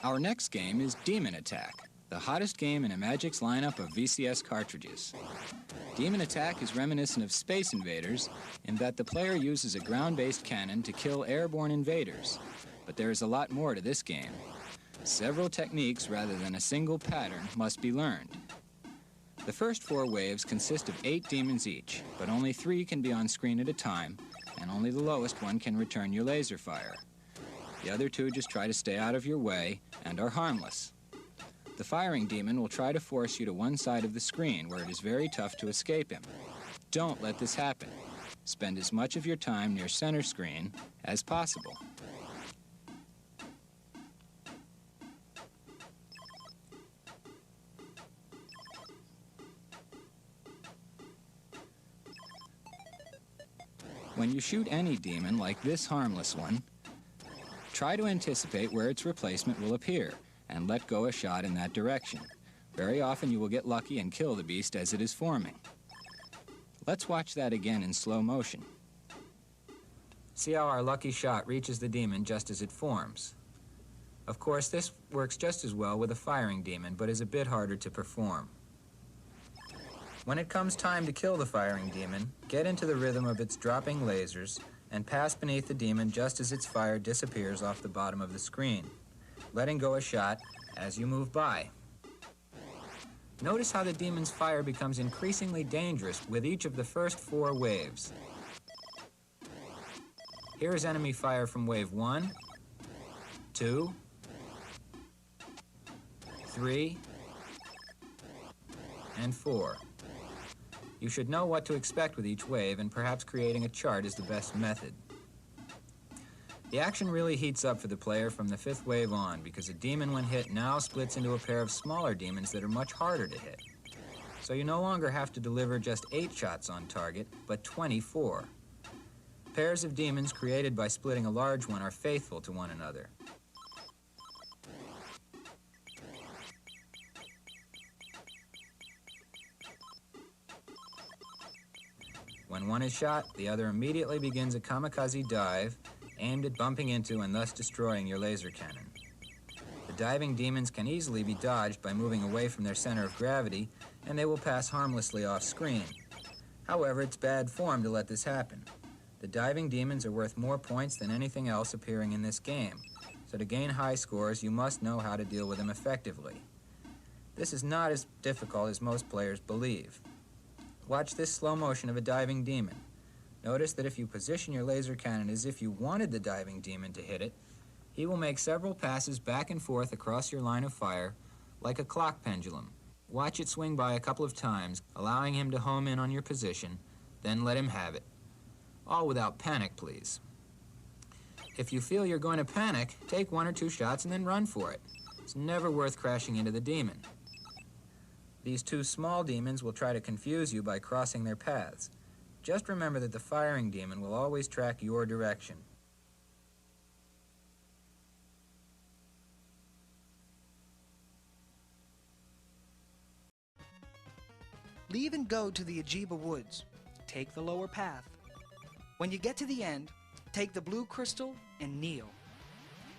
Our next game is Demon Attack, the hottest game in a Magic's lineup of VCS cartridges. Demon Attack is reminiscent of Space Invaders in that the player uses a ground-based cannon to kill airborne invaders. But there is a lot more to this game. Several techniques rather than a single pattern must be learned. The first 4 waves consist of 8 demons each, but only 3 can be on screen at a time, and only the lowest one can return your laser fire. The other 2 just try to stay out of your way and are harmless. The firing demon will try to force you to one side of the screen where it is very tough to escape him. Don't let this happen. Spend as much of your time near center screen as possible. When you shoot any demon like this harmless one, try to anticipate where its replacement will appear and let go a shot in that direction. Very often you will get lucky and kill the beast as it is forming. Let's watch that again in slow motion. See how our lucky shot reaches the demon just as it forms. Of course, this works just as well with a firing demon, but is a bit harder to perform. When it comes time to kill the firing demon, get into the rhythm of its dropping lasers and pass beneath the demon just as its fire disappears off the bottom of the screen, letting go a shot as you move by. Notice how the demon's fire becomes increasingly dangerous with each of the first 4 waves. Here is enemy fire from wave 1, 2, 3, and 4. You should know what to expect with each wave, and perhaps creating a chart is the best method. The action really heats up for the player from the 5th wave on, because a demon when hit now splits into a pair of smaller demons that are much harder to hit. So you no longer have to deliver just 8 shots on target, but 24. Pairs of demons created by splitting a large one are faithful to one another. When one is shot, the other immediately begins a kamikaze dive aimed at bumping into and thus destroying your laser cannon. The diving demons can easily be dodged by moving away from their center of gravity, and they will pass harmlessly off screen. However, it's bad form to let this happen. The diving demons are worth more points than anything else appearing in this game, so to gain high scores, you must know how to deal with them effectively. This is not as difficult as most players believe. Watch this slow motion of a diving demon. Notice that if you position your laser cannon as if you wanted the diving demon to hit it, he will make several passes back and forth across your line of fire like a clock pendulum. Watch it swing by a couple of times, allowing him to home in on your position, then let him have it. All without panic, please. If you feel you're going to panic, take 1 or 2 shots and then run for it. It's never worth crashing into the demon. These 2 small demons will try to confuse you by crossing their paths. Just remember that the firing demon will always track your direction. Leave and go to the Ajiba Woods. Take the lower path. When you get to the end, take the blue crystal and kneel.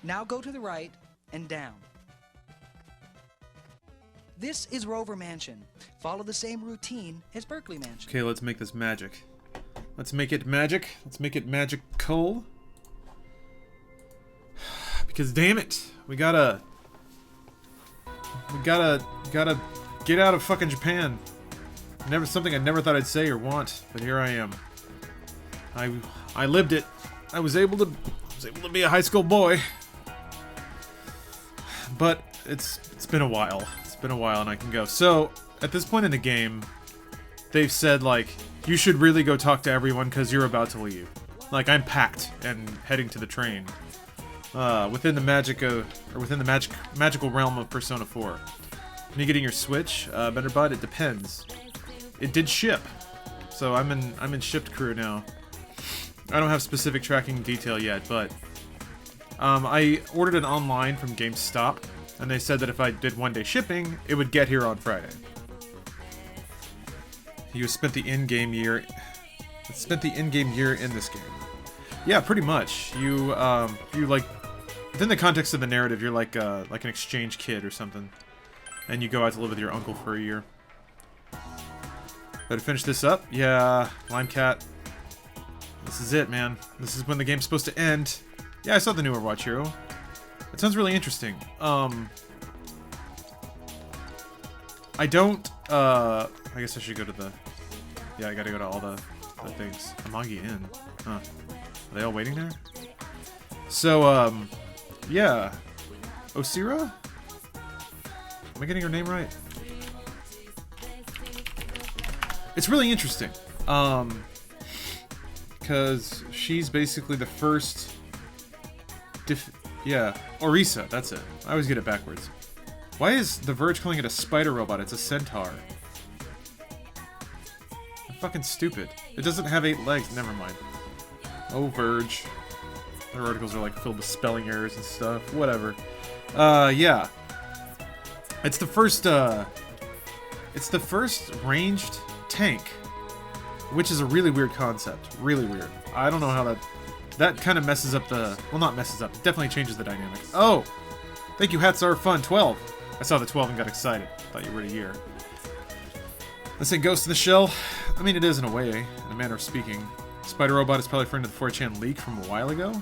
Now go to the right and down. This is Rover Mansion. Follow the same routine as Berkeley Mansion. Okay, let's make this magic. Let's make it magic. Let's make it magical. Because damn it, we gotta get out of fucking Japan. Something I never thought I'd say or want, but here I am. I lived it. I was able to be a high school boy. But it's been a while. It's been a while and I can go. So, at this point in the game, they've said, like, you should really go talk to everyone because you're about to leave. Like, I'm packed and heading to the train. Within the magical realm of Persona 4. When you getting your Switch, Benderbot, it depends. It did ship. So I'm in shipped crew now. I don't have specific tracking detail yet, but I ordered it online from GameStop, and they said that if I did one-day shipping, it would get here on Friday. You spent the in-game year that spent the in-game year in this game. Yeah, pretty much. You like, within the context of the narrative, you're like an exchange kid or something, and you go out to live with your uncle for a year. Better finish this up. Yeah, Lime Cat. This is it, man. This is when the game's supposed to end. Yeah, I saw the new Overwatch hero. It sounds really interesting. I don't, I guess I should go to the... Yeah, I gotta go to all the things. Amagi Inn. Huh. Are they all waiting there? So, yeah. Osira? Am I getting her name right? It's really interesting. Because she's basically the first... yeah, Orisa, that's it. I always get it backwards. Why is The Verge calling it a spider robot? It's a centaur. I'm fucking stupid. It doesn't have 8 legs. Never mind. Oh, Verge. Their articles are like filled with spelling errors and stuff. Whatever. Yeah. It's the first ranged tank, which is a really weird concept. Really weird. I don't know how that kind of messes up the... Well, not messes up. It definitely changes the dynamic. Oh! Thank you, Hats Are Fun. 12. I saw the 12 and got excited. Thought you were a year. This ain't Ghost in the Shell. I mean, it is in a way, in a manner of speaking. Spider Robot is probably referring to the 4chan leak from a while ago.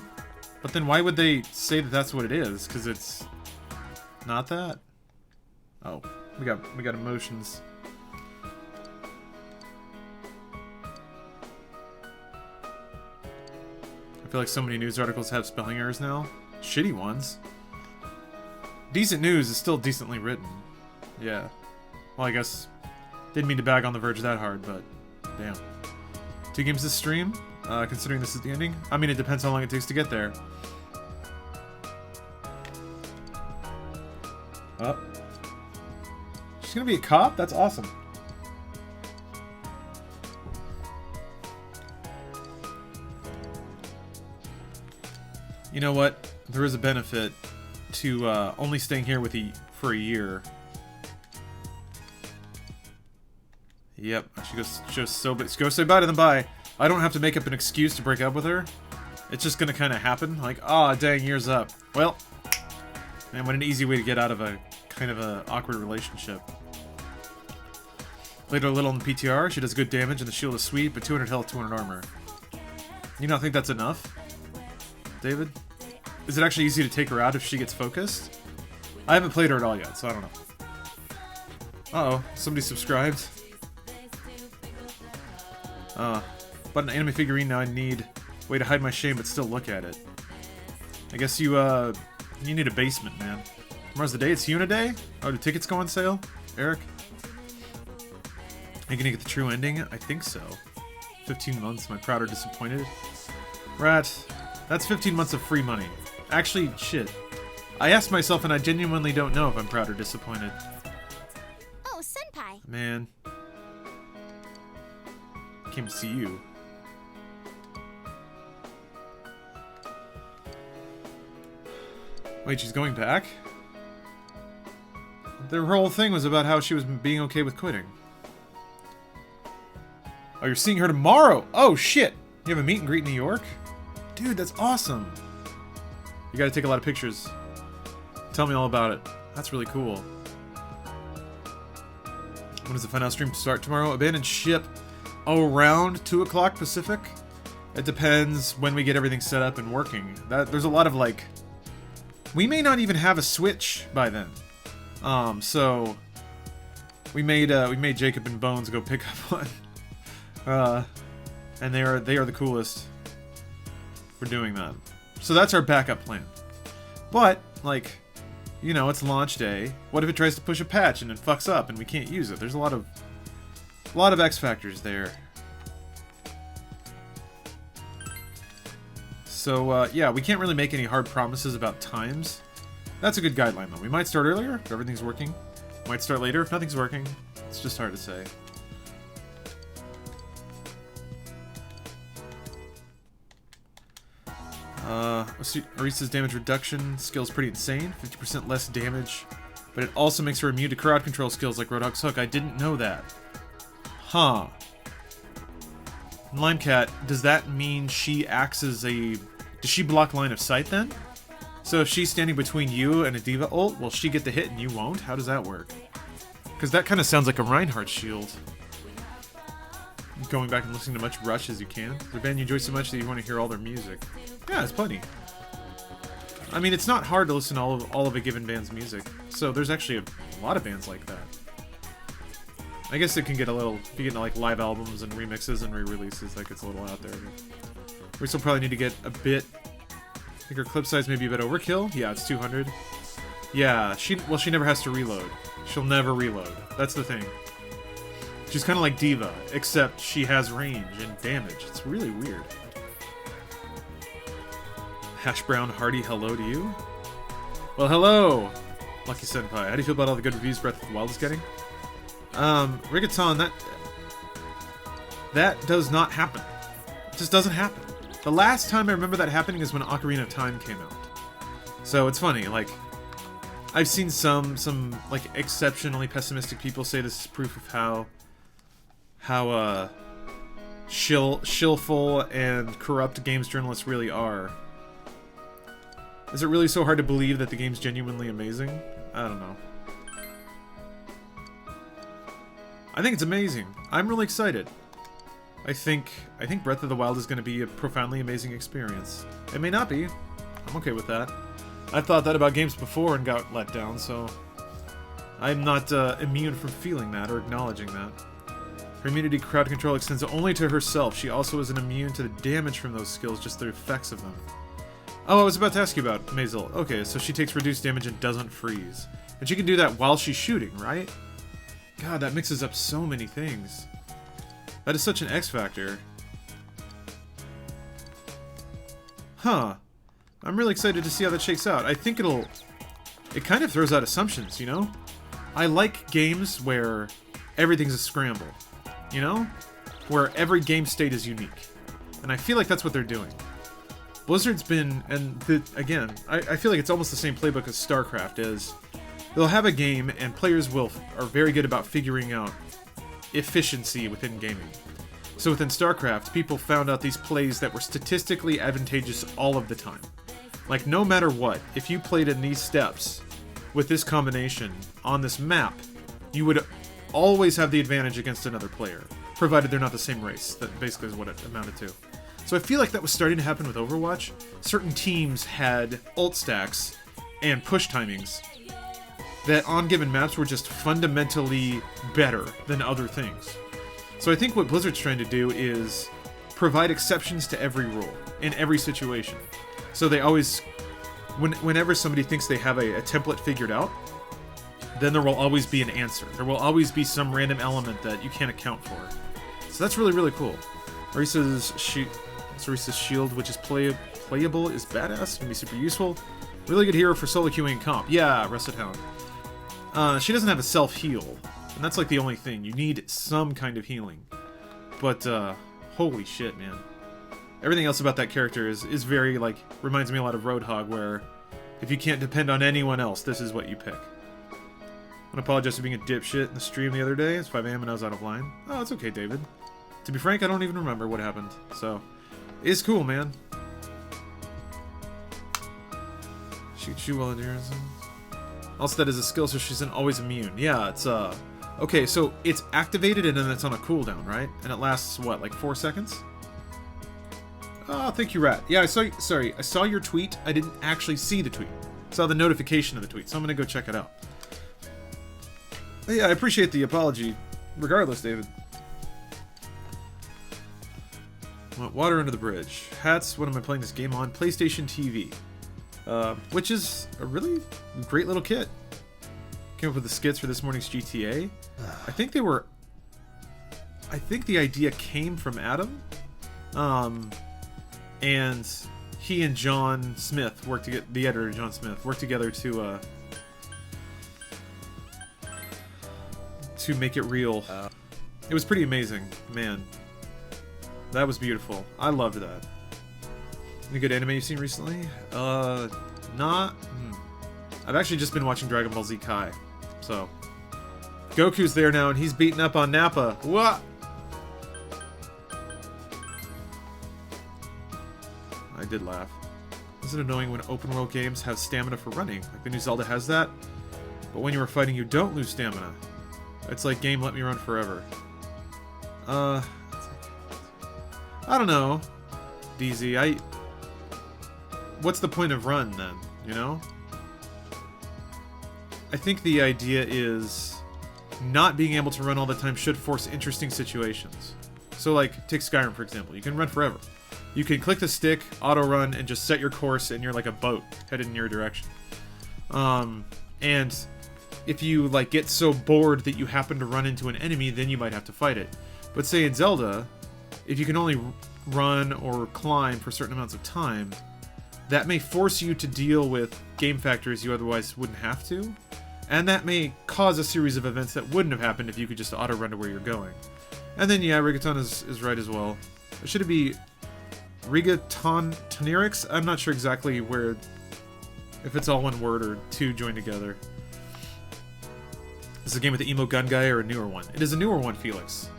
But then why would they say that that's what it is? Because it's not that? Oh, we got emotions. I feel like so many news articles have spelling errors now. Shitty ones. Decent news is still decently written. Yeah. Well, I guess didn't mean to bag on The Verge that hard, but damn. 2 games this stream, considering this is the ending. I mean, it depends how long it takes to get there. Oh. She's gonna be a cop? That's awesome. You know what? There is a benefit to only staying here for a year. Yep, she go say bye to them. Bye. I don't have to make up an excuse to break up with her. It's just gonna kind of happen. Like, ah, dang, year's up. Well, man, what an easy way to get out of a kind of a awkward relationship. Played her a little in the PTR. She does good damage, and the shield is sweet, but 200 health, 200 armor. You don't think that's enough, David? Is it actually easy to take her out if she gets focused? I haven't played her at all yet, so I don't know. Uh-oh, somebody subscribed. But an anime figurine now I need. Way to hide my shame, but still look at it. I guess you need a basement, man. Tomorrow's the day? It's Una Day? Oh, do tickets go on sale? Eric? Are you gonna get the true ending? I think so. 15 months, am I proud or disappointed? Rat, that's 15 months of free money. Actually, shit. I asked myself and I genuinely don't know if I'm proud or disappointed. Oh, senpai. Man. Came to see you. Wait, she's going back? Their whole thing was about how she was being okay with quitting. Oh, you're seeing her tomorrow! Oh, shit! You have a meet and greet in New York? Dude, that's awesome! You gotta take a lot of pictures. Tell me all about it. That's really cool. When does the final stream start tomorrow? Abandoned ship around 2 o'clock Pacific? It depends when we get everything set up and working. There's a lot of, like... We may not even have a Switch by then. So... We made Jacob and Bones go pick up one. And they are the coolest for doing that. So that's our backup plan. But, like, you know, it's launch day. What if it tries to push a patch and it fucks up and we can't use it? There's a lot of X factors there. So, yeah, we can't really make any hard promises about times. That's a good guideline, though. We might start earlier if everything's working. Might start later if nothing's working. It's just hard to say. Orisa's damage reduction skill's pretty insane. 50% less damage. But it also makes her immune to crowd control skills like Roadhog's Hook. I didn't know that. Huh. Limecat, does that mean she acts as a... Does she block line of sight then? So if she's standing between you and a Diva ult, will she get the hit and you won't? How does that work? Because that kind of sounds like a Reinhardt shield. Going back and listening to much Rush as you can. The band you enjoy so much that you want to hear all their music. Yeah, it's plenty. I mean, it's not hard to listen to all of a given band's music. So there's actually a lot of bands like that. I guess it can get a little... If you get into like live albums and remixes and re-releases, that gets a little out there. We still probably need to get a bit... I think her clip size may be a bit overkill. Yeah, it's 200. Yeah, she never has to reload. She'll never reload. That's the thing. She's kind of like Diva, except she has range and damage. It's really weird. Hash Brown Hardy, hello to you. Well, hello, Lucky Senpai. How do you feel about all the good reviews Breath of the Wild is getting? Rigaton, that does not happen. It just doesn't happen. The last time I remember that happening is when Ocarina of Time came out. So it's funny, like, I've seen some like exceptionally pessimistic people say this is proof of how shillful and corrupt games journalists really are. Is it really so hard to believe that the game's genuinely amazing? I don't know. I think it's amazing. I'm really excited. I think Breath of the Wild is going to be a profoundly amazing experience. It may not be. I'm okay with that. I've thought that about games before and got let down, so I'm not immune from feeling that or acknowledging that. Her immunity crowd control extends only to herself. She also isn't immune to the damage from those skills, just the effects of them. Oh, I was about to ask you about Maisel. Okay, so she takes reduced damage and doesn't freeze. And she can do that while she's shooting, right? God, that mixes up so many things. That is such an X factor. Huh. I'm really excited to see how that shakes out. I think it kind of throws out assumptions, you know? I like games where everything's a scramble, you know? Where every game state is unique. And I feel like that's what they're doing. Blizzard's been, again, I feel like it's almost the same playbook as StarCraft is. They'll have a game and players are very good about figuring out efficiency within gaming. So within StarCraft, people found out these plays that were statistically advantageous all of the time. Like, no matter what, if you played in these steps with this combination on this map, you would always have the advantage against another player, provided they're not the same race. That basically is what it amounted to. So I feel like that was starting to happen with Overwatch. Certain teams had ult stacks and push timings that on given maps were just fundamentally better than other things. So I think what Blizzard's trying to do is provide exceptions to every rule in every situation. So they always, whenever somebody thinks they have a template figured out, then there will always be an answer. There will always be some random element that you can't account for. So that's really, really cool. Orisa's shield, which is playable, is badass, can be super useful. Really good hero for solo queuing comp. Yeah, Rusted Hound. She doesn't have a self-heal, and that's like the only thing. You need some kind of healing. But, holy shit, man. Everything else about that character is very, like, reminds me a lot of Roadhog, where if you can't depend on anyone else, this is what you pick. I want to apologize for being a dipshit in the stream the other day. It's 5 AM and I was out of line. Oh, it's okay, David. To be frank, I don't even remember what happened, so... It's cool, man. Shoot you while endurance. Also, that is a skill, so she isn't always immune. Yeah, it's, okay, so it's activated and then it's on a cooldown, right? And it lasts, what, like 4 seconds? Oh, thank you, Rat. Yeah, I saw your tweet. I didn't actually see the tweet. I saw the notification of the tweet, so I'm gonna go check it out. But yeah, I appreciate the apology. Regardless, David. Water under the bridge. Hats, what am I playing this game on? PlayStation TV. Which is a really great little kit. Came up with the skits for this morning's GTA. I think the idea came from Adam. And he and John Smith worked together, the editor John Smith, worked together to make it real. It was pretty amazing, man. That was beautiful. I loved that. Any good anime you've seen recently? Not... I've actually just been watching Dragon Ball Z Kai. So... Goku's there now and he's beating up on Nappa. What? I did laugh. Isn't it annoying when open world games have stamina for running? Like the new Zelda has that? But when you are fighting, you don't lose stamina. It's like game let me run forever. I don't know, DZ. What's the point of run then, you know? I think the idea is not being able to run all the time should force interesting situations. So like, take Skyrim for example. You can run forever. You can click the stick, auto run, and just set your course and you're like a boat headed in your direction. And if you like get so bored that you happen to run into an enemy, then you might have to fight it. But say in Zelda, if you can only run or climb for certain amounts of time, that may force you to deal with game factors you otherwise wouldn't have to. And that may cause a series of events that wouldn't have happened if you could just auto-run to where you're going. And then, yeah, Rigaton is right as well. Should it be Rigatonirix? I'm not sure exactly where, if it's all one word or two joined together. Is this a game with the emo gun guy or a newer one? It is a newer one, Felix.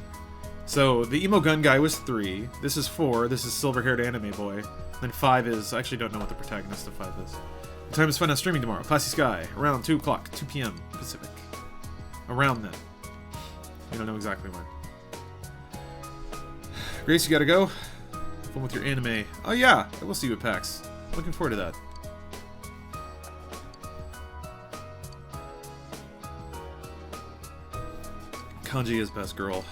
So, the emo gun guy was 3. This is 4. This is silver-haired anime boy. Then 5 is... I actually don't know what the protagonist of 5 is. The time is fun out streaming tomorrow. Classy Sky. Around 2 o'clock. 2 p.m. Pacific. Around then. You don't know exactly when. Grace, you gotta go. Have fun with your anime. Oh yeah! I will see you at PAX. Looking forward to that. Kanji is best girl.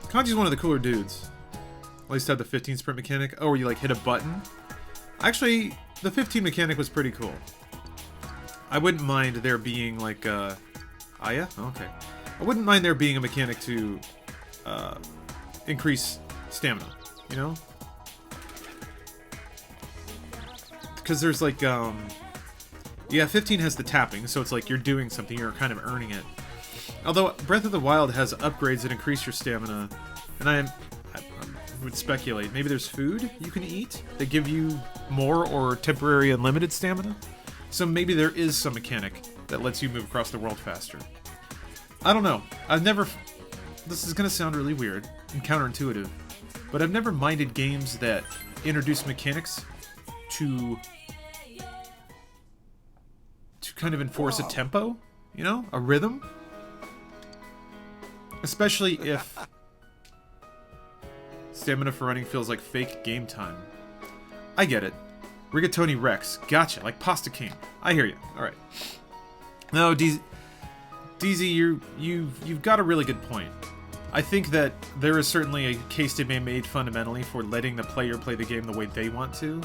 Kanji's one of the cooler dudes. At least had the 15 sprint mechanic. Oh, where you like hit a button? Actually, the 15 mechanic was pretty cool. I wouldn't mind there being like Aya? Okay. I wouldn't mind there being a mechanic to increase stamina, you know? Because there's like, yeah, 15 has the tapping, so it's like you're doing something, you're kind of earning it. Although Breath of the Wild has upgrades that increase your stamina, and I would speculate, maybe there's food you can eat that give you more or temporary unlimited stamina? So maybe there is some mechanic that lets you move across the world faster. I don't know. I've never... This is going to sound really weird and counterintuitive, but I've never minded games that introduce mechanics to kind of enforce a tempo, you know? A rhythm? Especially if stamina for running feels like fake game time. I get it. Rigatoni Rex. Gotcha. Like Pasta King. I hear you. Alright. No, DZ, you've got a really good point. I think that there is certainly a case to be made fundamentally for letting the player play the game the way they want to.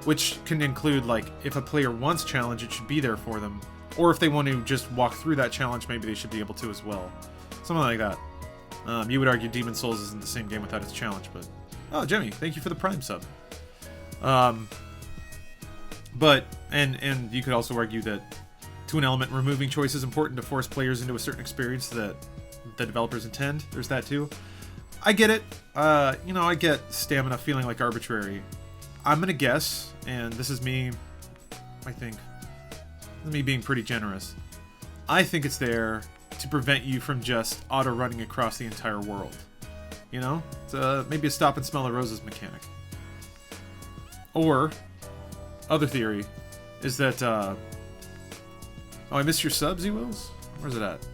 Which can include, like, if a player wants challenge, it should be there for them. Or if they want to just walk through that challenge, maybe they should be able to as well. Something like that. You would argue Demon's Souls isn't the same game without its challenge, but... Oh, Jimmy, thank you for the Prime sub. But, and you could also argue that, to an element, removing choice is important to force players into a certain experience that the developers intend. There's that too. I get it. You know, I get stamina feeling like arbitrary. I'm gonna guess, and this is me, I think, this is me being pretty generous. I think it's there to prevent you from just auto-running across the entire world. You know? It's maybe a stop and smell the roses mechanic. Or, other theory, is that, oh, I missed your sub, Z-Wills? Where's it at?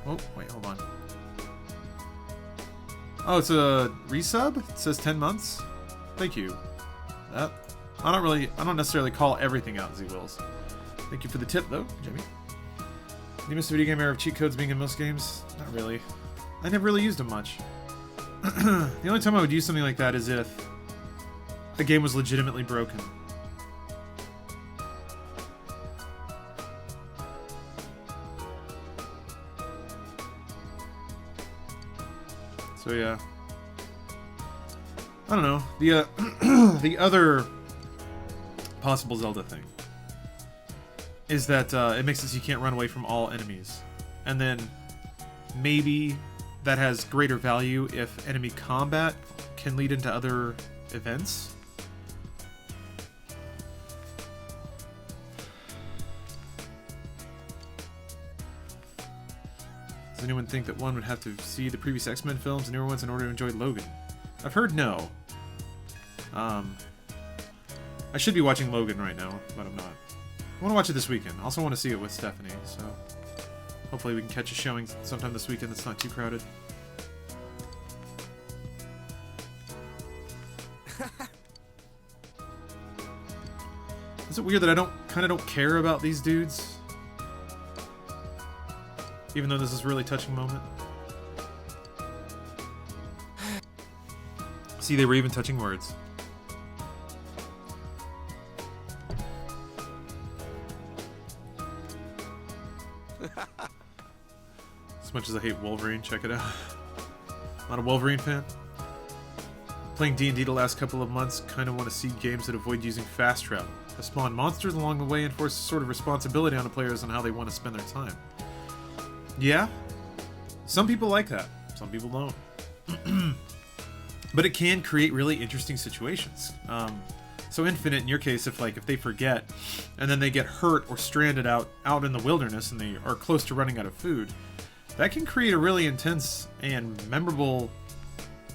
Oh, wait, hold on. Oh, it's a resub? It says 10 months? Thank you. I don't necessarily call everything out Z-Wills. Thank you for the tip, though, Jimmy. You miss the video game era of cheat codes being in most games? Not really. I never really used them much. The only time I would use something like that is if a game was legitimately broken. So yeah. I don't know. The the other possible Zelda thing is that it makes it so you can't run away from all enemies. And then maybe that has greater value if enemy combat can lead into other events. Does anyone think that one would have to see the previous X-Men films and newer ones in order to enjoy Logan? I've heard no. I should be watching Logan right now, but I'm not. I want to watch it this weekend. I also want to see it with Stephanie, so hopefully we can catch a showing sometime this weekend that's not too crowded. Is it weird that I kind of don't care about these dudes? Even though this is a really touching moment. See, they were even touching words. As much as I hate Wolverine, check it out. Not a Wolverine fan. Playing D&D the last couple of months, kind of want to see games that avoid using fast travel. Have spawned monsters along the way and force a sort of responsibility on the players on how they want to spend their time. Yeah, some people like that. Some people don't. But it can create really interesting situations. So Infinite, in your case, if they forget, and then they get hurt or stranded out in the wilderness, and they are close to running out of food, that can create a really intense and memorable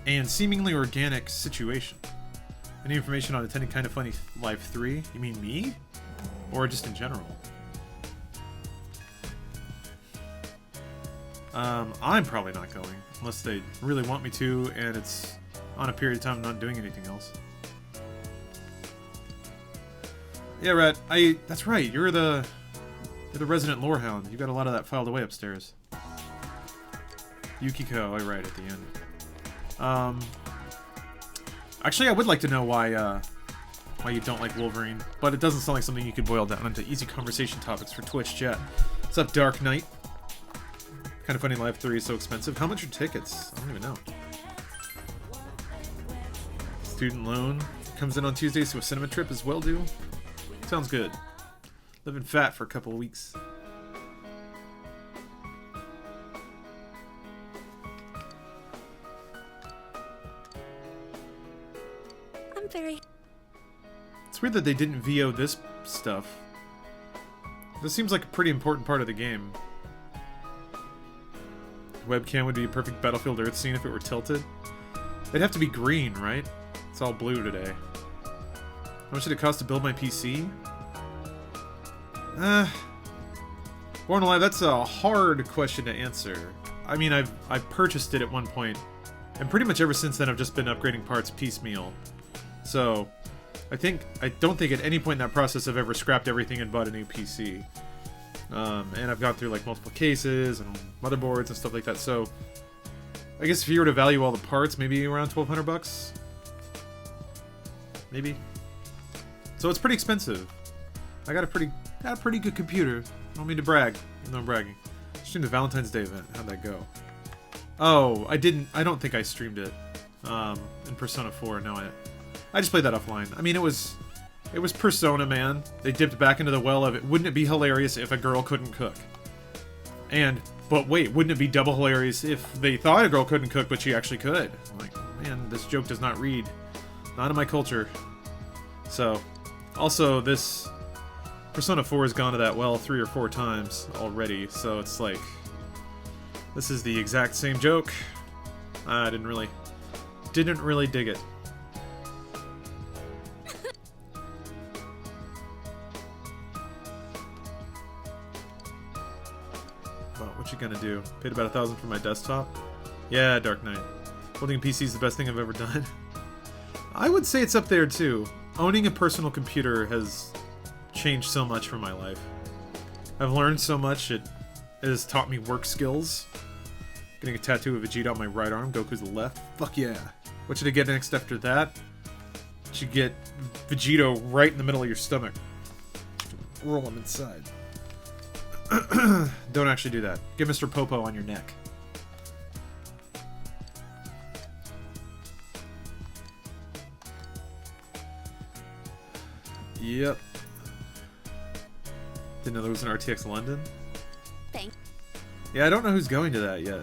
and seemingly organic situation. Any information on attending Kinda Funny Live 3? You mean me? Or just in general? I'm probably not going, unless they really want me to, and it's on a period of time not doing anything else. Yeah, Rat, that's right, you're the resident lorehound. You got a lot of that filed away upstairs. Yukiko, I write at the end. Actually, I would like to know why you don't like Wolverine, but it doesn't sound like something you could boil down into easy conversation topics for Twitch chat. What's up, Dark Knight? Kinda Funny Live 3 is so expensive. How much are tickets? I don't even know. Student loan comes in on Tuesdays, so a cinema trip is well due. Sounds good. Living fat for a couple of weeks. I'm very... It's weird that they didn't VO this stuff. This seems like a pretty important part of the game. Webcam would be a perfect Battlefield Earth scene if it were tilted. It'd have to be green, right? It's all blue today. How much did it cost to build my PC? Born Alive, that's a hard question to answer. I mean, I've purchased it at one point, and pretty much ever since then I've just been upgrading parts piecemeal. So, I don't think at any point in that process I've ever scrapped everything and bought a new PC. And I've gone through like multiple cases and motherboards and stuff like that, so I guess if you were to value all the parts, maybe around $1,200? Maybe. So it's pretty expensive. I got a pretty good computer. I don't mean to brag, even though I'm bragging. I streamed the Valentine's Day event. How'd that go? Oh, I don't think I streamed it in Persona 4. No, I just played that offline. I mean, it was Persona, man. They dipped back into the well of it. Wouldn't it be hilarious if a girl couldn't cook? But wait, wouldn't it be double hilarious if they thought a girl couldn't cook, but she actually could? I'm like, man, this joke does not read. Not in my culture. So, also, this Persona 4 has gone to that well 3 or 4 times already, so it's like, this is the exact same joke. I didn't really dig it. What you gonna do? Paid about $1,000 for my desktop? Yeah, Dark Knight. Holding a PC is the best thing I've ever done. I would say it's up there too. Owning a personal computer has changed so much for my life. I've learned so much. It has taught me work skills. Getting a tattoo of Vegeta on my right arm, Goku's the left. Fuck yeah. What should I get next after that? You should get Vegito right in the middle of your stomach. Roll him inside. Don't actually do that. Get Mr. Popo on your neck. Yep. Didn't know there was an RTX London. Thanks. Yeah, I don't know who's going to that yet.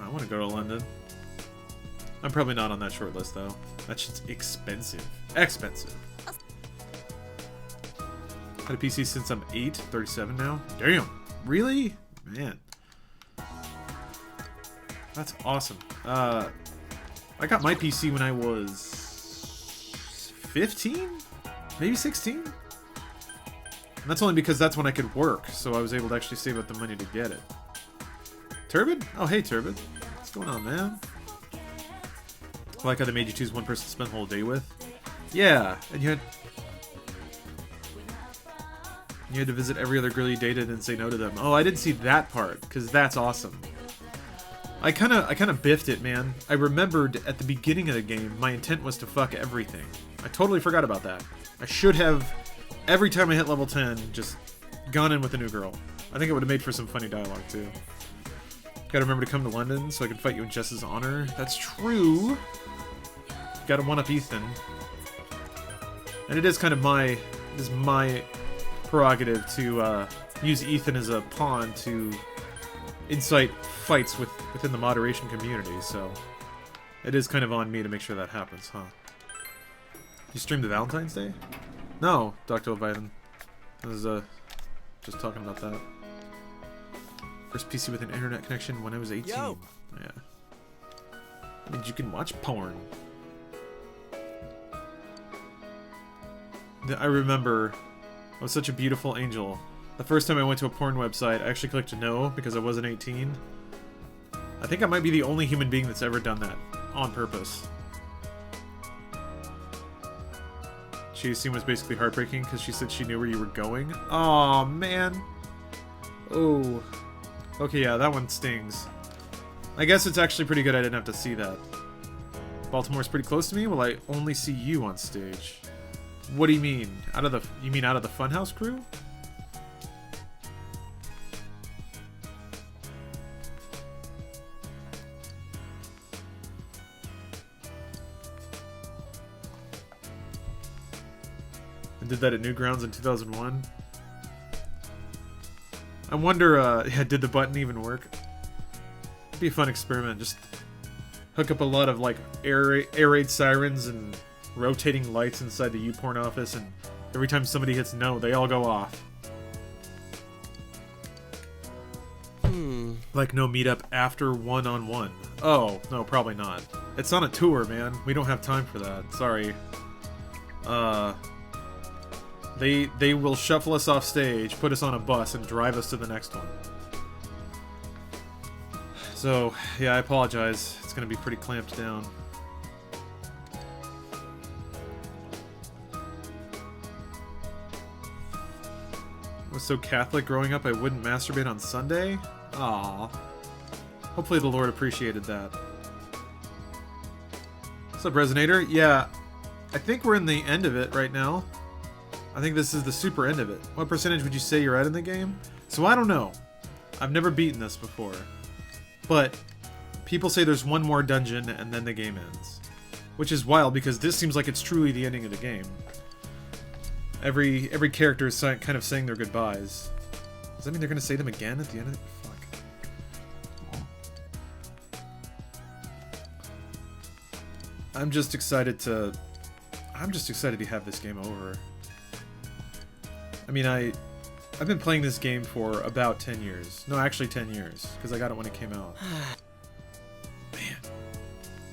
I want to go to London. I'm probably not on that short list though. That shit's expensive. Expensive. Had a PC since I'm 37 now. Damn. Really? Man. That's awesome. I got my PC when I was 15? Maybe 16? And that's only because that's when I could work, so I was able to actually save up the money to get it. Turbid? Oh, hey, Turbid. What's going on, man? I like how they made you choose one person to spend the whole day with. Yeah, and you had to visit every other girl you dated and say no to them. Oh, I didn't see that part, because that's awesome. I kind of biffed it, man. I remembered at the beginning of the game, my intent was to fuck everything. I totally forgot about that. I should have, every time I hit level 10, just gone in with a new girl. I think it would have made for some funny dialogue, too. Gotta remember to come to London so I can fight you in Jess's honor. That's true. Gotta one-up Ethan. And it is kind of my prerogative to use Ethan as a pawn to incite fights within the moderation community, so it is kind of on me to make sure that happens, huh? You streamed the Valentine's Day? No, Dr. Leviathan. I was just talking about that. First PC with an internet connection when I was 18. Yo. Yeah. I mean, you can watch porn. I remember I was such a beautiful angel. The first time I went to a porn website, I actually clicked no because I wasn't 18. I think I might be the only human being that's ever done that on purpose. She scene was basically heartbreaking because she said she knew where you were going. Aw, man. Oh. Okay, yeah, that one stings. I guess it's actually pretty good I didn't have to see that. Baltimore's pretty close to me? Will I only see you on stage? What do you mean? You mean out of the Funhouse crew? I did that at Newgrounds in 2001. I wonder, yeah, did the button even work? It'd be a fun experiment. Just hook up a lot of, like, air raid sirens and rotating lights inside the YouPorn office, and every time somebody hits no, they all go off. Like no meetup after one-on-one. Oh, no, probably not. It's on a tour, man. We don't have time for that. Sorry. They will shuffle us off stage, put us on a bus, and drive us to the next one. So, yeah, I apologize. It's gonna be pretty clamped down. I was so Catholic growing up I wouldn't masturbate on Sunday? Aww. Hopefully the Lord appreciated that. What's up, Resonator? Yeah, I think we're in the end of it right now. I think this is the super end of it. What percentage would you say you're at in the game? So I don't know. I've never beaten this before. But people say there's one more dungeon and then the game ends. Which is wild because this seems like it's truly the ending of the game. Every character is kind of saying their goodbyes. Does that mean they're going to say them again at the end of it? Fuck. I'm just excited to have this game over. I mean, I've been playing this game for about 10 years. No, actually 10 years, because I got it when it came out. Man.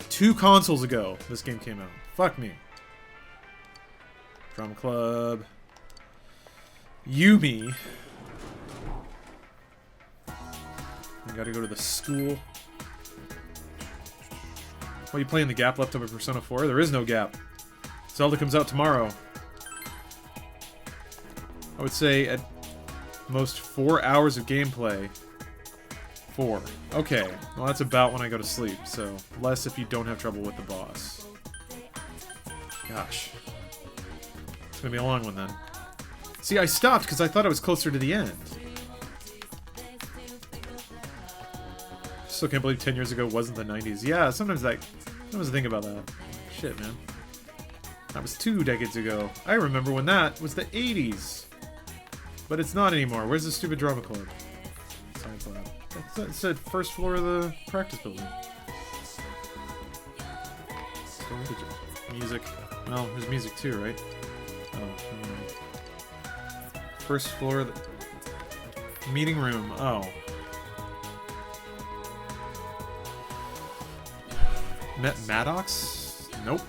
2 consoles ago, this game came out. Fuck me. Drum Club. Yumi. I gotta go to the school. What, are you playing the gap left over Persona 4? There is no gap. Zelda comes out tomorrow. I would say at most 4 hours of gameplay. 4. Okay, well that's about when I go to sleep, so less if you don't have trouble with the boss. Gosh. It's gonna be a long one then. See, I stopped because I thought I was closer to the end. Still can't believe 10 years ago wasn't the 90s. Yeah, sometimes I think about that. Shit, man. That was 2 decades ago. I remember when that was the 80s. But it's not anymore. Where's the stupid drama club? Science lab. It said first floor of the practice building. Music. Well, there's music too, right? Oh, never mind. First floor of the meeting room. Oh. Met Maddox? Nope.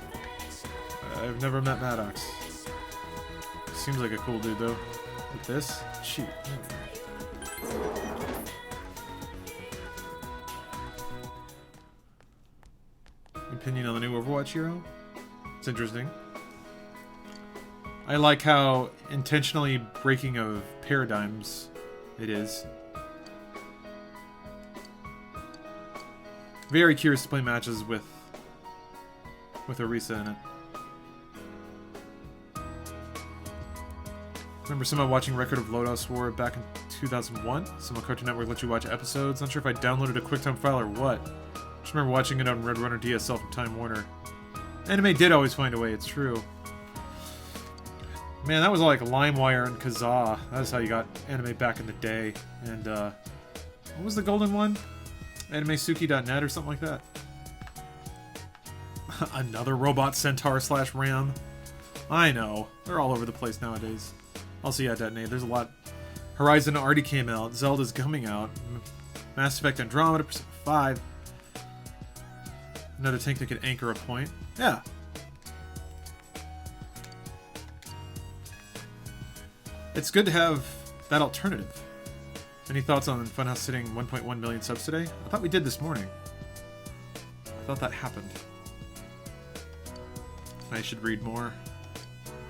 I've never met Maddox. Seems like a cool dude though. With this? Shoot. Opinion on the new Overwatch hero? It's interesting. I like how intentionally breaking of paradigms it is. Very curious to play matches with Orisa in it. Remember someone watching Record of Lodos War back in 2001? Some Cartoon Network let you watch episodes. Not sure if I downloaded a QuickTime file or what. Just remember watching it on Red Runner DSL from Time Warner. Anime did always find a way, it's true. Man, that was like LimeWire and Kazaa. That's how you got anime back in the day. And, what was the golden one? AnimeSuki.net or something like that. Another robot centaur / ram. I know. They're all over the place nowadays. Also, yeah, Detonate. There's a lot. Horizon already came out. Zelda's coming out. Mass Effect Andromeda, Persona 5. Another tank that could anchor a point. Yeah. It's good to have that alternative. Any thoughts on Funhouse hitting 1.1 million subs today? I thought we did this morning. I thought that happened. I should read more.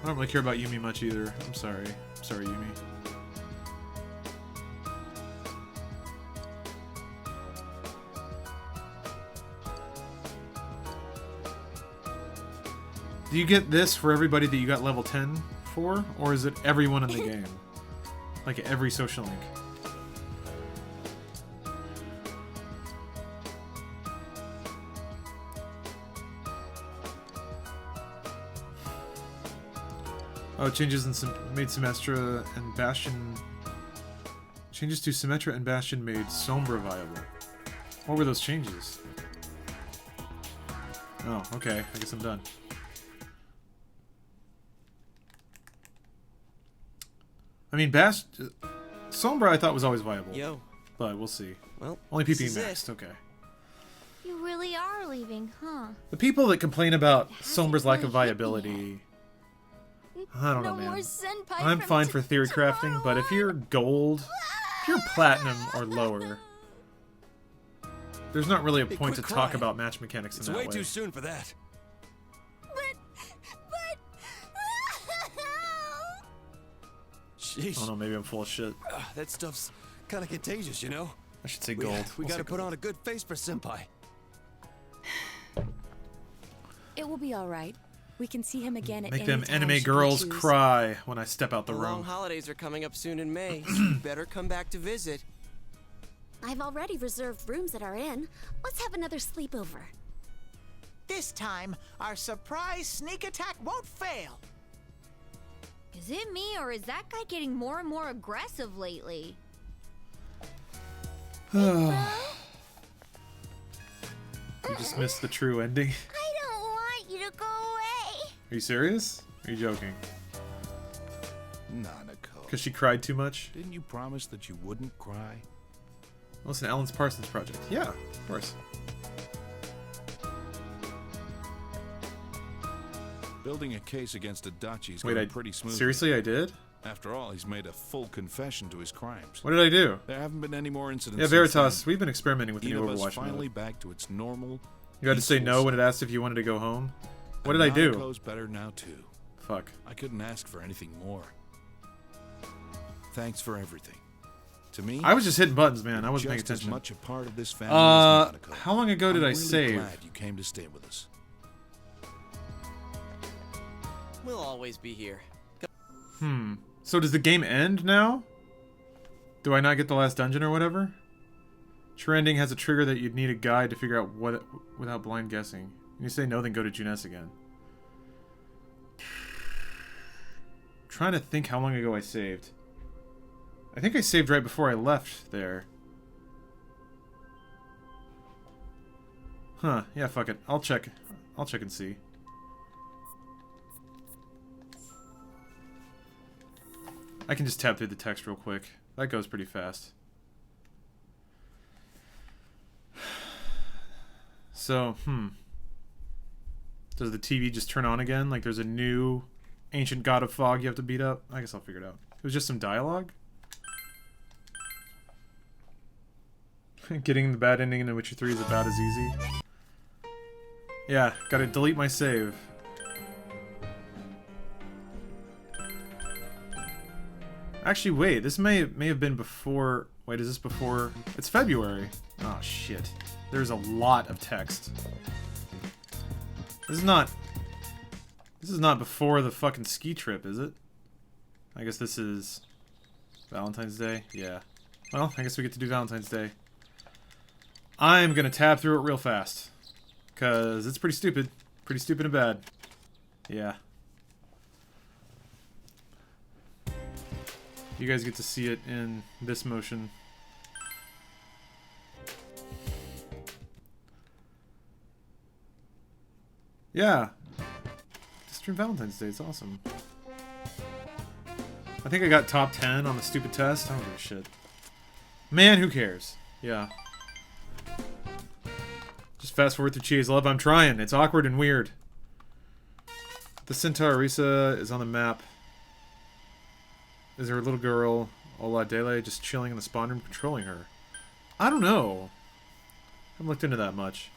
I don't really care about Yumi much either. I'm sorry. I'm sorry, Yumi. Do you get this for everybody that you got level 10 for? Or is it everyone in the game? Like every social link? Oh, changes in made Symmetra and Bastion. Changes to Symmetra and Bastion made Sombra viable. What were those changes? Oh, okay. I guess I'm done. I mean, Sombra I thought was always viable. Yo. But we'll see. Well, only PP this is maxed. Okay. You really are leaving, huh? The people that complain about Sombra's lack of viability. I don't know, man. I'm fine for theory crafting, but if you're gold, if you're platinum or lower, there's not really a point to talk about match mechanics in that way. It's way too soon for that. Sheesh. Oh no, maybe I'm full of shit. That stuff's kind of contagious, you know? I should say gold. We gotta put on a good face for Senpai. It will be all right. We can see him again at Make any them time anime should we girls choose. cry when I step out the The room. long holidays are coming up soon in May, so you better come back to visit. I've already reserved rooms at our inn. Let's have another sleepover. This time, our surprise sneak attack won't fail. Is it me, or is that guy getting more and more aggressive lately? You just missed the true ending. I don't want you to go away. Are you serious? Are you joking? Nanako. Because she cried too much? Didn't you promise that you wouldn't cry? Listen, Alan's Parsons project. Yeah, of course. Building a case against Adachi's going pretty smoothly. Seriously, I did? After all, he's made a full confession to his crimes. What did I do? There haven't been any more incidents. Yeah, Veritas, we've been experimenting with the new Each of us Overwatch finally mode. back to its normal. You had to say no when it asked if you wanted to go home? What did I do? Nanako's better now too. Fuck. I couldn't ask for anything more. Thanks for everything. To me, I was just hitting buttons, man. I wasn't paying just as attention. much a part of this family as Nanako. How long ago did I I'm really save? glad you came to stay with us. We'll always be here. So does the game end now? Do I not get the last dungeon or whatever? True ending has a trigger that you'd need a guide to figure out what without blind guessing. When you say no, then go to Junes again. Trying to think how long ago I saved. I think I saved right before I left there. Huh, yeah, fuck it. I'll check and see. I can just tab through the text real quick. That goes pretty fast. So, Does the TV just turn on again? Like there's a new ancient god of fog you have to beat up? I guess I'll figure it out. It was just some dialogue? Getting the bad ending in The Witcher 3 is about as easy. Yeah, gotta delete my save. Actually, wait, this may have been before... Wait, is this before... It's February. Oh, shit. There's a lot of text. This is not before the fucking ski trip, is it? I guess this is... Valentine's Day? Yeah. Well, I guess we get to do Valentine's Day. I'm gonna tab through it real fast. Because it's pretty stupid. Pretty stupid and bad. Yeah. You guys get to see it in this motion. Yeah. Just stream Valentine's Day. It's awesome. I think I got top 10 on the stupid test. I don't give a shit. Man, who cares? Yeah. Just fast forward through Chia's Love. I'm trying. It's awkward and weird. The centaur Orisa is on the map. Is there a little girl, Ola Dele, just chilling in the spawn room controlling her? I don't know. I haven't looked into that much.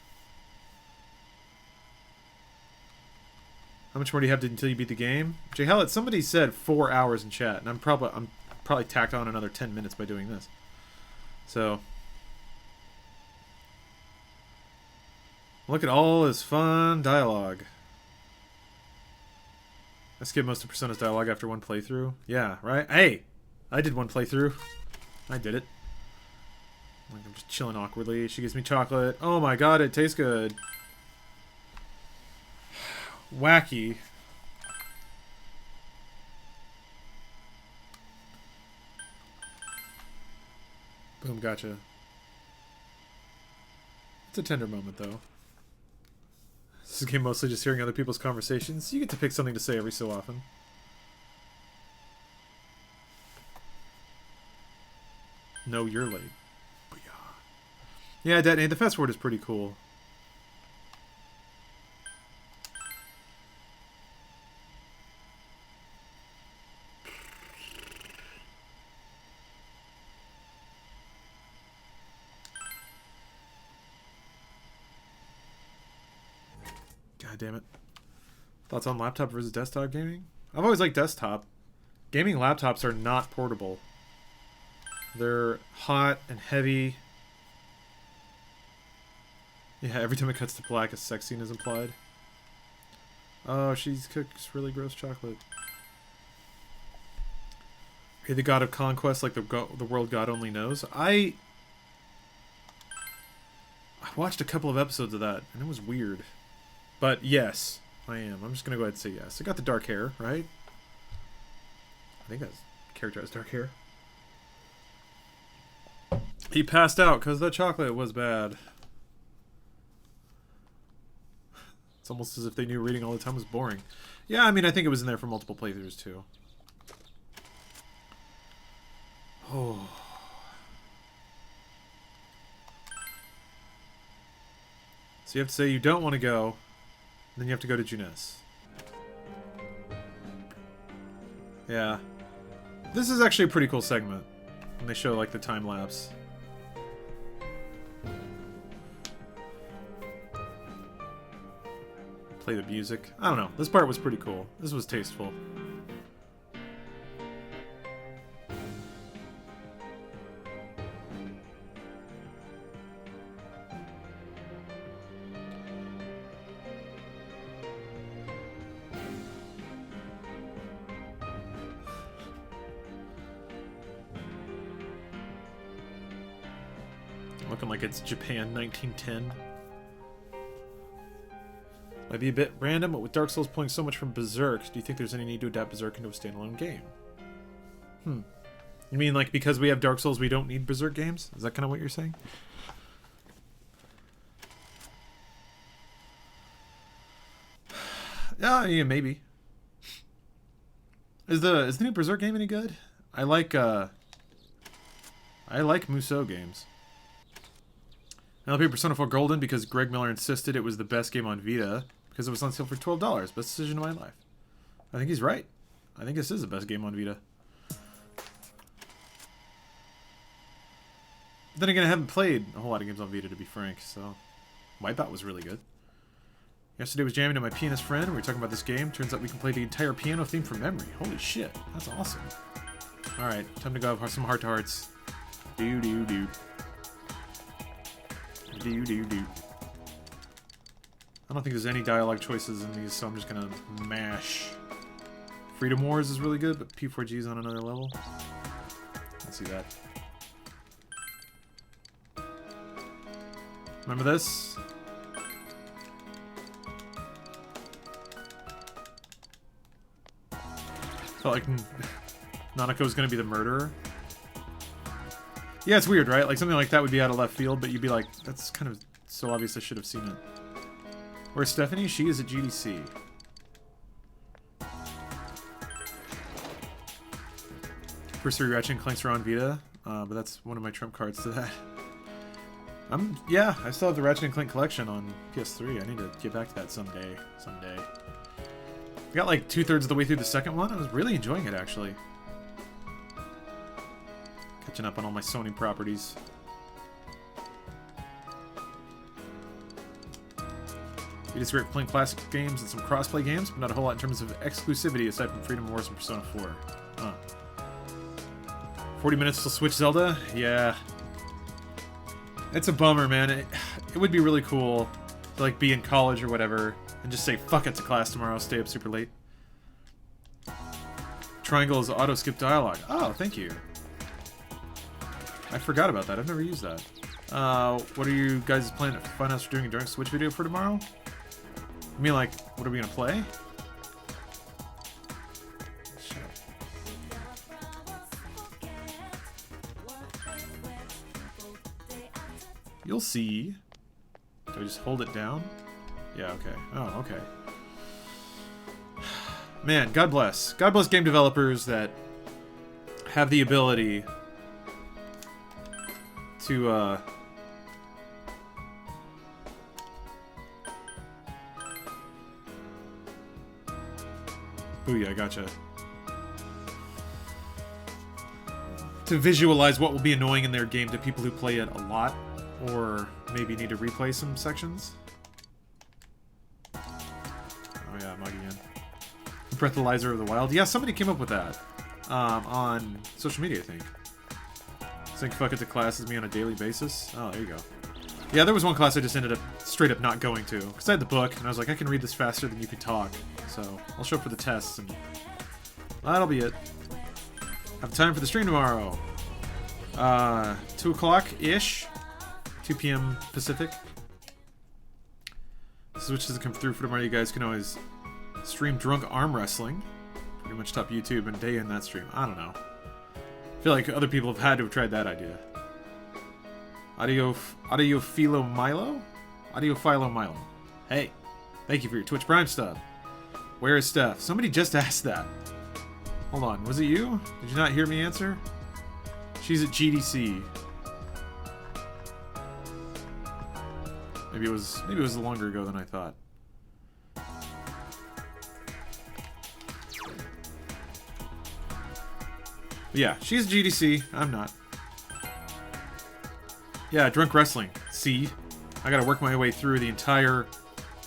How much more do you have until you beat the game? Jay Hallett, somebody said 4 hours in chat, and I'm probably tacked on another 10 minutes by doing this. So look at all this fun dialogue. I skipped most of Persona's dialogue after one playthrough. Yeah, right? Hey! I did one playthrough. I did it. Like, I'm just chilling awkwardly. She gives me chocolate. Oh my god, it tastes good. Wacky. Boom, gotcha. It's a tender moment, though. This is a game mostly just hearing other people's conversations. You get to pick something to say every so often. No, you're late. Yeah, Detonate, the fast forward is pretty cool. God damn it. Thoughts on laptop versus desktop gaming? I've always liked desktop. Gaming laptops are not portable. They're hot and heavy. Yeah, every time it cuts to black, a sex scene is implied. Oh, she cooks really gross chocolate. Are you the god of conquest like the world god only knows? I watched a couple of episodes of that, and it was weird. But yes, I am. I'm just going to go ahead and say yes. I got the dark hair, right? I think that character has dark hair. He passed out because the chocolate was bad. It's almost as if they knew reading all the time was boring. Yeah, I mean, I think it was in there for multiple playthroughs, too. Oh. So you have to say you don't want to go, then you have to go to Junes. Yeah. This is actually a pretty cool segment. When they show, like, the time lapse. Play the music. I don't know. This part was pretty cool. This was tasteful. Looking like it's Japan 1910. Might be a bit random, but with Dark Souls pulling so much from Berserk, do you think there's any need to adapt Berserk into a standalone game? You mean, like, because we have Dark Souls, we don't need Berserk games? Is that kind of what you're saying? Yeah, maybe. Is the new Berserk game any good? I like Musou games. I'll play Persona 4 Golden because Greg Miller insisted it was the best game on Vita. because it was on sale for $12. Best decision of my life. I think he's right. I think this is the best game on Vita. Then again, I haven't played a whole lot of games on Vita, to be frank, so... Wipeout was really good. Yesterday was jamming to my pianist friend, and we were talking about this game. Turns out we can play the entire piano theme from memory. Holy shit, that's awesome. Alright, time to go have some heart-to-hearts. Do-do-do. Do-do-do. I don't think there's any dialogue choices in these, so I'm just gonna mash. Freedom Wars is really good, but P4G is on another level. Let's see that. Remember this? Felt like Nanako was gonna be the murderer. Yeah, it's weird, right? Like, something like that would be out of left field, but you'd be like, that's kind of so obvious I should have seen it. Where's Stephanie? She is at GDC. First 3 Ratchet & Clanks are on Vita, but that's one of my trump cards to that. Yeah, I still have the Ratchet & Clank collection on PS3. I need to get back to that someday. I got like 2/3 of the way through the second one. I was really enjoying it, actually. Catching up on all my Sony properties. We just great for playing classic games and some crossplay games, but not a whole lot in terms of exclusivity aside from Freedom Wars and Persona 4. Huh. 40 minutes till Switch Zelda? Yeah. It's a bummer, man. It would be really cool to like be in college or whatever and just say fuck it to class tomorrow, stay up super late. Triangle is auto skip dialogue. Oh, thank you. I forgot about that. I've never used that. What are you guys planning to find out doing a Switch video for tomorrow? I mean, like, what are we gonna play? You'll see. Do I just hold it down? Yeah, okay. Oh, okay. Man, God bless. God bless game developers that have the ability to, Booyah, gotcha. To visualize what will be annoying in their game to people who play it a lot. Or maybe need to replay some sections. Oh yeah, Mug again. Breathalyzer of the Wild. Yeah, somebody came up with that on social media, I think. Saying fuck it to classes me on a daily basis. Oh, there you go. Yeah, there was one class I just ended up straight up not going to. Because I had the book, and I was like, I can read this faster than you can talk. So, I'll show up for the tests, and that'll be it. Have time for the stream tomorrow. 2 o'clock-ish. 2 p.m. Pacific. Switch doesn't come through for tomorrow. You guys can always stream drunk arm wrestling. Pretty much top YouTube and day in that stream. I don't know. I feel like other people have had to have tried that idea. Audiophilo Milo? Hey, thank you for your Twitch Prime stuff. Where is Steph? Somebody just asked that. Hold on, was it you? Did you not hear me answer? She's at GDC. Maybe it was longer ago than I thought. But yeah, she's GDC. I'm not. Yeah, drunk wrestling. See? I gotta work my way through the entire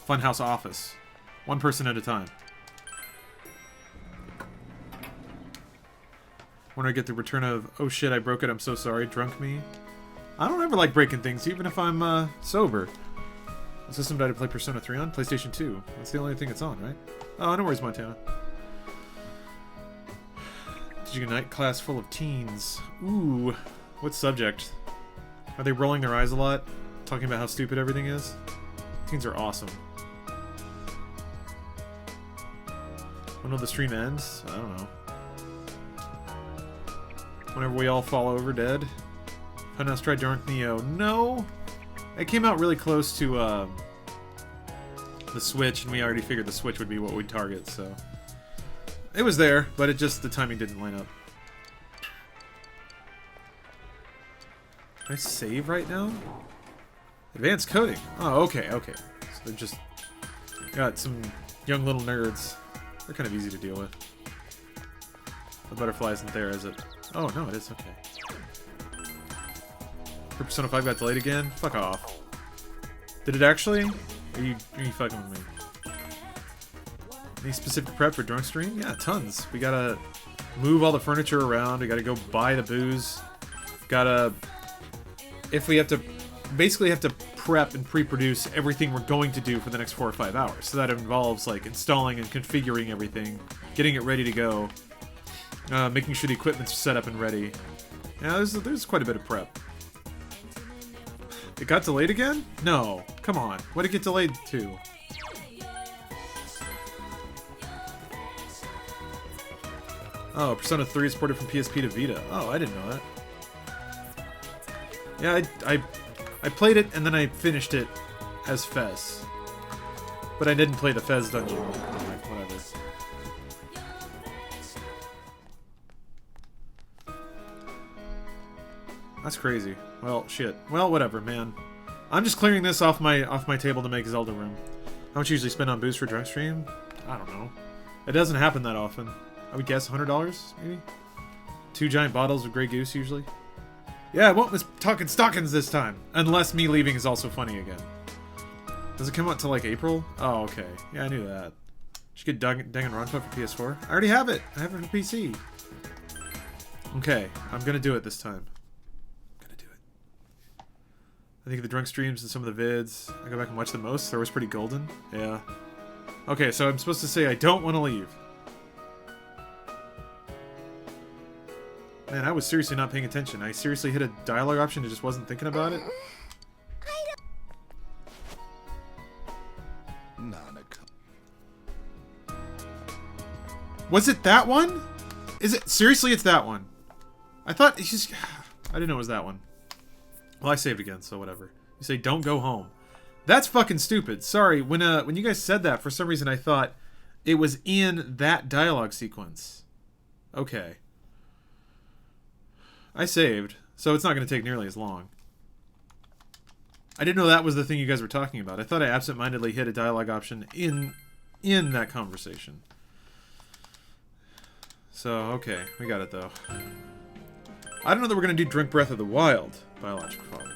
Funhouse office. One person at a time. When I get the return of, oh shit, I broke it, I'm so sorry, drunk me. I don't ever like breaking things, even if I'm sober. What system did I play Persona 3 on? PlayStation 2. That's the only thing it's on, right? Oh, no worries, Montana. Teaching a night class full of teens. Ooh, what subject? Are they rolling their eyes a lot? Talking about how stupid everything is? Teens are awesome. When the stream ends? I don't know. Whenever we all fall over dead. Funhouse tried Dark Neo. No! It came out really close to the Switch, and we already figured the Switch would be what we'd target, so... It was there, but it just, the timing didn't line up. Can I save right now? Advanced coding. Oh, okay, okay. So they're just Got some young little nerds. They're kind of easy to deal with. The butterfly isn't there, is it? Oh, no, it is. Okay. Her Persona 5 got delayed again? Fuck off. Did it actually? Are you fucking with me? Any specific prep for drunk stream? Yeah, tons. We gotta move all the furniture around. We gotta go buy the booze. Gotta... If we have to... Basically have to prep and pre-produce everything we're going to do for the next 4 or 5 hours. So that involves, like, installing and configuring everything, getting it ready to go, making sure the equipment's set up and ready. Yeah, there's quite a bit of prep. It got delayed again? No. Come on. What did it get delayed to? Oh, Persona 3 is ported from PSP to Vita. Oh, I didn't know that. Yeah, I played it and then I finished it as Fez. But I didn't play the Fez dungeon. Whatever. That's crazy. Well, shit. Well, whatever, man. I'm just clearing this off my table to make Zelda room. How much you usually spend on booze for drunk stream? I don't know. It doesn't happen that often. I would guess $100, maybe? 2 giant bottles of Grey Goose, usually. Yeah, I won't miss talking stockings this time. Unless me leaving is also funny again. Does it come out till like April? Oh, okay. Yeah, I knew that. Should get Danganronpa for PS4. I already have it. I have it for PC. Okay, I'm gonna do it this time. I think of the drunk streams and some of the vids. I go back and watch the most. They're always pretty golden. Yeah. Okay, so I'm supposed to say I don't want to leave. Man, I was seriously not paying attention. I seriously hit a dialogue option and just wasn't thinking about it. Was it that one? Is it? Seriously, it's that one. I thought it's just... I didn't know it was that one. Well, I saved again, so whatever. You say, don't go home. That's fucking stupid. Sorry, when you guys said that, for some reason I thought it was in that dialogue sequence. Okay. I saved, so it's not going to take nearly as long. I didn't know that was the thing you guys were talking about. I thought I absentmindedly hit a dialogue option in that conversation. So, okay. We got it, though. I don't know that we're going to do Drink Breath of the Wild. Biologic Father.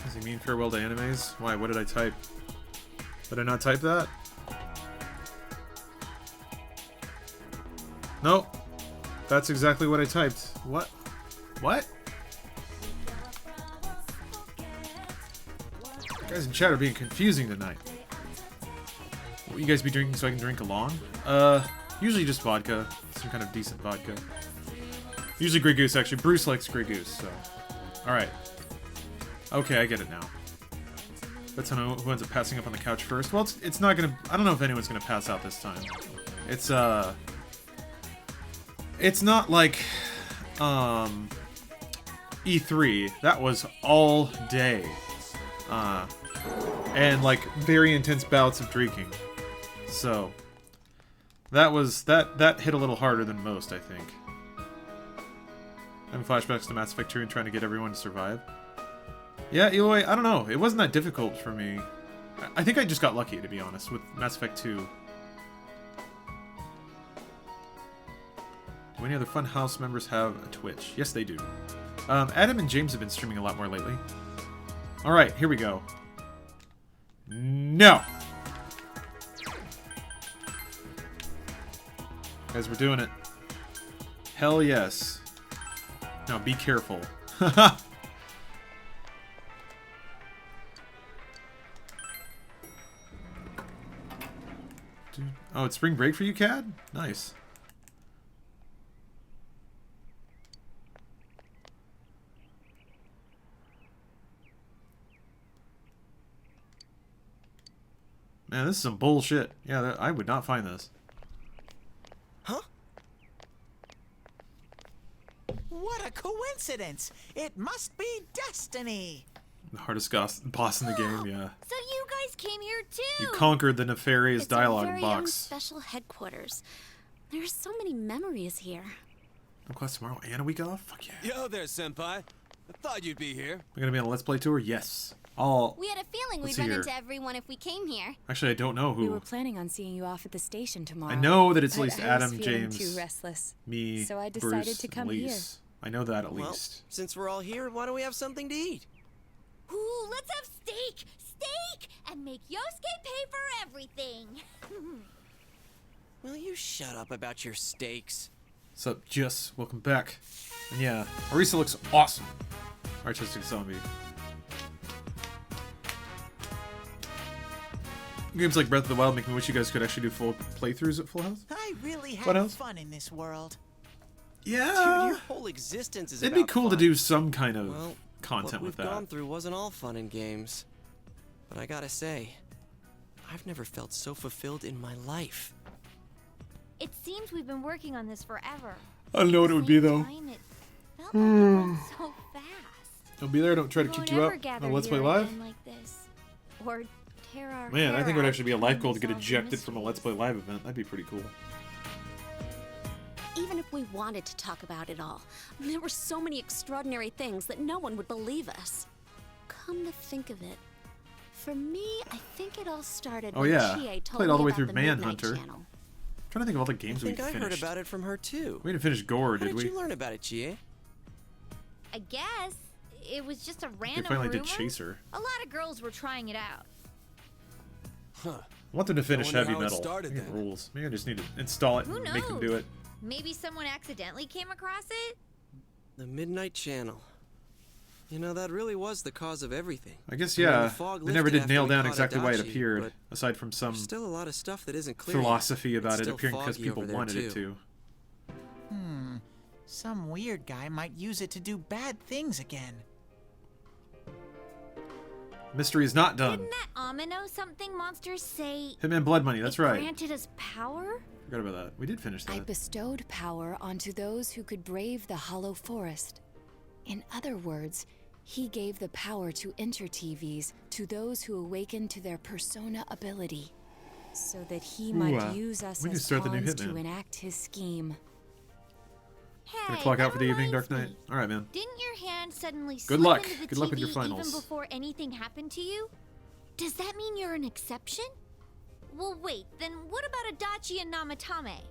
Does he mean farewell to animes? Why? What did I type? Did I not type that? Nope. That's exactly what I typed. What? What? You guys in chat are being confusing tonight. Will you guys be drinking so I can drink along? Usually just vodka. Some kind of decent vodka. Usually Grey Goose, actually. Bruce likes Grey Goose, so... Alright. Okay, I get it now. That's who ends up passing up on the couch first. Well, it's not gonna... I don't know if anyone's gonna pass out this time. It's not like... E3. That was all day. And, like, very intense bouts of drinking. So, that hit a little harder than most, I think. Having flashbacks to Mass Effect 2 and trying to get everyone to survive. Yeah, Eloy, I don't know. It wasn't that difficult for me. I think I just got lucky, to be honest, with Mass Effect 2. Do any other Funhouse members have a Twitch? Yes, they do. Adam and James have been streaming a lot more lately. Alright, here we go. No! Guys, we're doing it. Hell yes. Now be careful. Oh, it's spring break for you, Cad? Nice. Man, this is some bullshit. Yeah, I would not find this. Huh? What a coincidence! It must be destiny! The hardest boss in the game, yeah. So you guys came here too! You conquered the nefarious It's dialogue our very box. own special headquarters. There's so many memories here. No class tomorrow and a week off? Fuck yeah. Yo there, senpai. I thought you'd be here. We're gonna be on a Let's Play tour? Yes. We had a feeling we'd run into everyone if we came here. Actually, I don't know who. We were planning on seeing you off at the station tomorrow. I know that it's at but least I Adam, was feeling James, too restless. me, So I decided Bruce, to come and Lise. I know that at least. Since we're all here, why don't we have something to eat? Ooh, let's have steak! Steak! And make Yosuke pay for everything! Will you shut up about your steaks? What's up, Jess? Welcome back. And yeah, Orisa looks awesome. Artistic zombie. Games like Breath of the Wild make me wish you guys could actually do full playthroughs at full health. I really What had else? fun in this world. Yeah. Dude, your whole existence is It'd be about cool to fun. do some kind of Well, content what with we've that. gone through wasn't all fun and games. But I gotta say, I've never felt so fulfilled in my life. It seems we've been working on this forever. I don't know what it would be though. Time, it felt like it went so fast. Don't be there. Don't try to We kick won't you ever out gather on Let's Play here Live. again like this. Or tear our Man, I hair think it would out actually be a trying life goal to get solve the ejected from a Let's Play mysteries. Live event. That'd be pretty cool. Even if we wanted to talk about it all, there were so many extraordinary things that no one would believe us. Come to think of it, for me, I think it all started Oh when yeah, Chie told played all the me way about through the Midnight Manhunter. Channel. I'm trying to think of all the games I we think I finished. heard about it from her too. We didn't finish Gore, How did did we? you learn about it, Chie? I guess it was just a We random finally rumor. did Chaser. A lot of girls were trying it out. Huh. I want them to finish wonder Heavy how it Metal. started I think it then. rules. Maybe I just need to install it Who and knows? make them do it. Maybe someone accidentally came across it? The Midnight Channel. You know, that really was the cause of everything. I guess, And then yeah. the fog They never lifted did after nail we down caught exactly why it Adachi, appeared, but aside from some there's still a lot of stuff that isn't clear yet. philosophy It's about it still appearing because foggy people over there, wanted it too. to. Some weird guy might use it to do bad things again. Mystery is not done. Didn't that Amino something monsters say? Hitman Blood Money, that's it right. Granted us power? Forgot about that. We did finish I that. bestowed power onto those who could brave the Hollow Forest. In other words, he gave the power to enter TVs to those who awakened to their persona ability, so that he might use us we need to as start the new pawns to Hitman. enact his scheme. Hey, Gonna clock out that for the evening, reminds Dark Knight? me. Alright, man. Didn't your hand suddenly Good slip luck. into the Good luck with your TV finals. even before anything happened to you? Does that mean you're an exception? Well, wait, then what about Adachi and Namatame?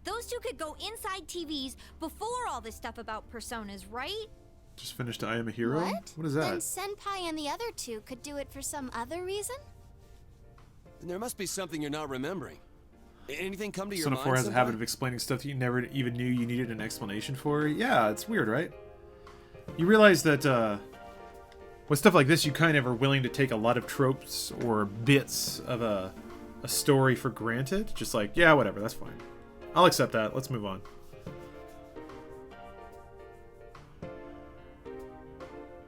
Those two could go inside TVs before all this stuff about personas, right? Just finished I Am a Hero? What is Then that? Senpai and the other two could do it for some other reason? Then there must be something you're not remembering. Anything come to your Son of mind? 4 has a Senpai? habit of explaining stuff that you never even knew you needed an explanation for. Yeah, it's weird, right? You realize that, with stuff like this, you kind of are willing to take a lot of tropes or bits of a story for granted. Just like, yeah, whatever, that's fine. I'll accept that. Let's move on.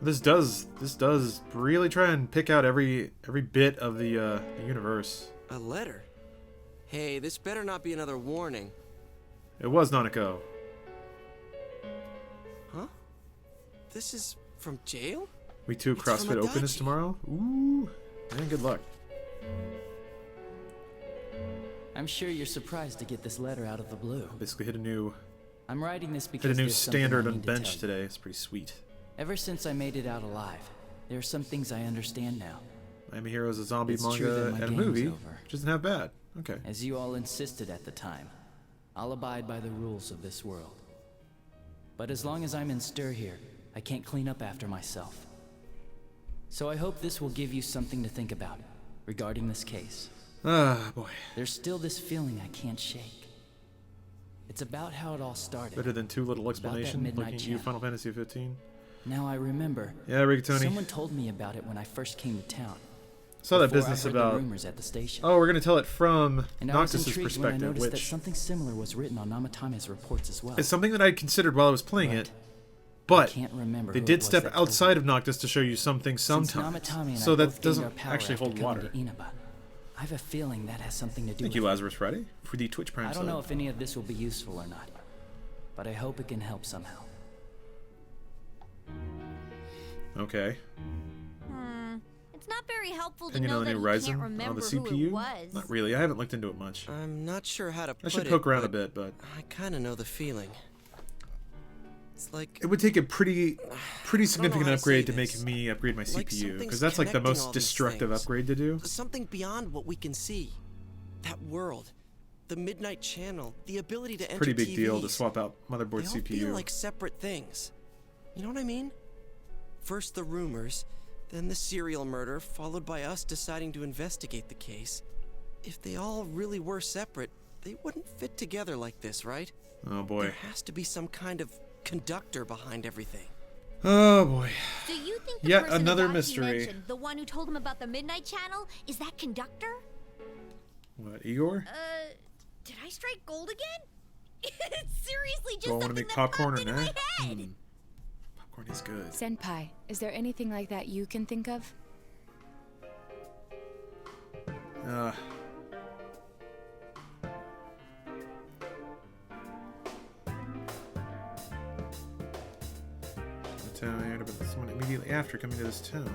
This does really try and pick out every bit of the universe. A letter? Hey, this better not be another warning. It was Nanako. Huh? This is from jail? We too It's from CrossFit Open is Adachi. tomorrow. Ooh, man, good luck. I'm sure you're surprised to get this letter out of the blue. Basically hit a new I'm writing this hit because a new there's something standard I on need to bench tell you. today. It's pretty sweet. Ever since I made it out alive, there are some things I understand now. I'm a Hero is a zombie It's true manga that my and a game's movie. over. Which isn't half bad. Okay. As you all insisted at the time, I'll abide by the rules of this world. But as long as I'm in stir here, I can't clean up after myself. So I hope this will give you something to think about regarding this case. Ah, boy. There's still this feeling I can't shake. It's about how it all started. Better than too little About that explanation. Midnight Looking at you, Channel. Final Fantasy 15. Now I remember. Yeah, Rigatoni. Someone told me about it when I first came to town. Saw that before business I heard about. the rumors at the station. Oh, we're gonna tell it from And I was Noctis's intrigued when I perspective, noticed that which something similar was written on Namatame's reports as well. is something that I considered while I was playing Right. it. But can't remember they who it did was step that told outside me. of Noctis to show you something Since sometimes. Namatame and So I that both gained doesn't our power actually after hold coming water. to Inaba, I have a feeling that has something to do Thank with you, it. Lazarus Friday, for the Twitch Prime I don't sub. know if any of this will be useful or not, but I hope it can help somehow. Okay. It's not very helpful to And you know know the that new you Ryzen can't on remember the who it CPU? was. Not really. I haven't looked into it much. I'm not sure how to I put should it, poke around a but bit, but I kind of know the feeling. It's like... It would take a pretty significant upgrade to this. make me upgrade my Like CPU, because something's that's like the connecting all most these destructive things. upgrade to do. Something beyond what we can see. That world, the Midnight Channel, the ability to enter Pretty big deal to TVs. swap out motherboard They all CPU. feel like separate things. You know what I mean? First the rumors, then the serial murder, followed by us deciding to investigate the case. If they all really were separate, they wouldn't fit together like this, right? Oh boy. There has to be some kind of conductor behind everything. Oh boy. Do you think the Yet person another Adachi mystery. mentioned, the one who told him about the Midnight Channel, is that conductor? What, Igor? Did I strike gold again? It's seriously just Do I want to something make that popcorn popped or into my not? head. Popcorn is good. Senpai, is there anything like that you can think of? The town I heard about this one immediately after coming to this town.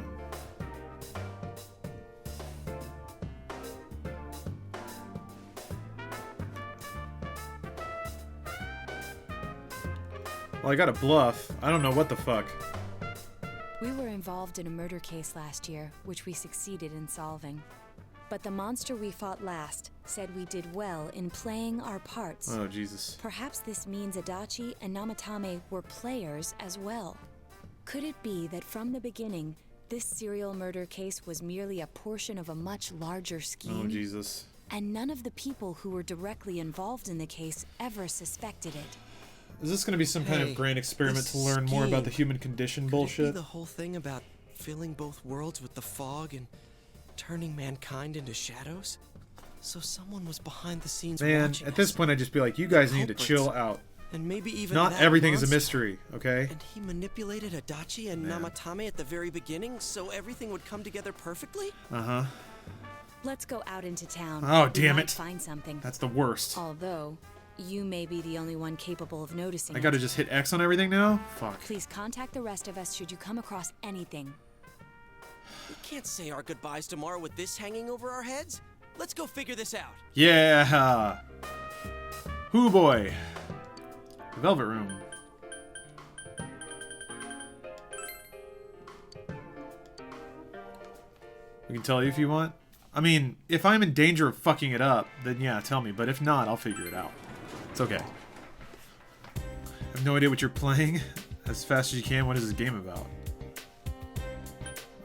Well, I got a bluff. I don't know what the fuck. We were involved in a murder case last year, which we succeeded in solving. But the monster we fought last said we did well in playing our parts. Oh, Jesus. Perhaps this means Adachi and Namatame were players as well. Could it be that from the beginning, this serial murder case was merely a portion of a much larger scheme? Oh, Jesus. And none of the people who were directly involved in the case ever suspected it. Is this going to be some kind of grand experiment to learn more about the human condition bullshit? Could it be the whole thing about filling both worlds with the fog and turning mankind into shadows? So someone was behind the scenes Man, watching at this us. point I just be like, you guys need to Culprits. chill out. And maybe even Not that everything is a monster. mystery, okay? And he manipulated Adachi and Namatame at the very beginning so everything would come together perfectly? Uh-huh. Let's go out into town. Oh, We damn might it. Find something. That's the worst. Although, you may be the only one capable of noticing I gotta it. just hit X on everything now? Fuck. Please contact the rest of us should you come across anything. We can't say our goodbyes tomorrow with this hanging over our heads. Let's go figure this out. Yeah! Hoo boy! Velvet Room. We can tell you if you want. I mean, if I'm in danger of fucking it up, then yeah, tell me. But if not, I'll figure it out. It's okay. I have no idea what you're playing. As fast as you can, what is this game about?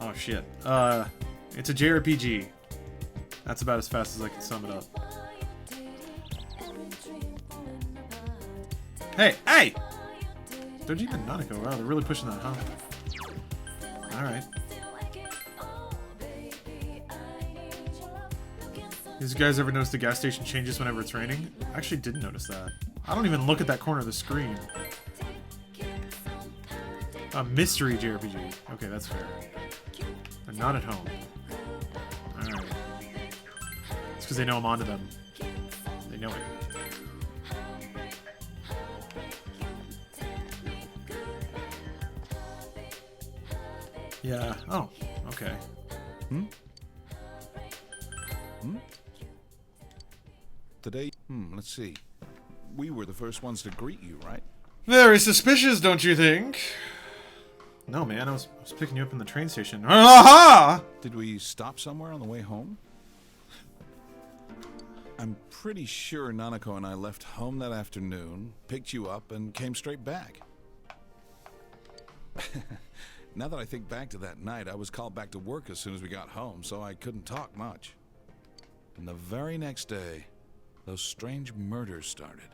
Oh shit. It's a JRPG. That's about as fast as I can sum it up. Hey! Hey! Doji and Nanako, wow, they're really pushing that, huh? Alright. These guys ever notice the gas station changes whenever it's raining? I actually didn't notice that. I don't even look at that corner of the screen. A mystery JRPG. Okay, that's fair. They're not at home. Alright. It's because they know I'm onto them. They know it. Yeah. Oh, okay. Today, let's see. We were the first ones to greet you, right? Very suspicious, don't you think? No, man, I was picking you up in the train station. Aha! Did we stop somewhere on the way home? I'm pretty sure Nanako and I left home that afternoon, picked you up, and came straight back. Now that I think back to that night, I was called back to work as soon as we got home, so I couldn't talk much. And the very next day, those strange murders started.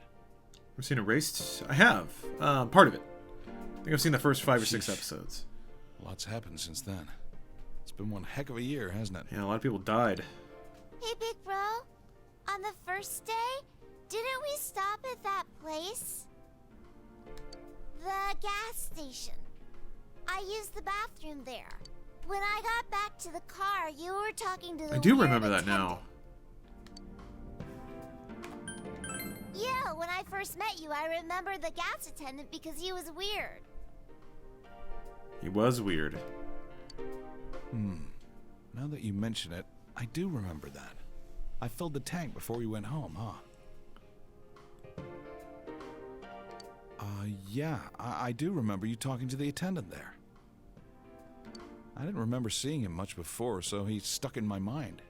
I've seen Erased? I have. Part of it. I think I've seen the first 5 or 6 episodes. Lots happened since then. It's been one heck of a year, hasn't it? Yeah, a lot of people died. Hey, big bro. On the first day, didn't we stop at that place? The gas station. I used the bathroom there. When I got back to the car, you were talking to the I do weird remember that attendant. now. Yeah, when I first met you, I remember the gas attendant because he was weird. He was weird. Now that you mention it, I do remember that. I filled the tank before we went home, huh? Yeah, I do remember you talking to the attendant there. I didn't remember seeing him much before, so he stuck in my mind.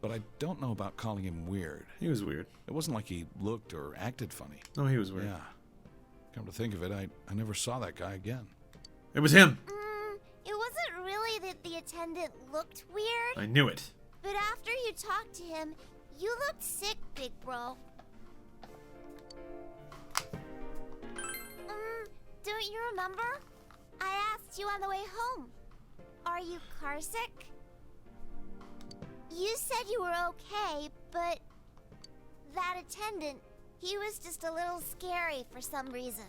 But I don't know about calling him weird. He was weird. It wasn't like he looked or acted funny. No, he was weird. Yeah. Come to think of it, I never saw that guy again. It was him. It wasn't really that the attendant looked weird. I knew it. But after you talked to him, you looked sick, big bro. Don't you remember? I asked you on the way home. Are you carsick? You said you were okay, but that attendant, he was just a little scary for some reason.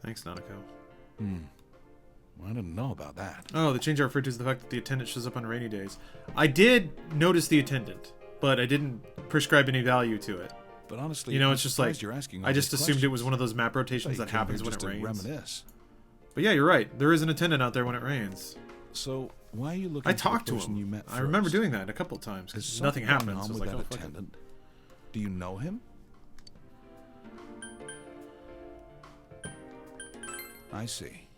Thanks, Nanako. Well, I didn't know about that. Oh, the change I referred to is the fact that the attendant shows up on rainy days. I did notice the attendant, but I didn't prescribe any value to it. But honestly, you know, I'm it's just like, surprised you're asking all I just these assumed it was questions. one of those map rotations Thought that you came happens here when just it to rains. Reminisce. But yeah, you're right. There is an attendant out there when it rains. So why are you looking I for the talked to person him. you met I remember first? doing that a couple of times Is because something nothing going happens. on So with I was like, that oh, fuck it. attendant? Do you know him? I see.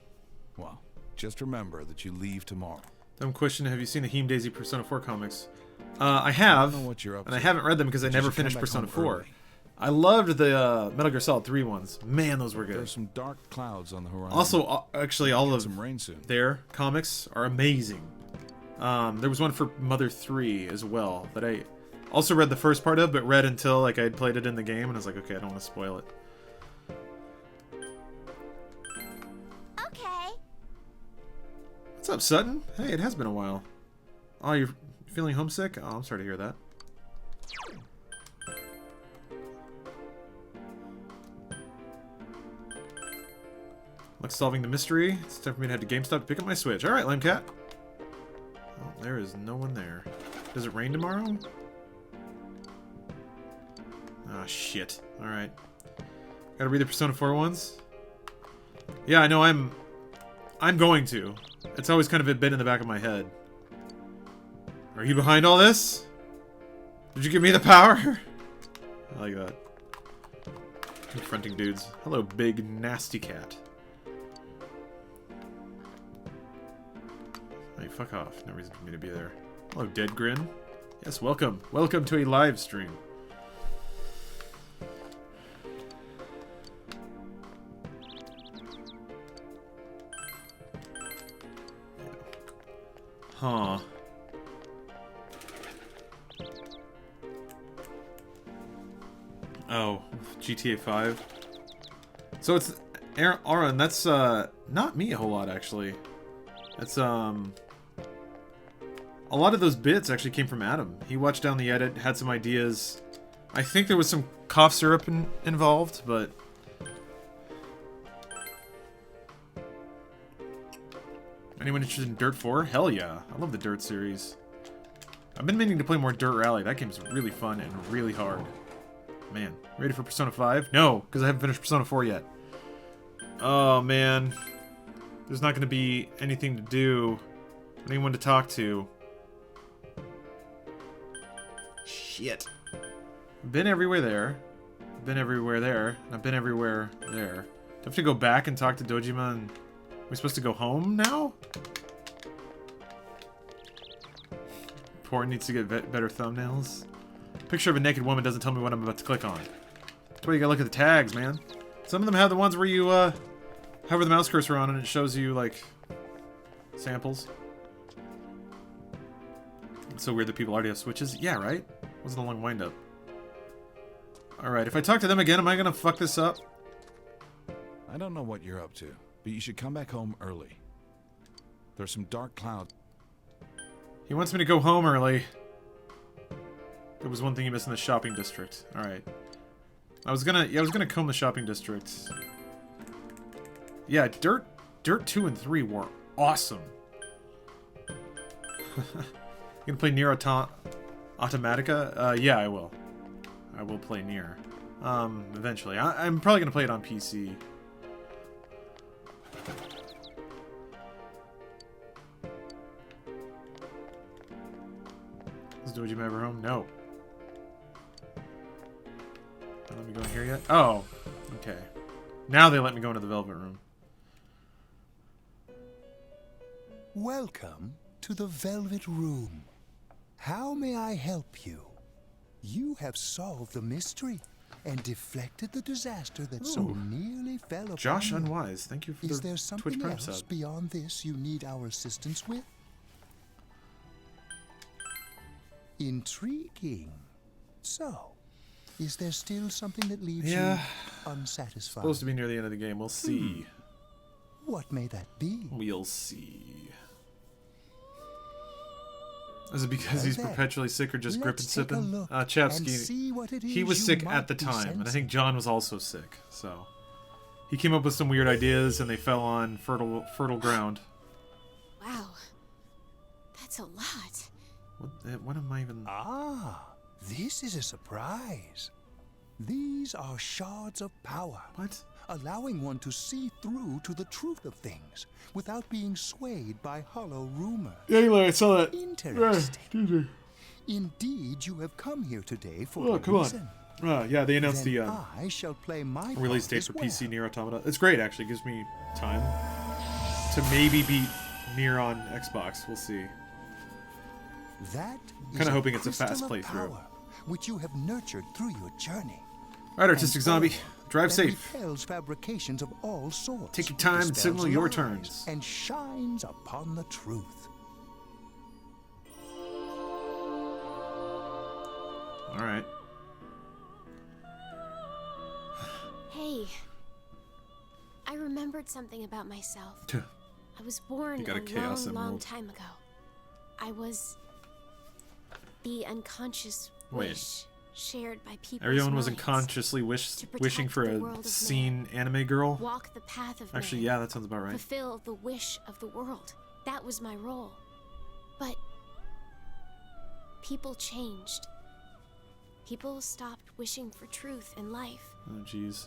Well, just remember that you leave tomorrow. Dumb question. Have you seen the Heme Daisy Persona 4 comics? I have, I don't know what you're up and I to, haven't read them because I but you never should come finished back Persona home 4. early. I loved the Metal Gear Solid 3 ones. Man, those were good. There's some dark clouds on the horizon. Also, actually, all Get of some rain soon. their comics are amazing. There was one for Mother 3 as well that I also read the first part of, but read until like I had played it in the game, and I was like, okay, I don't want to spoil it. Okay. What's up, Sutton? Hey, it has been a while. Oh, you're feeling homesick? Oh, I'm sorry to hear that. Like solving the mystery. It's time for me to head to GameStop to pick up my Switch. Alright, Lamcat. Oh, there is no one there. Does it rain tomorrow? Ah, shit. Alright. Gotta read the Persona 4 ones? Yeah, I know I'm going to. It's always kind of a bit in the back of my head. Are you behind all this? Did you give me the power? I like that. Confronting dudes. Hello, big nasty cat. Hey, fuck off. No reason for me to be there. Hello, Dead Grin. Yes, welcome. Welcome to a live stream. Huh. Oh, GTA 5. So it's Aaron, that's not me a whole lot actually. It's a lot of those bits actually came from Adam. He watched down the edit, had some ideas. I think there was some cough syrup involved, but anyone interested in Dirt 4? Hell yeah. I love the Dirt series. I've been meaning to play more Dirt Rally. That game's really fun and really hard. Man, ready for Persona 5? No, because I haven't finished Persona 4 yet. Oh, man. There's not going to be anything to do. Anyone to talk to. Shit. Been everywhere there. Been everywhere there. And I've been everywhere there. Do I have to go back and talk to Dojima and... Are we supposed to go home now? Porn needs to get better thumbnails. Picture of a naked woman doesn't tell me what I'm about to click on. That's why you gotta look at the tags, man. Some of them have the ones where you hover the mouse cursor on and it shows you like samples. It's so weird that people already have Switches. Yeah, right? Wasn't a long wind-up. Alright, if I talk to them again, am I gonna fuck this up? I don't know what you're up to, but you should come back home early. There's some dark clouds. He wants me to go home early. There was one thing you missed in the shopping district. Alright. I was gonna comb the shopping district. Yeah, Dirt 2 and 3 were awesome. You gonna play Nier Automatica? Yeah, I will. I will play Nier. Eventually. I'm probably gonna play it on PC. Is Dojima ever home? No. Don't let me go in here yet? Oh, okay. Now they let me go into the Velvet Room. Welcome to the Velvet Room. How may I help you? You have solved the mystery and deflected the disaster that so nearly fell upon Josh you. Unwise, thank you for Is the there Twitch something Prime else sub. beyond this you need our assistance with? Intriguing. So, is there still something that leaves you unsatisfied? Supposed to be near the end of the game. We'll see. What may that be? We'll see. Is it because Well he's then, perpetually sick or just grip and let's take a sipping? look and Chapsky, see what it he is was you sick might at the be time, and I think sensing. John was also sick. So he came up with some weird ideas, and they fell on fertile ground. Wow. That's a lot. What am I even? Ah, this is a surprise. These are shards of power. What? Allowing one to see through to the truth of things without being swayed by hollow rumor. Yeah, I saw that. Interesting. Indeed, you have come here today for a reason. Yeah, they announced Then the I shall play my release part date as for well. PC Nier Automata. It's great, actually. It gives me time to maybe beat Nier on Xbox. We'll see. That is Kinda hoping it's a crystal fast of playthrough. power, which you have nurtured through your journey. Right, Artistic And Zombie. all Drive that safe. repels fabrications of all sorts. Take your time and dispels signal your lies, turns. And shines upon the truth. All right. Hey. I remembered something about myself. I was born You got a a Chaos long Emerald. time ago. I was the unconscious Wait. wish shared by people. Everyone was unconsciously wishing for the world a of scene anime girl. Walk the path of Actually, man. yeah, that sounds about right. Fulfill the wish of the world. That was my role. But people changed. People stopped wishing for truth in life. Oh, jeez.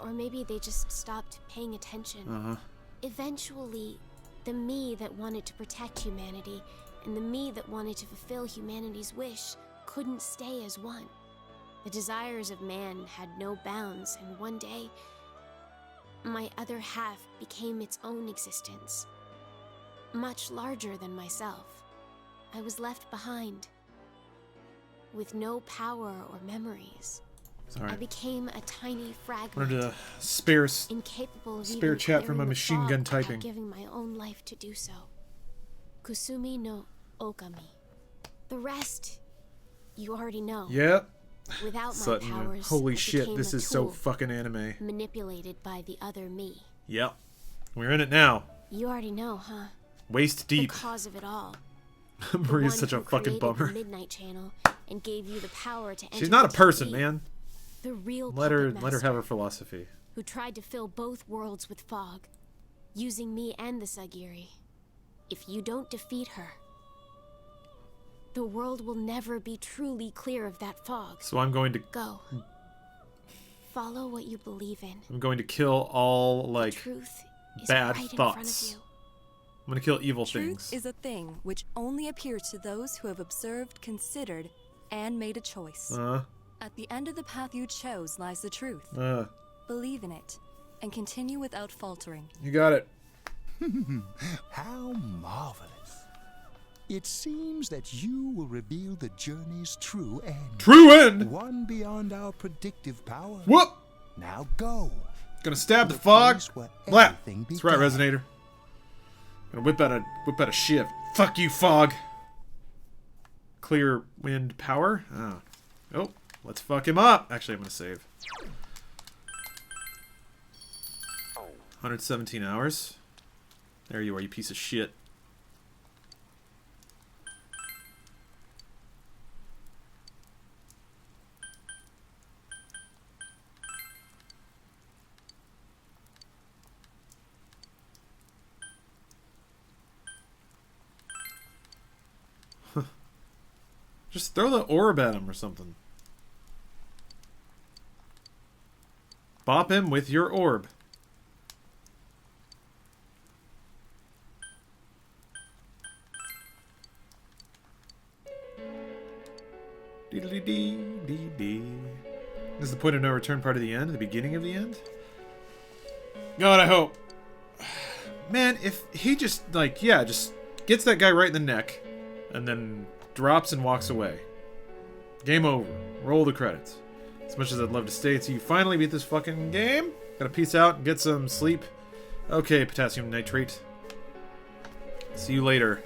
Or maybe they just stopped paying attention. Uh-huh. Eventually, the me that wanted to protect humanity and the me that wanted to fulfill humanity's wish couldn't stay as one. The desires of man had no bounds, and one day, my other half became its own existence. Much larger than myself. I was left behind, with no power or memories. Sorry. I became a tiny fragment. Wanted to spare incapable of spare even chat from clearing my the machine fog gun without typing. giving my own life to do so. Kusumi no Okami. The rest, you already know. Yep. Without my Sutton, powers, holy I shit, became this a is so tool, fucking anime. manipulated by the other me. Yep. We're in it now. You already know, huh? Waist deep. The cause of it all. Maria's The such a one who fucking created bummer. The Midnight Channel and gave you the power to enter She's not a the person, TV. man. The real Let her puppet have master her philosophy. who tried to fill both worlds with fog, using me and the Sagiri. If you don't defeat her, the world will never be truly clear of that fog. So I'm going to Go. Follow what you believe in. I'm going to kill all like Truth is bad right in front of thoughts. you. I'm gonna kill evil Truth things. is a thing which only appears to those who have observed, considered, and made a choice. At the end of the path you chose lies the truth. Believe in it, and continue without faltering. You got it. How marvelous. It seems that you will reveal the journey's true end. True end? One beyond our predictive power. Whoop! Now go. Gonna stab the The fog. place where Blah. everything That's right, began. Resonator. Gonna whip out a shift. Fuck you, fog. Clear wind power. Oh, let's fuck him up. Actually, I'm gonna save. 117 hours. There you are, you piece of shit. Just throw the orb at him or something. Bop him with your orb. Dee-dee-dee-dee-dee. This is the point of no return part of the end, the beginning of the end? God, I hope. Man, if he just, like, yeah, just gets that guy right in the neck, and then drops and walks away. Game over. Roll the credits. As much as I'd love to stay until you finally beat this fucking game, gotta peace out and get some sleep. Okay, potassium nitrate. See you later.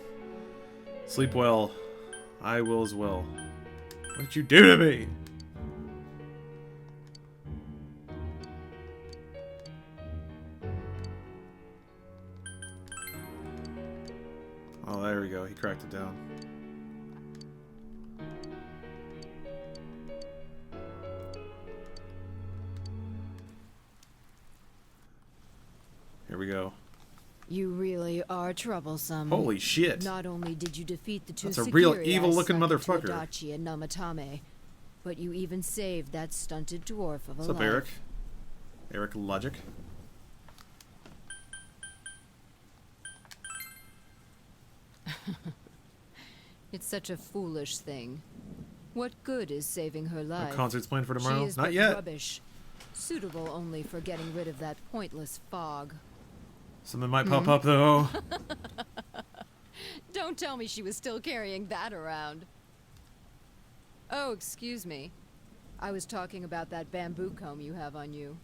Sleep well. I will as well. What did you do to me? Oh, there we go. He cracked it down. Here we go. You really are troublesome. Holy shit. Not only did you defeat the two That's a real Sekiri evil-looking I sent motherfucker. to Adachi and Namatame, but you even saved that stunted dwarf of a What's up, life. Eric? Eric Logic. It's such a foolish thing. What good is saving her life? concert's planned for tomorrow? She is Not but yet. Rubbish, suitable only for getting rid of that pointless fog. Something might pop up, though. Don't tell me she was still carrying that around. Oh, excuse me. I was talking about that bamboo comb you have on you.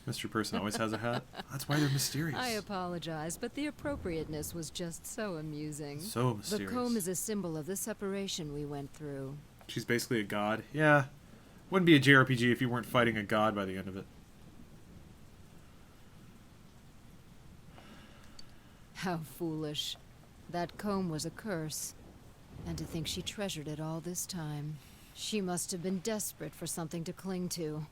Mystery person always has a hat. That's why they're mysterious. I apologize, but the appropriateness was just so amusing. So mysterious. The comb is a symbol of the separation we went through. She's basically a god. Yeah. Wouldn't be a JRPG if you weren't fighting a god by the end of it. How foolish. That comb was a curse. And to think she treasured it all this time. She must have been desperate for something to cling to.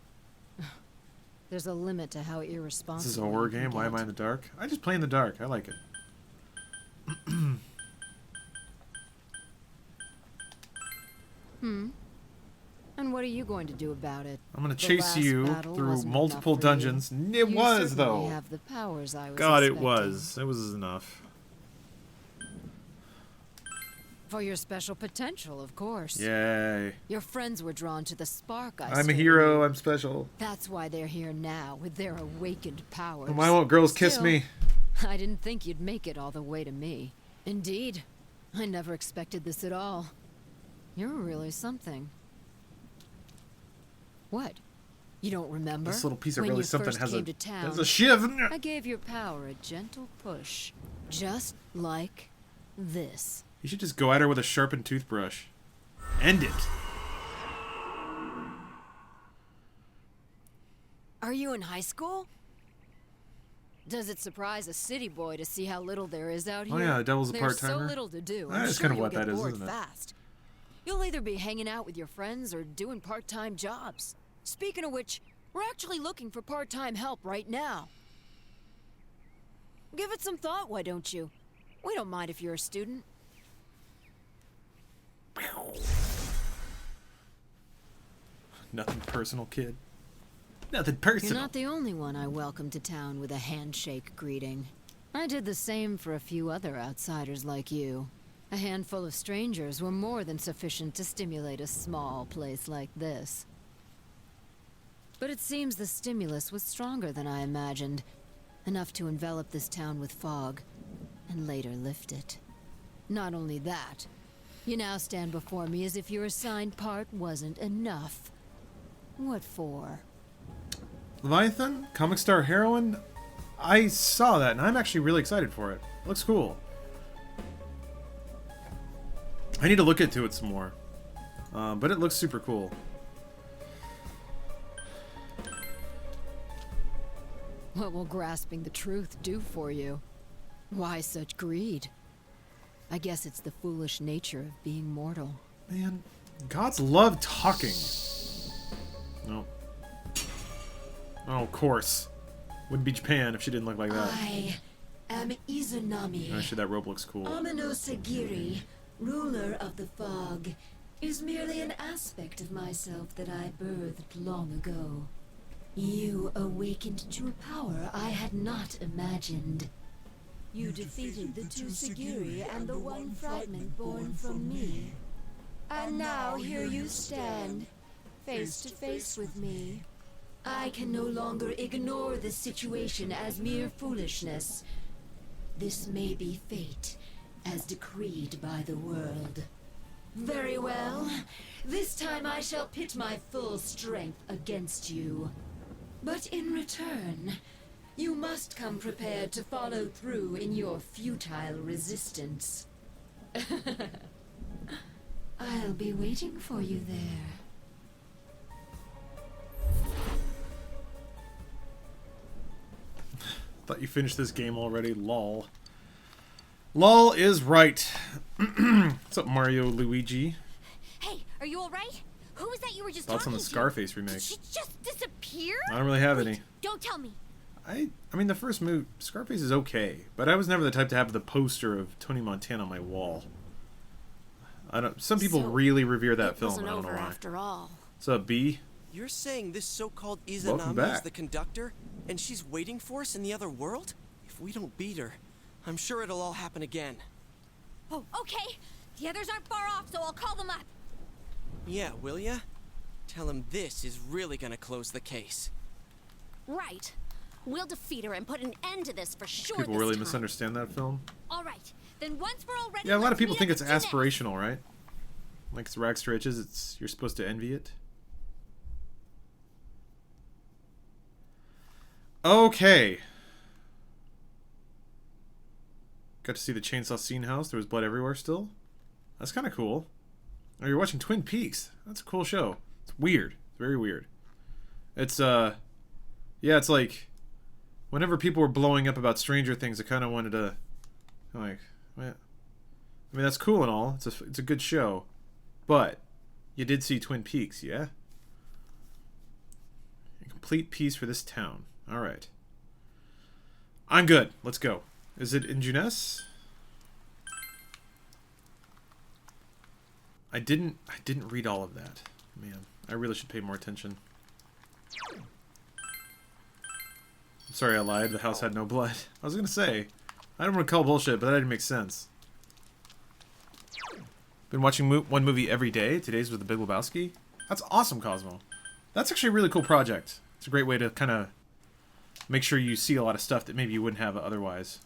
There's a limit to how irresponsible. This is a horror game? Why am I in the dark? I just play in the dark. I like it. And what are you going to do about it? I'm gonna The chase last you battle through wasn't multiple enough for you. dungeons. It You was, certainly though. have the powers I was God, it expecting. was. It was enough. For your special potential, of course. Yay. Your friends were drawn to the spark I I'm a served. hero. I'm special. That's why they're here now, with their awakened powers. Why won't girls kiss Still, me? I didn't think you'd make it all the way to me. Indeed, I never expected this at all. You're really something. What? You don't remember? This little piece of when really you something first has came a to town, has a shiv. I gave your power a gentle push, just like this. You should just go at her with a sharpened toothbrush. End it. Are you in high school? Does it surprise a city boy to see how little there is out here? Oh yeah, the devil's a There's part-timer. so little to do. That's I'm sure kind of you'll what get that is, bored isn't it? fast. You'll either be hanging out with your friends or doing part-time jobs. Speaking of which, we're actually looking for part-time help right now. Give it some thought, why don't you? We don't mind if you're a student. Nothing personal, kid. Nothing personal. You're not the only one I welcomed to town with a handshake greeting. I did the same for a few other outsiders like you. A handful of strangers were more than sufficient to stimulate a small place like this. But it seems the stimulus was stronger than I imagined. Enough to envelop this town with fog, and later lift it. Not only that, you now stand before me as if your assigned part wasn't enough. What for? Leviathan? Comic Star Heroine? I saw that, and I'm actually really excited for it. Looks cool. I need to look into it some more. But it looks super cool. What will grasping the truth do for you? Why such greed? I guess it's the foolish nature of being mortal. Man, gods love talking. No. Oh, of course. Wouldn't be Japan if she didn't look like that. I am Izanami. Actually, that robe looks cool. Amino-Sagiri, ruler of the fog, is merely an aspect of myself that I birthed long ago. You awakened to a power I had not imagined. You defeated the two Sagiri and the one fragment born from me. And now here you stand, face to face with me. I can no longer ignore this situation as mere foolishness. This may be fate, as decreed by the world. Very well. This time I shall pit my full strength against you. But in return, you must come prepared to follow through in your futile resistance. I'll be waiting for you there. Thought you finished this game already, lol. Lol is right. What's up, Mario Luigi? Hey, are you alright? Who was that you were just Thoughts talking on the Scarface remake? Did she just disappear? I don't really have any. Don't tell me. I mean, the first movie, Scarface is okay, but I was never the type to have the poster of Tony Montana on my wall. I don't. Some people So, really revere that it film. wasn't I don't know over why. after all. What's up, B? You're saying this so-called Welcome Izanami back. is the conductor, and she's waiting for us in the other world? If we don't beat her, I'm sure it'll all happen again. Oh, okay. The others aren't far off, so I'll call them up. Yeah, will ya? Tell him this is really gonna close the case. Right. We'll defeat her and put an end to this for sure. People really misunderstand that film. All right. Then once we're all ready, Yeah, a lot of let's people meet think up it's at Jeanette's. aspirational, right? Like Rags to Riches, it's you're supposed to envy it. Okay. Got to see the Chainsaw Scene house. There was blood everywhere still. That's kind of cool. Oh, you're watching Twin Peaks. That's a cool show. It's weird. It's very weird. It's, yeah, it's like, whenever people were blowing up about Stranger Things, I kind of wanted to, like, well, I mean, that's cool and all. It's a good show. But, you did see Twin Peaks, yeah? A complete piece for this town. Alright. I'm good. Let's go. Is it in Juness? I didn't read all of that. Man, I really should pay more attention. I'm sorry I lied. The house had no blood. I was gonna say, I don't want to call bullshit, but that didn't make sense. Been watching one movie every day. Today's with The Big Lebowski. That's awesome, Cosmo. That's actually a really cool project. It's a great way to kind of make sure you see a lot of stuff that maybe you wouldn't have otherwise.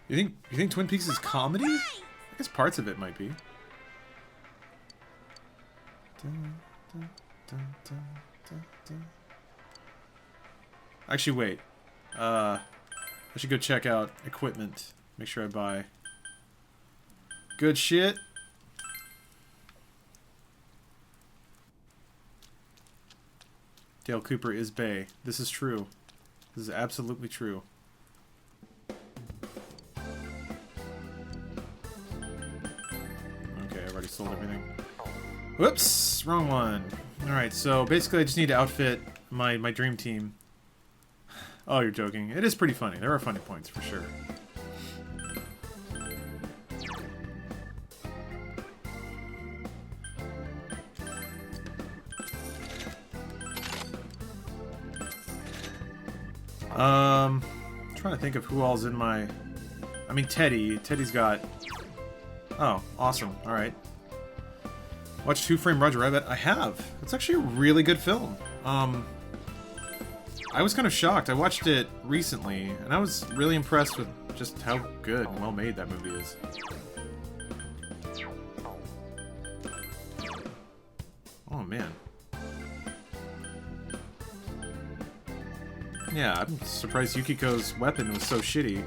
You think Twin Peaks is comedy? I guess parts of it might be. Actually, wait. I should go check out equipment. Make sure I buy good shit. Dale Cooper is Bay. This is true. This is absolutely true. Okay, I've already sold everything. Whoops! Wrong one. Alright, so basically I just need to outfit my dream team. Oh, you're joking. It is pretty funny. There are funny points, for sure. Trying to think of who all's in my... I mean, Teddy. Teddy's got... Oh, awesome. Alright. Watched Who Framed Roger Rabbit? I have. It's actually a really good film. I was kind of shocked. I watched it recently, and I was really impressed with just how good and well made that movie is. Oh, man. Yeah, I'm surprised Yukiko's weapon was so shitty.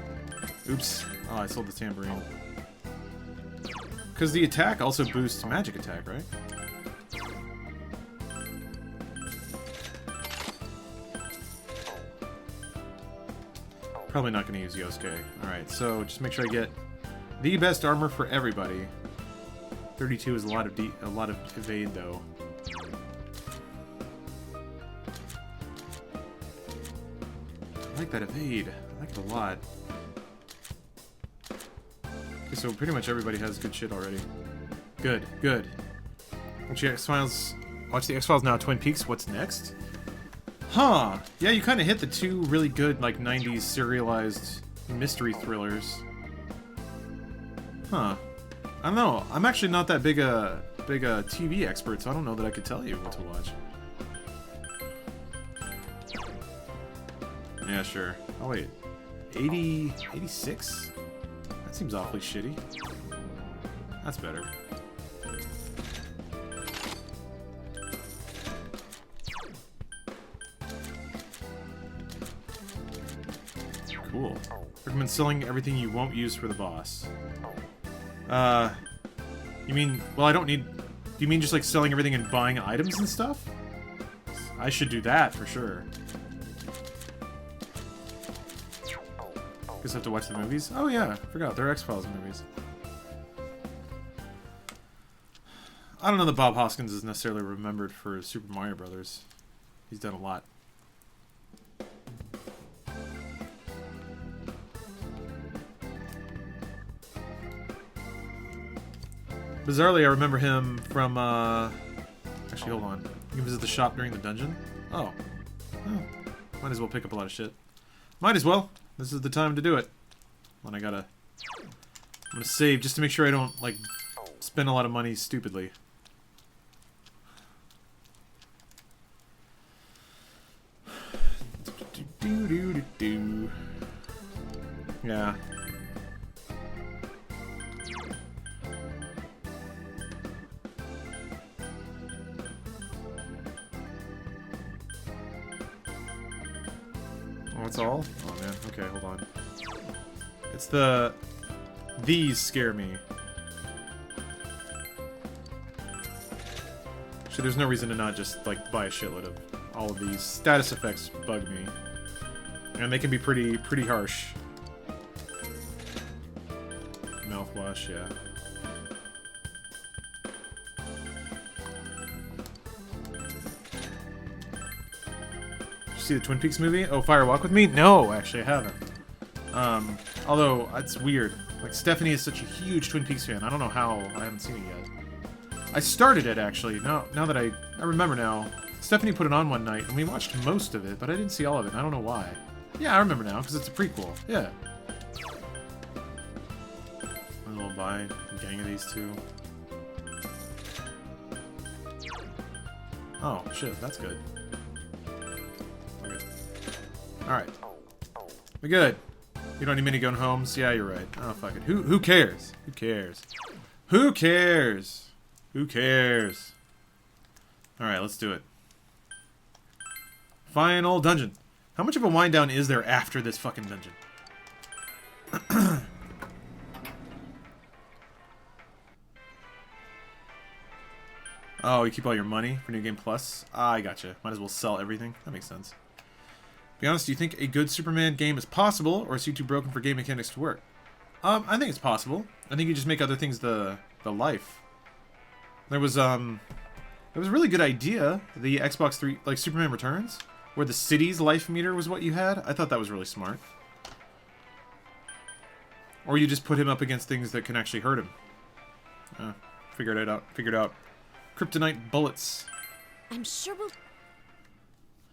Oops. Oh, I sold the tambourine. Because the attack also boosts magic attack, right? Probably not going to use Yosuke. Alright, so just make sure I get the best armor for everybody. 32 is a lot of evade, though. I like that evade. I like it a lot. Okay, so pretty much everybody has good shit already. Good, good. Watch the X-Files now, Twin Peaks. What's next? Huh. Yeah, you kind of hit the two really good, like, 90s serialized mystery thrillers. Huh. I don't know. I'm actually not that big a TV expert, so I don't know that I could tell you what to watch. Yeah, sure. Oh, wait. 86? That seems awfully shitty. That's better. Cool. Recommend selling everything you won't use for the boss. You mean... Well, I don't need... Do you mean just, like, selling everything and buying items and stuff? I should do that, for sure. Guess I have to watch the movies? Oh, yeah. I forgot. There are X-Files movies. I don't know that Bob Hoskins is necessarily remembered for Super Mario Brothers. He's done a lot. Bizarrely, I remember him from, Actually, hold on. You can visit the shop during the dungeon? Oh. Might as well pick up a lot of shit. Might as well. This is the time to do it. When I'm gonna save just to make sure I don't, like, spend a lot of money stupidly. Yeah. Oh, that's all? Oh man, okay, hold on. It's the... These scare me. Actually, there's no reason to not just, like, buy a shitload of all of these. Status effects bug me. And they can be pretty harsh. Mouthwash, yeah. Did you see the Twin Peaks movie? Oh, Fire Walk with Me? No, actually, I haven't. Although, it's weird. Like, Stephanie is such a huge Twin Peaks fan. I don't know how I haven't seen it yet. I started it, actually. Now that I remember now. Stephanie put it on one night, and we watched most of it, but I didn't see all of it, and I don't know why. Yeah, I remember now, because it's a prequel. Yeah. And we'll buy a gang of these two. Oh, shit, that's good. Okay. Alright. We good. You don't need minigun homes? Yeah, you're right. Oh, fuck it. Who cares? Who cares? Who cares? Who cares? Alright, let's do it. Final dungeon. How much of a wind down is there after this fucking dungeon? Oh, you keep all your money for New Game Plus? Ah, I gotcha. Might as well sell everything. That makes sense. Be honest, do you think a good Superman game is possible, or is he too broken for game mechanics to work? I think it's possible. I think you just make other things the life. There was a really good idea, the Xbox 3, like Superman Returns, where the city's life meter was what you had. I thought that was really smart. Or you just put him up against things that can actually hurt him. Figured it out. Kryptonite bullets. I'm sure we'll...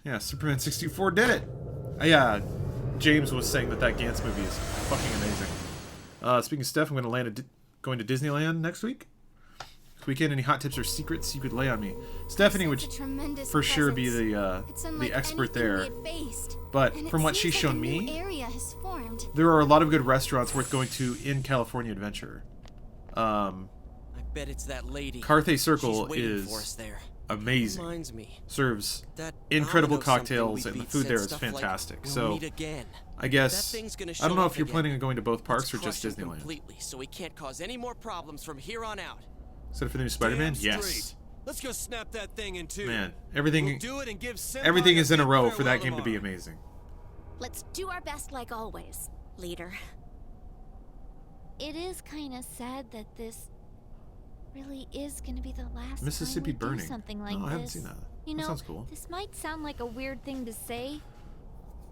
Yeah, Superman 64 did it! Yeah, James was saying that Gantz movie is fucking amazing. Speaking of stuff, I'm going to land going to Disneyland next week. This weekend, any hot tips or secrets you could lay on me? Stephanie would for sure be the expert there. But from what she's shown me, there are a lot of good restaurants worth going to in California Adventure. I bet it's that lady. Carthay Circle is amazing. Serves incredible cocktails, and the food there is fantastic. So, I guess I don't know if you're planning on going to both parks or just Disneyland. Completely, so we can't cause any more problems from here on out. Except for the new Spider-Man? Yes. Let's go snap that thing in two. Man, everything is in a row for that game to be amazing. Let's do our best like always, leader. It is kind of sad that this really is going to be the last Mississippi time we Burning. do something like I this. haven't seen that. You know, that sounds cool. This might sound like a weird thing to say,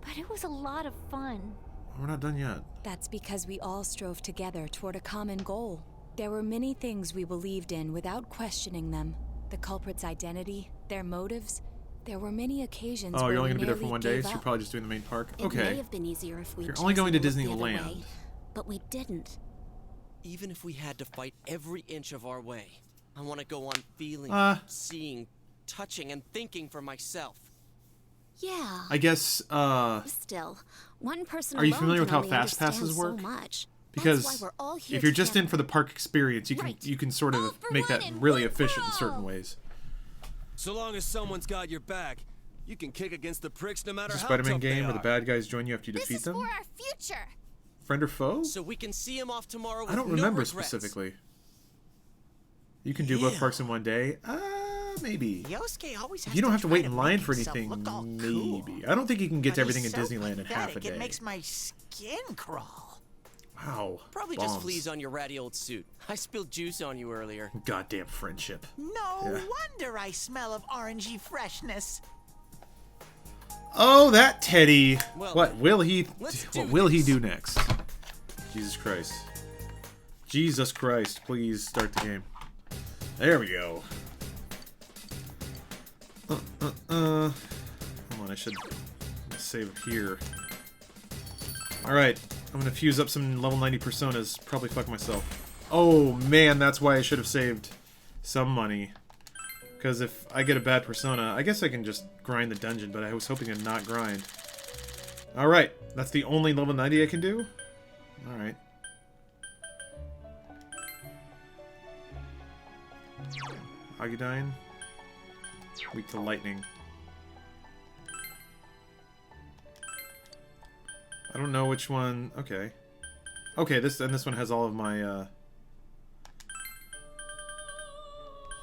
but it was a lot of fun. We're not done yet. That's because we all strove together toward a common goal. There were many things we believed in without questioning them. The culprit's identity, their motives, There were many occasions Oh, where you're only we going to be there for nearly one day, gave so you're up. probably just doing the main park? It Okay. may have been easier if we You're only going to looked the other Disneyland. way, but we didn't. Even if we had to fight every inch of our way, I want to go on feeling, seeing, touching, and thinking for myself. Yeah. I guess, Still, one person are you alone familiar with can how only fast understand passes work? So much. Because That's why we're all here if you're just together. in for the park experience, you can sort of make that really efficient in certain ways. So long as someone's got your back, you can kick against the pricks no matter Is it a how Spider-Man tough they game where the are. bad guys join you after you defeat them? For our future. Friend or foe? So we can see him off tomorrow with I don't no remember regrets. specifically. You can do both parks in one day? Maybe. Yosuke always has If you don't have to wait in try line make for himself anything, look all maybe. I don't think you can get But to everything in he's so Disneyland in half a pathetic, day. It makes my skin crawl. Wow. Probably bombs. just fleas on your ratty old suit. I spilled juice on you earlier. Goddamn friendship. No Yeah. wonder I smell of orangey freshness. Oh, that Teddy. Well, What will he do this. next? Jesus Christ. Jesus Christ, please start the game. There we go. Hold on, I should save here. Alright, I'm gonna fuse up some level 90 personas. Probably fuck myself. Oh man, that's why I should have saved some money. Because if I get a bad persona, I guess I can just grind the dungeon, but I was hoping to not grind. Alright, that's the only level 90 I can do? Alright. Agudine. Weak to lightning. I don't know which one. Okay. Okay, this one has all of my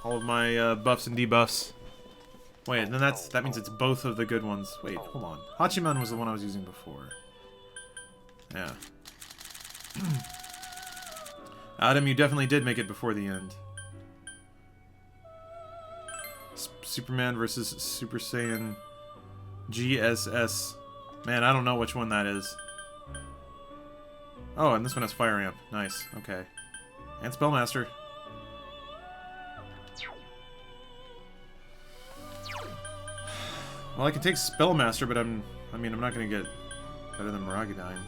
buffs and debuffs. Wait, and then that means it's both of the good ones. Wait, hold on. Hachiman was the one I was using before. Yeah. Adam, you definitely did make it before the end. Superman versus Super Saiyan GSS. Man, I don't know which one that is. Oh, and this one has Fire Amp. Nice. Okay. And Spellmaster. Well, I can take Spellmaster, but I'm not gonna get better than Maragudine.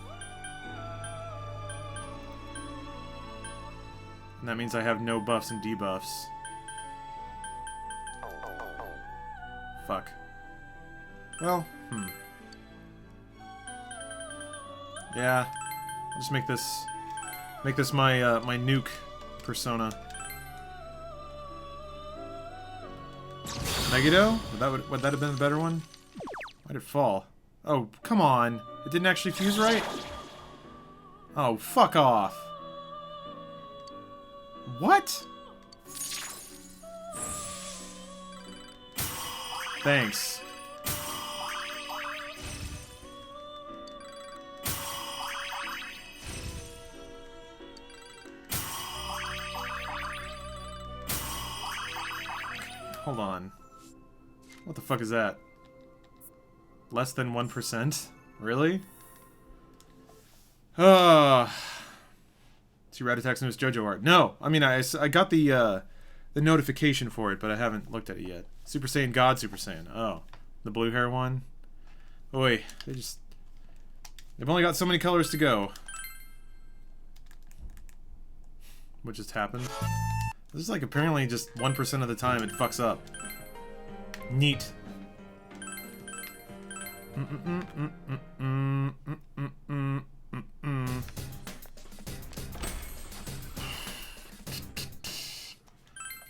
And that means I have no buffs and debuffs. Fuck. Well, yeah. I'll just make this my my nuke persona. Megiddo? Would that have been the better one? Why did it fall? Oh, come on. It didn't actually fuse right? Oh, fuck off. What? Thanks. Hold on. What the fuck is that? Less than 1%? Really? See Rat Attack's newest JoJo art. No! I mean, I got the notification for it, but I haven't looked at it yet. Super Saiyan God Super Saiyan. Oh. The blue hair one? Oi. They've only got so many colors to go. What just happened? This is like apparently just 1% of the time it fucks up. Neat.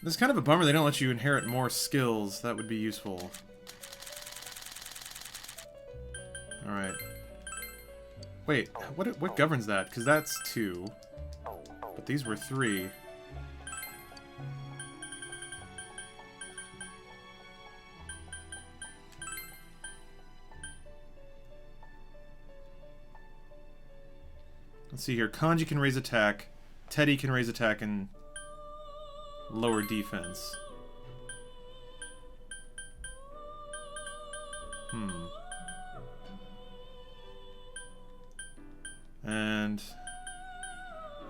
This is kind of a bummer they don't let you inherit more skills. That would be useful. Alright. Wait, what governs that? Because that's 2. But these were 3. Let's see here. Kanji can raise attack. Teddy can raise attack and lower defense. And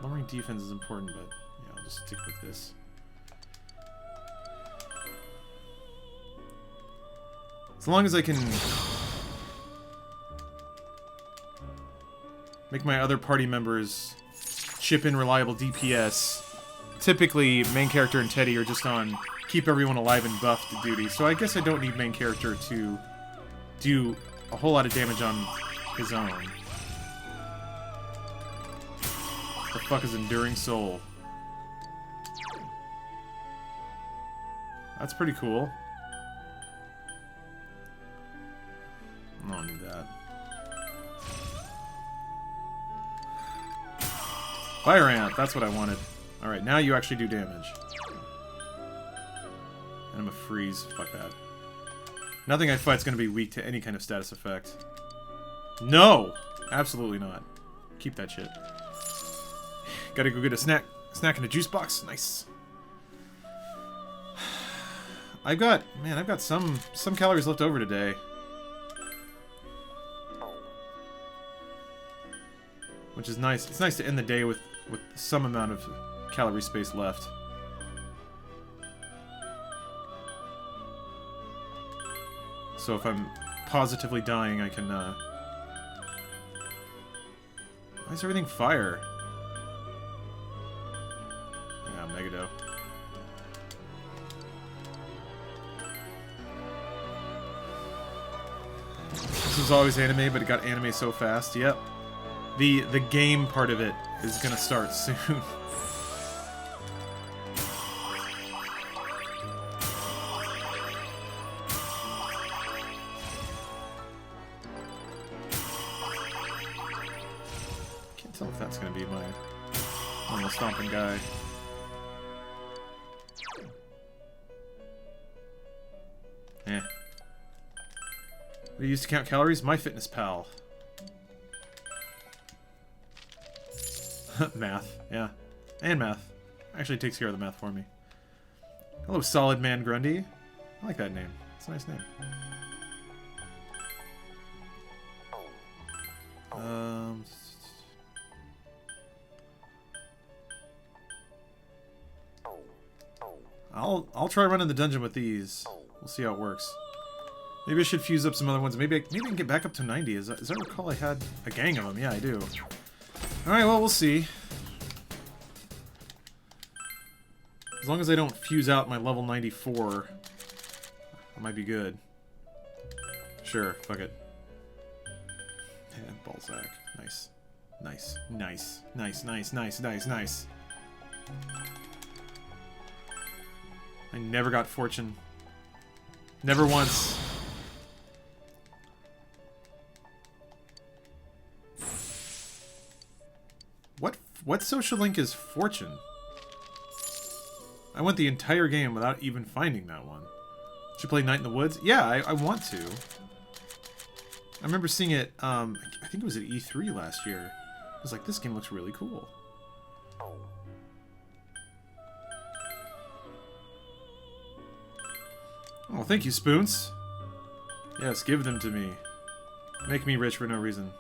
lowering defense is important, but yeah, I'll just stick with this. As long as I can make my other party members chip in reliable DPS. Typically, main character and Teddy are just on keep everyone alive and buffed duty, so I guess I don't need main character to do a whole lot of damage on his own. The fuck is Enduring Soul? That's pretty cool. I don't need that. Fire Ant, that's what I wanted. Alright, now you actually do damage. And I'm a freeze. Fuck that. Nothing I fight's gonna be weak to any kind of status effect. No! Absolutely not. Keep that shit. Gotta go get a snack. Snack in a juice box. Nice. I've got some calories left over today. Which is nice. It's nice to end the day with some amount of calorie space left. So if I'm positively dying, I can, Why is everything fire? Yeah, Megado. This was always anime, but it got anime so fast. Yep. The game part of it is gonna start soon. Can't tell if that's gonna be my normal stomping guy. Eh. What do you use to count calories? MyFitnessPal. Math, yeah. And math. Actually takes care of the math for me. Hello, Solid Man Grundy. I like that name. It's a nice name. I'll try running the dungeon with these. We'll see how it works. Maybe I should fuse up some other ones. Maybe I can get back up to 90. As I recall, I had a gang of them. Yeah, I do. Alright, well, we'll see. As long as I don't fuse out my level 94, I might be good. Sure, fuck it. And Balzac. Nice. Nice. Nice. Nice, nice, nice, nice, nice. I never got fortune. Never once. What social link is fortune? I went the entire game without even finding that one. Should play Night in the Woods? Yeah, I want to. I remember seeing it, I think it was at E3 last year. I was like, this game looks really cool. Oh, thank you, Spoons. Yes, give them to me. Make me rich for no reason.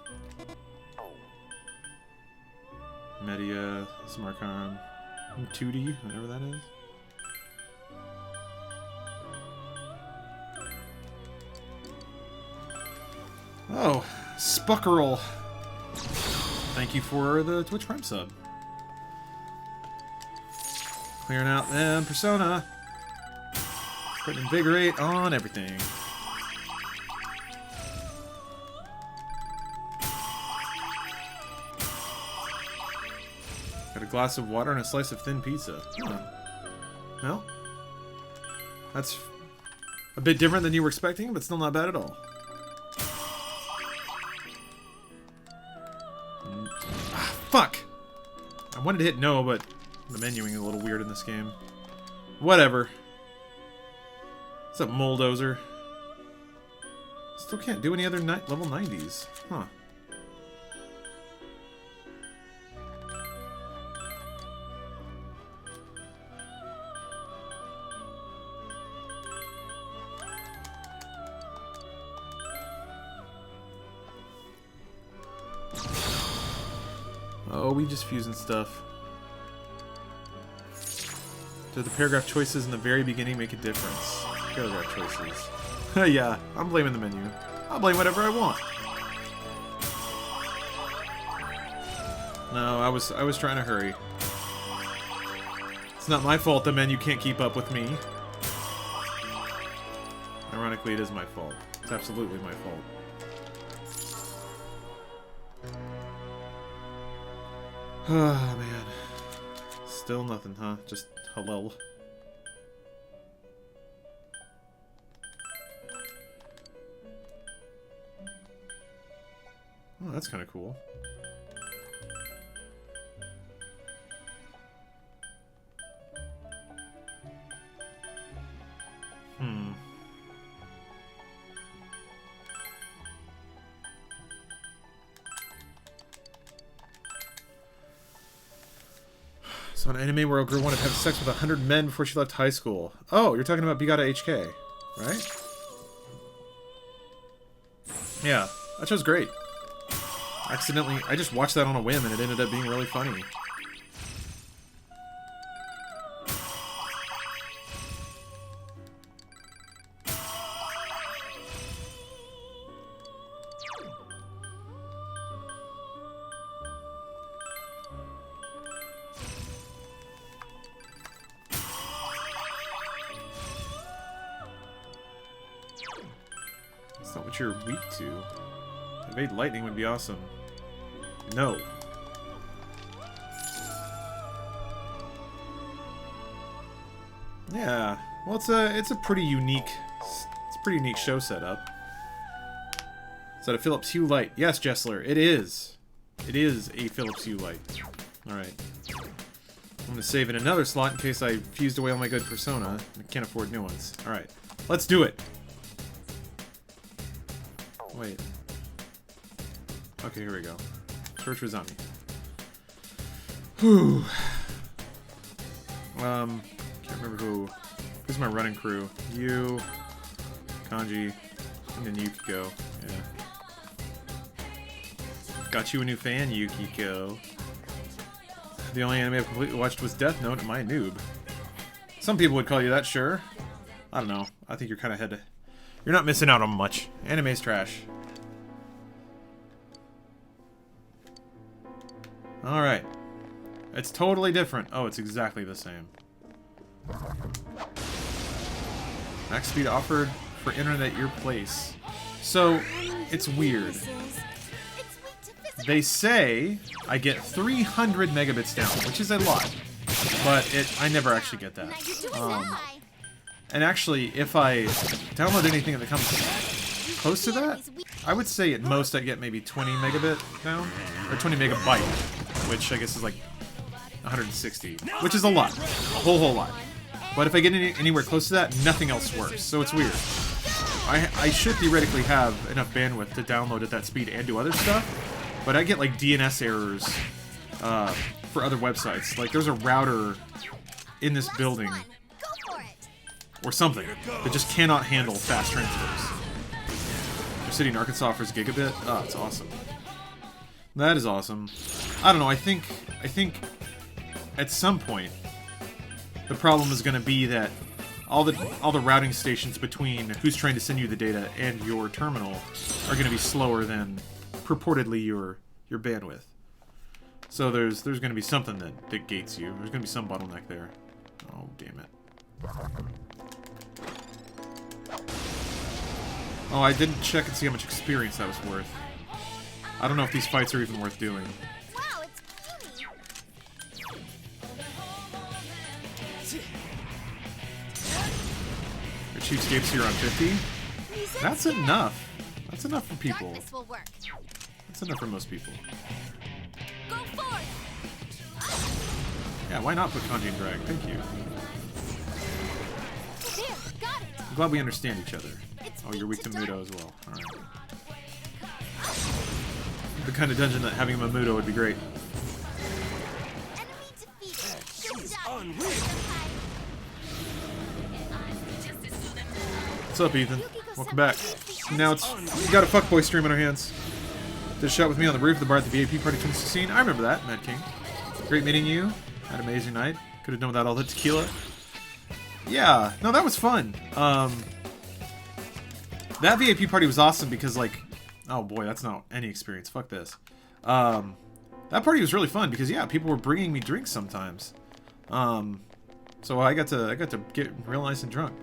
Media, Smartcom, 2D, whatever that is. Oh, Spuckerel. Thank you for the Twitch Prime sub. Clearing out them Persona. Putting Invigorate on everything. Got a glass of water and a slice of thin pizza. Huh. Well, that's a bit different than you were expecting, but still not bad at all. Ah, fuck! I wanted to hit no, but the menuing is a little weird in this game. Whatever. What's up, Moldozer? Still can't do any other level 90s. Huh. Oh, we just fusing stuff. Do the paragraph choices in the very beginning make a difference? Paragraph choices. Yeah, I'm blaming the menu. I'll blame whatever I want. No, I was trying to hurry. It's not my fault the menu can't keep up with me. Ironically, it is my fault. It's absolutely my fault. Oh, man. Still nothing, huh? Just hello. Oh, that's kind of cool. So an anime where a girl wanted to have sex with 100 men before she left high school. Oh, you're talking about Bigata HK, right? Yeah, that show's great. Accidentally, I just watched that on a whim and it ended up being really funny. That's not what you're weak to. Evade lightning would be awesome. No. Yeah. Well, it's a pretty unique show setup. Is that a Philips Hue light? Yes, Jessler, it is. It is a Philips Hue light. All right. I'm gonna save in another slot in case I fused away all my good Persona. I can't afford new ones. All right. Let's do it. Wait. Okay, here we go. Search for Izanami. Whew. Can't remember who's my running crew. You, Kanji, and then Yukiko. Yeah. Got you a new fan, Yukiko. The only anime I've completely watched was Death Note. Am I a noob? Some people would call you that, sure. I don't know. I think you're kind of you're not missing out on much. Anime's trash. Alright. It's totally different. Oh, it's exactly the same. Max speed offered for internet at your place. So, it's weird. They say I get 300 megabits down, which is a lot. But I never actually get that. And actually, if I download anything that comes close to that, I would say at most I get maybe 20 megabit down. Or 20 megabyte, which I guess is like 160. Which is a lot. A whole lot. But if I get anywhere close to that, nothing else works. So it's weird. I should theoretically have enough bandwidth to download at that speed and do other stuff. But I get like DNS errors for other websites. Like there's a router in this building or something that just cannot handle fast transfers. Your city in Arkansas offers gigabit. Oh, it's awesome. That is awesome. I don't know. I think at some point the problem is going to be that all the routing stations between who's trying to send you the data and your terminal are going to be slower than purportedly your bandwidth. So there's going to be something that gates you. There's going to be some bottleneck there. Oh, damn it. Oh, I didn't check and see how much experience that was worth. I don't know if these fights are even worth doing. Wow, it's puny. Your cheapskates here on 50? That's enough. That's enough for people. That's enough for most people. Go forth. Yeah, why not put kanji and drag? Thank you. There, got it. I'm glad we understand each other. Oh, you're weak to Mudo as well. Alright. The kind of dungeon that having a Mudo would be great. What's up, Ethan? Welcome back. Now we got a fuckboy stream on our hands. Did a shot with me on the roof of the bar at the VIP party 2016. I remember that, Mad King. Great meeting you. Had an amazing night. Could have done without all the tequila. Yeah, no, that was fun. That VIP party was awesome because, like, oh boy, that's not any experience. Fuck this. That party was really fun because, yeah, people were bringing me drinks sometimes. So I got to get real nice and drunk.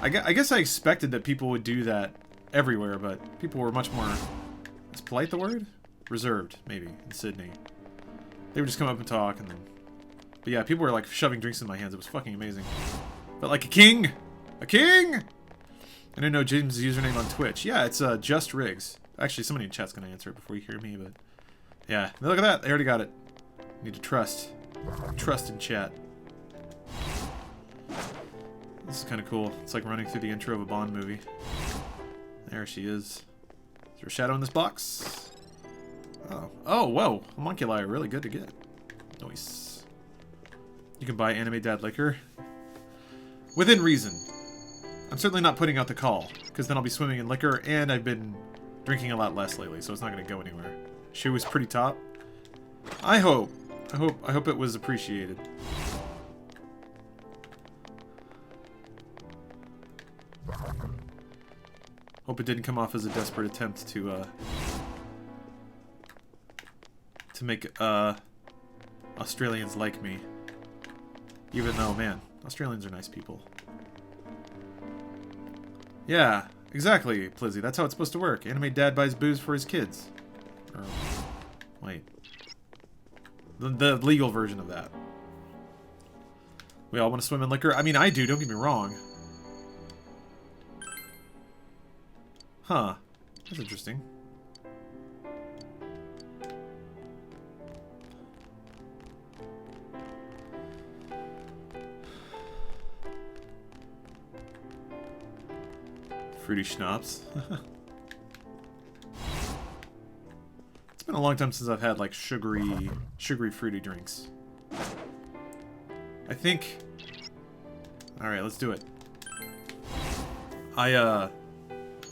I guess I expected that people would do that everywhere, but people were much more, is polite the word? Reserved, maybe, in Sydney. They would just come up and talk, and then... But yeah, people were, like, shoving drinks in my hands. It was fucking amazing. But like a king! A king! I didn't know James' username on Twitch. Yeah, it's Just Riggs. Actually, somebody in chat's gonna answer it before you hear me, but... Yeah, look at that! They already got it. Need to trust. Trust in chat. This is kind of cool. It's like running through the intro of a Bond movie. There she is. Is there a shadow in this box? Oh. Oh, whoa! Homunculi are really good to get. Nice. You can buy Anime Dad liquor. Within reason. I'm certainly not putting out the call, because then I'll be swimming in liquor, and I've been drinking a lot less lately, so it's not going to go anywhere. Shoe was pretty top. I hope it was appreciated. Hope it didn't come off as a desperate attempt to make Australians like me. Even though, man, Australians are nice people. Yeah, exactly, Plizzy. That's how it's supposed to work. Anime Dad buys booze for his kids. Or, wait. The legal version of that. We all want to swim in liquor? I mean, I do, don't get me wrong. Huh. That's interesting. Fruity schnapps. It's been a long time since I've had like sugary fruity drinks. I think... Alright, let's do it.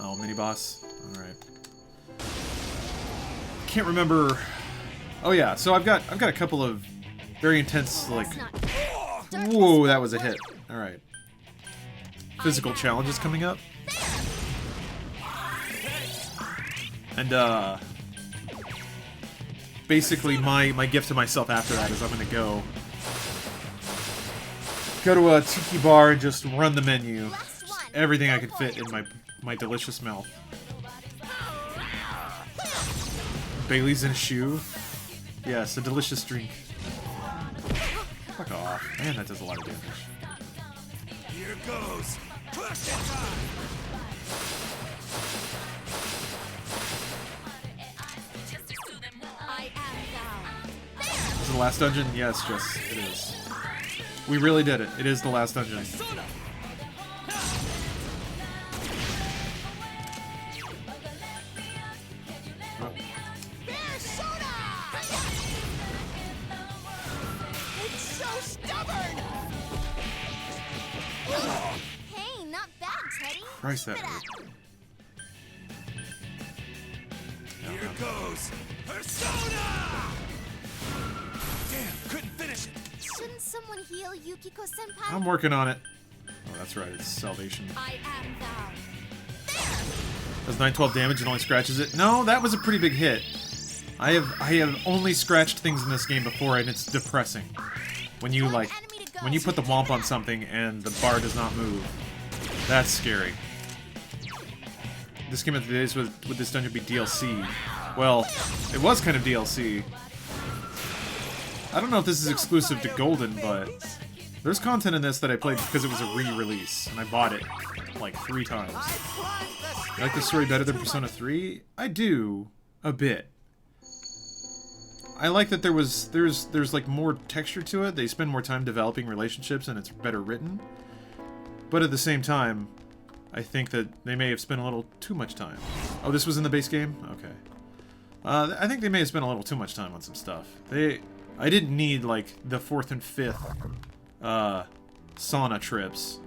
Oh, mini boss. Alright. Can't remember... Oh yeah, so I've got a couple of very intense, like... Whoa, that was a hit. Alright. Physical challenges coming up. And, basically my gift to myself after that is I'm gonna go to a tiki bar and just run the menu. Just everything I can fit in my delicious mouth. Bailey's in a shoe. Yes, a delicious drink. Fuck off. Man, that does a lot of damage. Here goes. Is it the last dungeon? Yes, Jess, it is. We really did it. It is the last dungeon. Oh. It's so stubborn. Hey, not bad, Teddy. Christ, that hurt. Here goes Persona! Damn, couldn't finish it. Shouldn't someone heal Yukiko-senpai? I'm working on it. Oh, that's right. It's salvation. I am thou. Does 912 damage and only scratches it? No, that was a pretty big hit. I have only scratched things in this game before, and it's depressing. When you when you put the womp on something and the bar does not move. That's scary. This came out the days would this dungeon be DLC? Well, it was kind of DLC. I don't know if this is exclusive to Golden, but there's content in this that I played because it was a re-release, and I bought it like 3 times. You like the story better than Persona 3? I do, a bit. I like that there's like more texture to it. They spend more time developing relationships, and it's better written. But at the same time, I think that they may have spent a little too much time. Oh, this was in the base game? Okay. I think they may have spent a little too much time on some stuff. I didn't need, like, the 4th and 5th, sauna trips.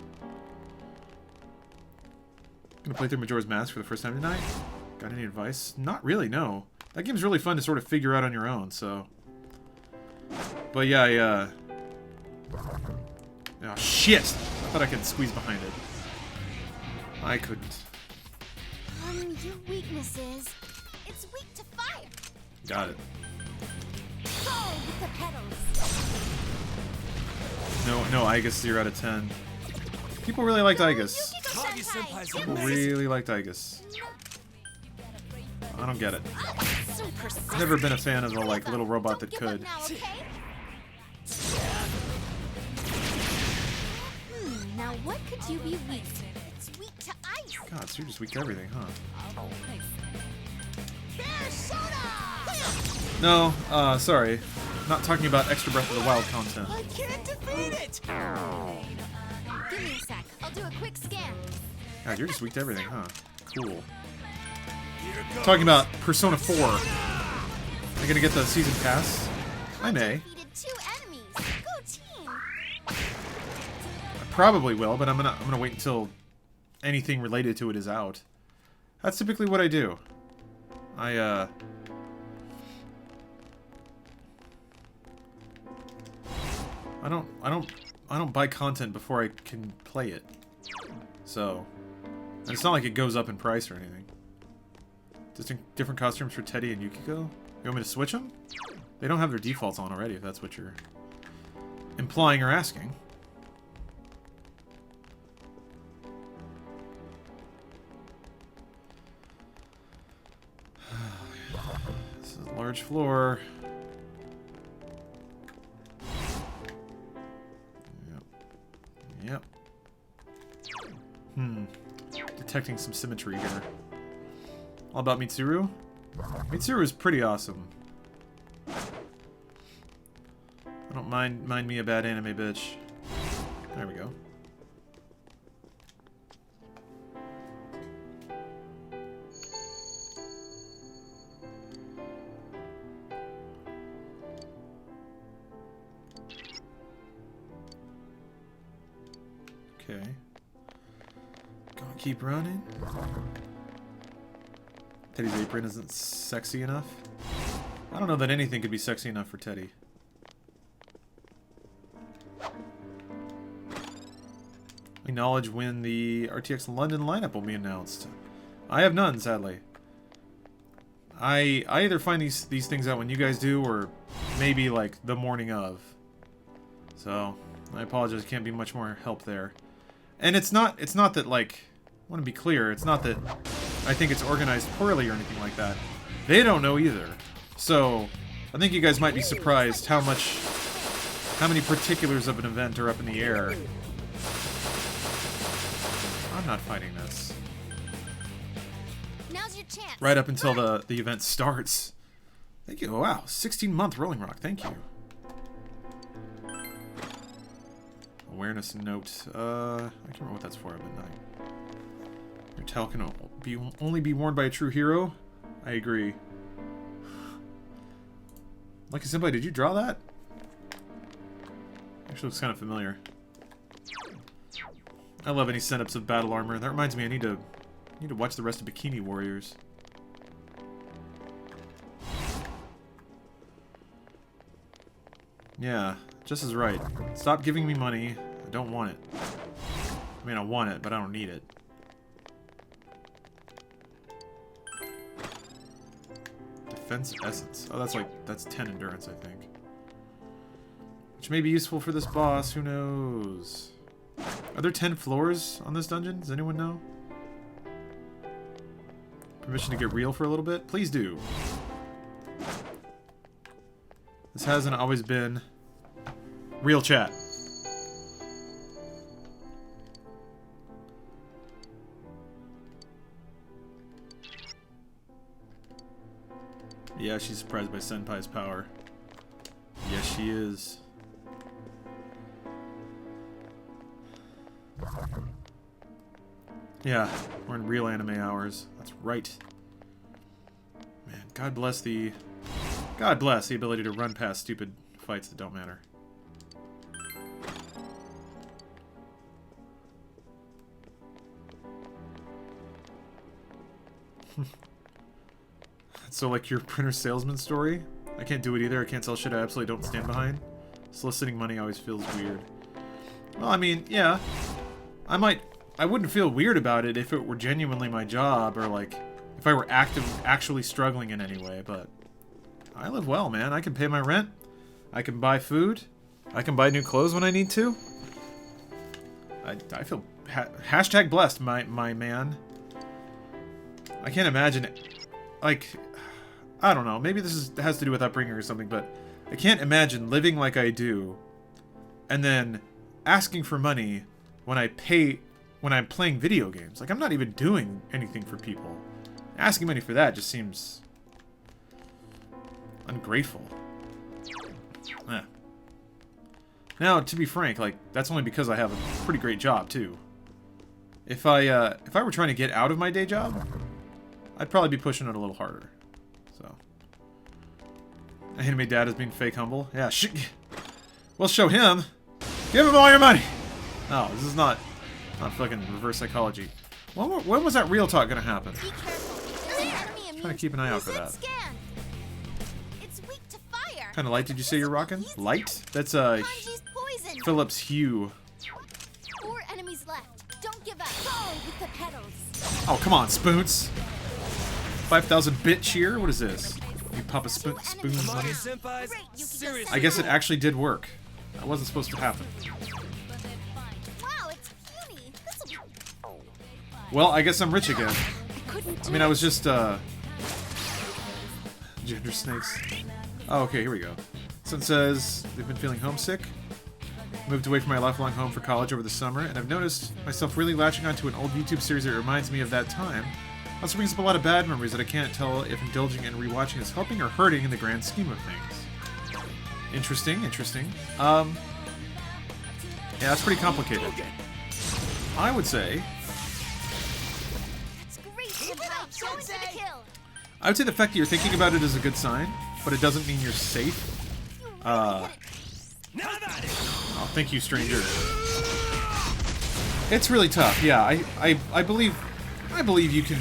Gonna play through Majora's Mask for the first time tonight? Got any advice? Not really, no. That game's really fun to sort of figure out on your own, so... But yeah, Oh, shit! I thought I could squeeze behind it. I couldn't. Your weakness is... it's weak to fire. Got it. Go with the pedals. No, Igus 0 out of 10. People really liked Igus. People really liked Igus. I don't get it. I've never been a fan of the like little robot that could. Now what could you be weak to? It's weak to ice. God, so you're just weak to everything, huh? No, sorry. Not talking about extra Breath of the Wild content. I can't defeat it! Give me a sec. I'll do a quick scan. God, you're just weak to everything, huh? Cool. Talking about Persona 4. Am I gonna get the season pass? I may. Defeated 2 enemies. Go team. I probably will, but I'm gonna wait until anything related to it is out. That's typically what I do. I don't buy content before I can play it. So, and it's not like it goes up in price or anything. Different costumes for Teddy and Yukiko? You want me to switch them? They don't have their defaults on already, if that's what you're implying or asking. This is a large floor. Yep. Detecting some symmetry here. All about Mitsuru? Mitsuru is pretty awesome. I don't mind me a bad anime bitch. There we go. Okay. Gonna keep running. Teddy's apron isn't sexy enough. I don't know that anything could be sexy enough for Teddy. Acknowledge when the RTX London lineup will be announced. I have none, sadly. I either find these things out when you guys do, or maybe like the morning of. So I apologize, can't be much more help there. And it's not that like, I want to be clear, it's not that I think it's organized poorly or anything like that. They don't know either. So I think you guys might be surprised how many particulars of an event are up in the air. I'm not fighting this. Now's your chance. Right up until the event starts. Thank you. Wow, 16-month Rolling Rock. Thank you. Awareness note. I can't remember what that's for. I've been dying. Your towel can only be worn by a true hero. I agree. Lucky Senpai, did you draw that? Actually looks kind of familiar. I love any setups of battle armor. That reminds me, I need to watch the rest of Bikini Warriors. Yeah, Jess is right. Stop giving me money. I don't want it. I mean, I want it, but I don't need it. Defense Essence. Oh, that's 10 endurance, I think. Which may be useful for this boss, who knows? Are there 10 floors on this dungeon? Does anyone know? Permission to get real for a little bit? Please do. This hasn't always been real chat. Yeah, she's surprised by Senpai's power. Yes, she is. Yeah, we're in real anime hours. That's right. Man, God bless the ability to run past stupid fights that don't matter. So like your printer salesman story? I can't do it either. I can't sell shit I absolutely don't stand behind. Soliciting money always feels weird. Well, I mean, yeah. I I wouldn't feel weird about it if it were genuinely my job, or like if I were actually struggling in any way, but I live well, man. I can pay my rent. I can buy food. I can buy new clothes when I need to. I feel hashtag blessed, my man. I can't imagine it. Like, I don't know. Maybe this has to do with upbringing or something, but I can't imagine living like I do and then asking for money when I'm playing video games. Like, I'm not even doing anything for people. Asking money for that just seems ungrateful. Eh. Now, to be frank, like, that's only because I have a pretty great job, too. If I were trying to get out of my day job, I'd probably be pushing it a little harder. So. Anime dad is being fake humble. Yeah, we'll show him. Give him all your money! No, this is not fucking reverse psychology. When was that real talk gonna happen? Be careful. There's an enemy immune. Trying to keep an eye out for that. Scan. It's weak to fire. What kind of light did you say you're rocking? Light? That's poison. Phillips Hue. 4 enemies left. Don't give up. Go with the pedals. Oh, come on, Spoons. 5,000 bit cheer? What is this? You pop a spoon money? I guess it actually did work. That wasn't supposed to happen. Wow, it's puny. Well, I guess I'm rich again. I mean, I was just, gender snakes. Oh, okay, here we go. Someone says they've been feeling homesick. Moved away from my lifelong home for college over the summer, and I've noticed myself really latching onto an old YouTube series that reminds me of that time. Also brings up a lot of bad memories that I can't tell if indulging and rewatching is helping or hurting in the grand scheme of things. Interesting, interesting. Yeah, that's pretty complicated. I would say... I would say the fact that you're thinking about it is a good sign, but it doesn't mean you're safe. Oh, thank you, stranger. It's really tough, yeah. I believe you can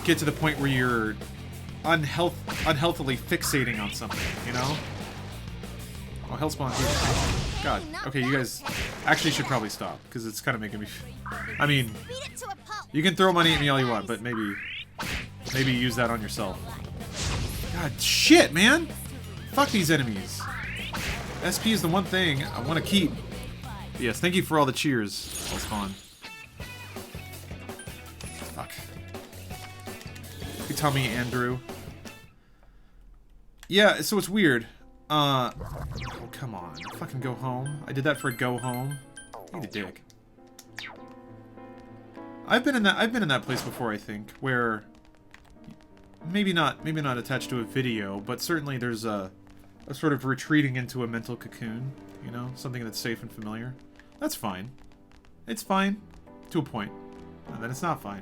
get to the point where you're unhealthily fixating on something, you know? Oh, hell spawn here. God. Okay, you guys actually should probably stop, because it's kind of making me... I mean, you can throw money at me all you want, but maybe use that on yourself. God, shit, man! Fuck these enemies. SP is the one thing I want to keep. Yes, thank you for all the cheers, hell spawn. Fuck. You tell me, Andrew. Yeah, so it's weird. Oh, come on. Fucking go home. I did that for go home. Eat a dick. I've been in that place before, I think, where maybe not attached to a video, but certainly there's a sort of retreating into a mental cocoon, you know, something that's safe and familiar. That's fine. It's fine to a point. And then it's not fine.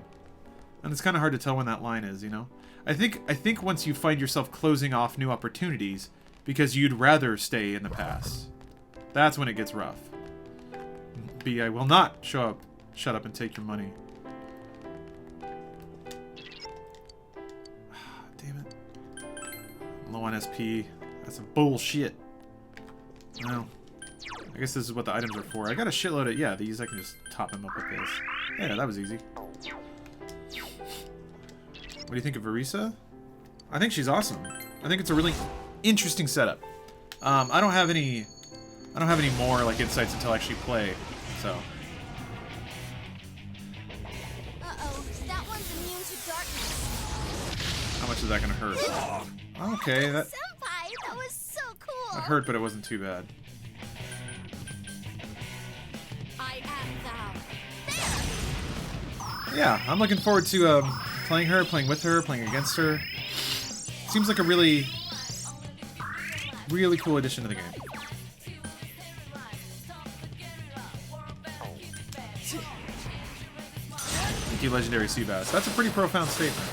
And it's kind of hard to tell when that line is, you know? I think once you find yourself closing off new opportunities because you'd rather stay in the past, that's when it gets rough. B, I will not shut up and take your money. Damn it. I'm low on SP. That's some bullshit. Well, I guess this is what the items are for. I got a shitload of... Yeah, these I can just top them up with this. Yeah, that was easy. What do you think of Orisa? I think she's awesome. I think it's a really interesting setup. I don't have any more like insights until I actually play, so. Uh-oh, that one's immune to darkness. How much is that gonna hurt? Okay, that Senpai, that was so cool. that hurt, but it wasn't too bad. I am thou. Yeah, I'm looking forward to playing her, playing with her, playing against her. Seems like a really cool addition to the game. Thank you, Legendary Seabass. That's a pretty profound statement.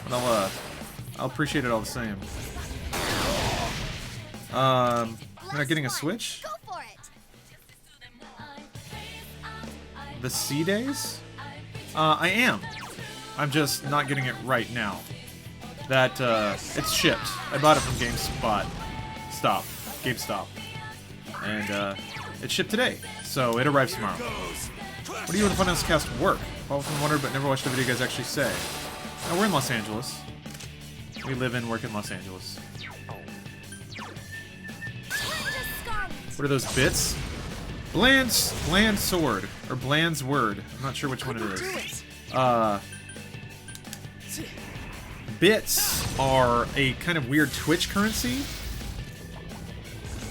But I'll appreciate it all the same. We're not getting a Switch? Go for it. The C Days? I am. I'm just not getting it right now. That, it's shipped. I bought it from GameStop. And, it shipped today. So it arrives tomorrow. What do you and the Funhouse cast work? I've often wondered, but never watched the video you guys actually say. Now, we're in Los Angeles. We live and work in Los Angeles. What are those bits? Bland sword. Or Bland's word. I'm not sure which one it is. Bits are a kind of weird Twitch currency.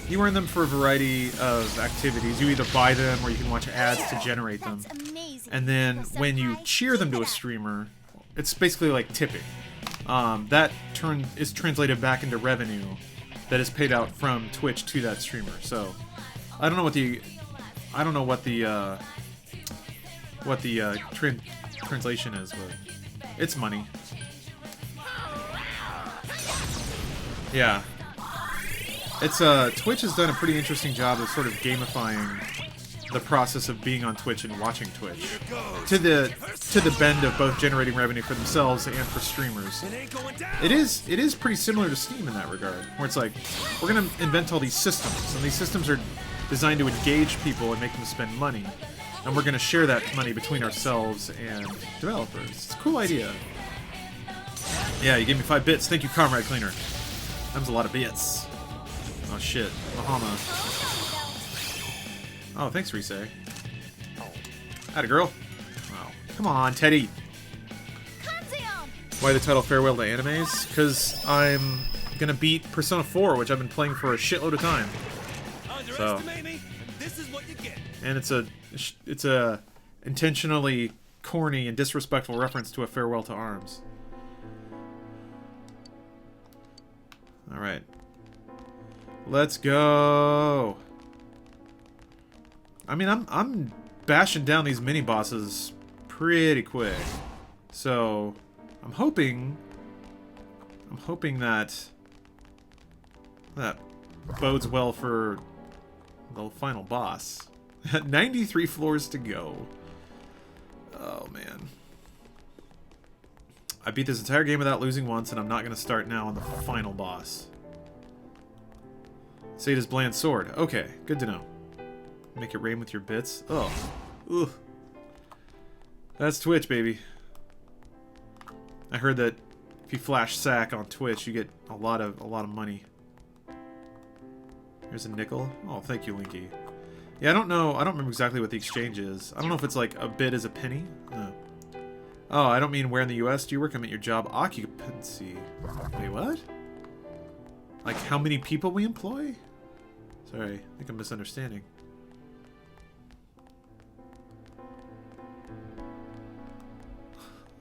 You earn them for a variety of activities. You either buy them or you can watch ads to generate them. And then when you cheer them to a streamer, it's basically like tipping. That is translated back into revenue that is paid out from Twitch to that streamer. So I don't know what the translation is, but it's money. Yeah. It's Twitch has done a pretty interesting job of sort of gamifying the process of being on Twitch and watching Twitch to the bend of both generating revenue for themselves and for streamers. It is pretty similar to Steam in that regard, where it's like we're gonna invent all these systems, and these systems are designed to engage people and make them spend money, and we're gonna share that money between ourselves and developers. It's a cool idea. Yeah, you gave me 5 bits. Thank you, Comrade Cleaner. That was a lot of bits. Oh shit, Bahama. Oh, thanks, Risei. Atta girl. Wow. Come on, Teddy. Why the title Farewell to Animes? Because I'm gonna beat Persona 4, which I've been playing for a shitload of time. So, and it's a intentionally corny and disrespectful reference to a Farewell to Arms. All right. Let's go. I mean, I'm bashing down these mini bosses pretty quick. So, I'm hoping that bodes well for the final boss. 93 floors to go. Oh man. I beat this entire game without losing once, and I'm not going to start now on the final boss. Sada's Bland Sword. Okay, good to know. Make it rain with your bits. Oh. Ugh. That's Twitch, baby. I heard that if you flash sack on Twitch, you get a lot of money. Here's a nickel. Oh, thank you, Linky. Yeah, I don't know. I don't remember exactly what the exchange is. I don't know if it's like a bit is a penny. No. Oh, I don't mean where in the U.S. do you work? I meant your job occupancy. Wait, what? Like how many people we employ? Sorry, I think I'm misunderstanding.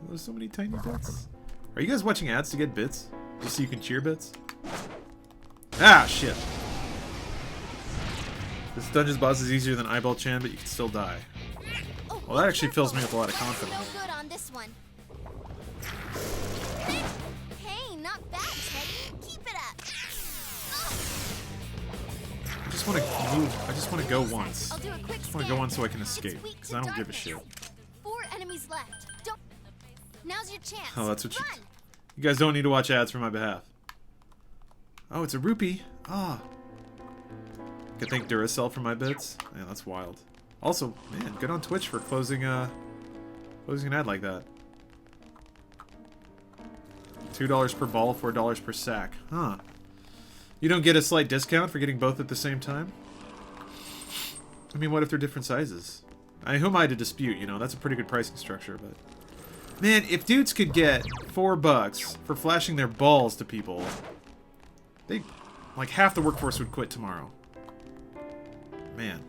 There's so many tiny bits. Are you guys watching ads to get bits? Just so you can cheer bits? Ah, shit. This dungeon's boss is easier than Eyeball Chan, but you can still die. Well, that actually fills me with a lot of confidence. No good on this one. Hey, not bad, Teddy. Keep it up. I just want to move. I just want to go once. I just want to go once so I can escape, because I don't give a shit. 4 enemies left. Don't. Now's your chance. Oh, that's what you guys don't need to watch ads for my behalf. Oh, it's a rupee. Ah. I could thank Duracell for my bits. Man, that's wild. Also, man, good on Twitch for closing an ad like that. $2 per ball, $4 per sack. Huh. You don't get a slight discount for getting both at the same time? I mean, what if they're different sizes? Who am I to dispute, you know? That's a pretty good pricing structure, but... Man, if dudes could get $4 for flashing their balls to people, like, half the workforce would quit tomorrow. Man.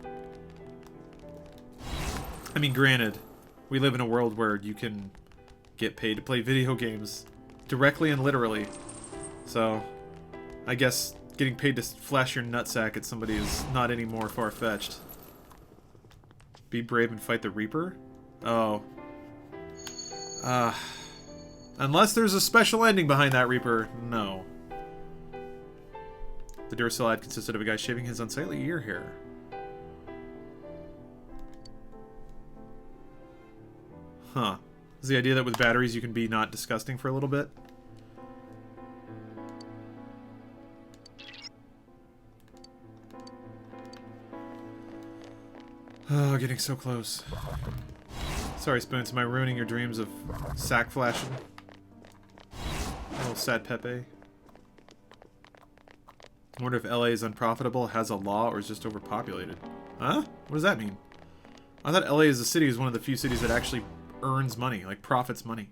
I mean, granted, we live in a world where you can get paid to play video games directly and literally. So, I guess getting paid to flash your nutsack at somebody is not any more far-fetched. Be brave and fight the Reaper? Oh. Unless there's a special ending behind that Reaper, no. The Duracell ad consisted of a guy shaving his unsightly ear hair. Huh. Is the idea that with batteries you can be not disgusting for a little bit? Oh, getting so close. Sorry, Spoons, am I ruining your dreams of sack flashing? Little sad Pepe. I wonder if LA is unprofitable, has a law, or is just overpopulated. Huh? What does that mean? I thought LA as a city is one of the few cities that actually earns money, like profits money.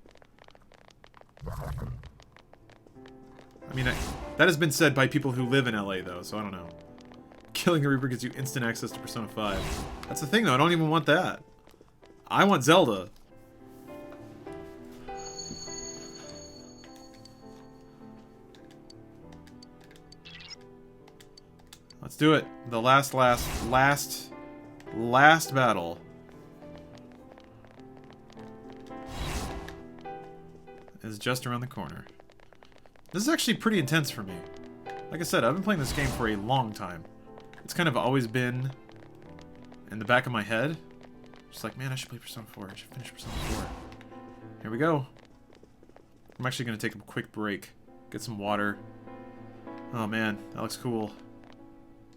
I mean, that has been said by people who live in LA, though, so I don't know. Killing a Reaper gives you instant access to Persona 5. That's the thing, though. I don't even want that. I want Zelda. Let's do it. The last battle. Is just around the corner. This is actually pretty intense for me. Like I said, I've been playing this game for a long time. It's kind of always been in the back of my head. Just like, man, I should play Persona 4. I should finish Persona 4. Here we go. I'm actually going to take a quick break. Get some water. Oh, man. That looks cool.